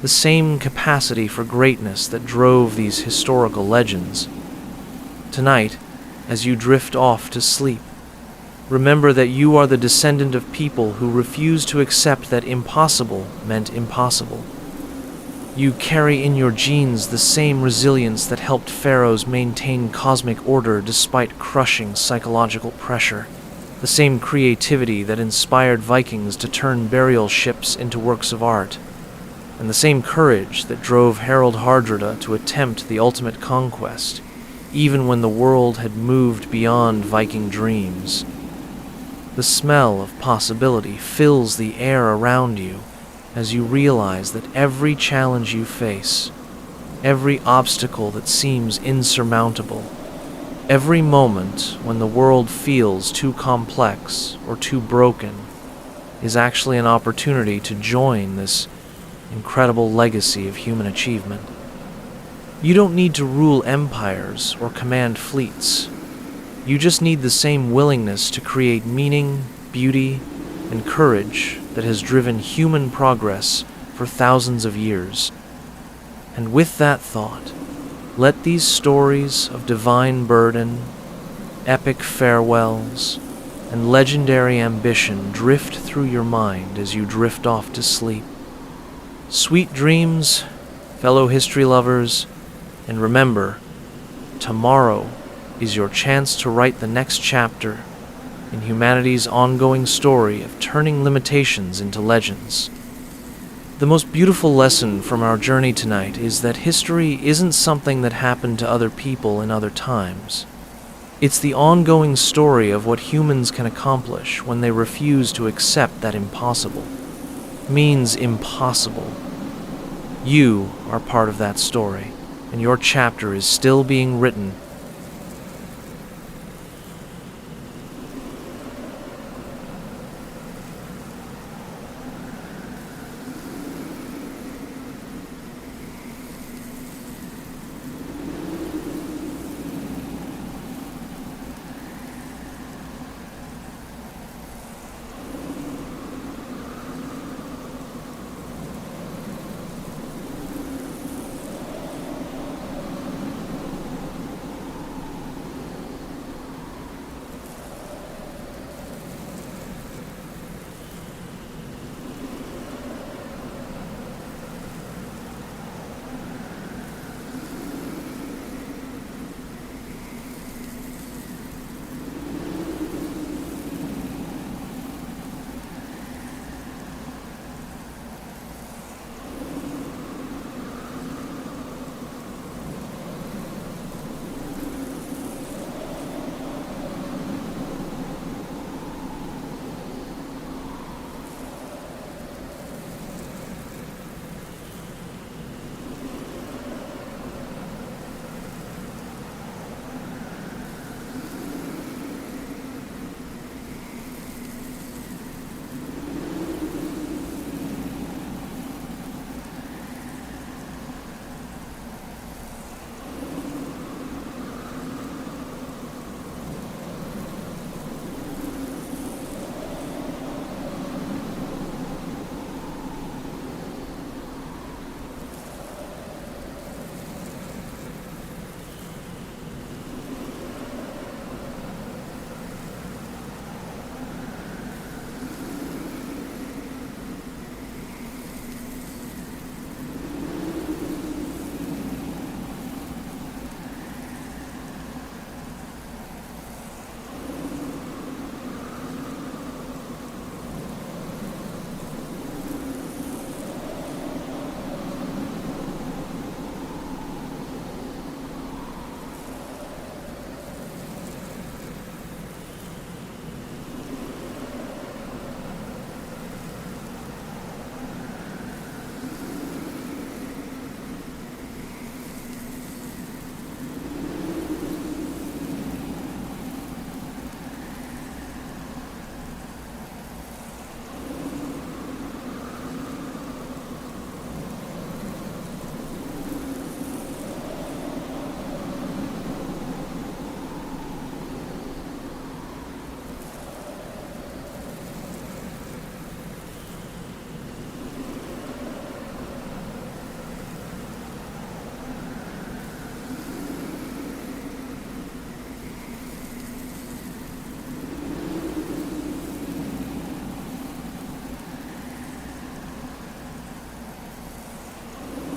the same capacity for greatness that drove these historical legends. Tonight, as you drift off to sleep, Remember that you are the descendant of people who refused to accept that impossible meant impossible. You carry in your genes the same resilience that helped pharaohs maintain cosmic order despite crushing psychological pressure, the same creativity that inspired Vikings to turn burial ships into works of art, and the same courage that drove Harold Hardrada to attempt the ultimate conquest, even when the world had moved beyond Viking dreams. The smell of possibility fills the air around you as you realize that every challenge you face, every obstacle that seems insurmountable, every moment when the world feels too complex or too broken, is actually an opportunity to join this incredible legacy of human achievement. You don't need to rule empires or command fleets. You just need the same willingness to create meaning, beauty, and courage that has driven human progress for thousands of years. And with that thought, let these stories of divine burden, epic farewells, and legendary ambition drift through your mind as you drift off to sleep. Sweet dreams, fellow history lovers, and remember, tomorrow is your chance to write the next chapter in humanity's ongoing story of turning limitations into legends. The most beautiful lesson from our journey tonight is that history isn't something that happened to other people in other times. It's the ongoing story of what humans can accomplish when they refuse to accept that impossible means impossible. You are part of that story, and your chapter is still being written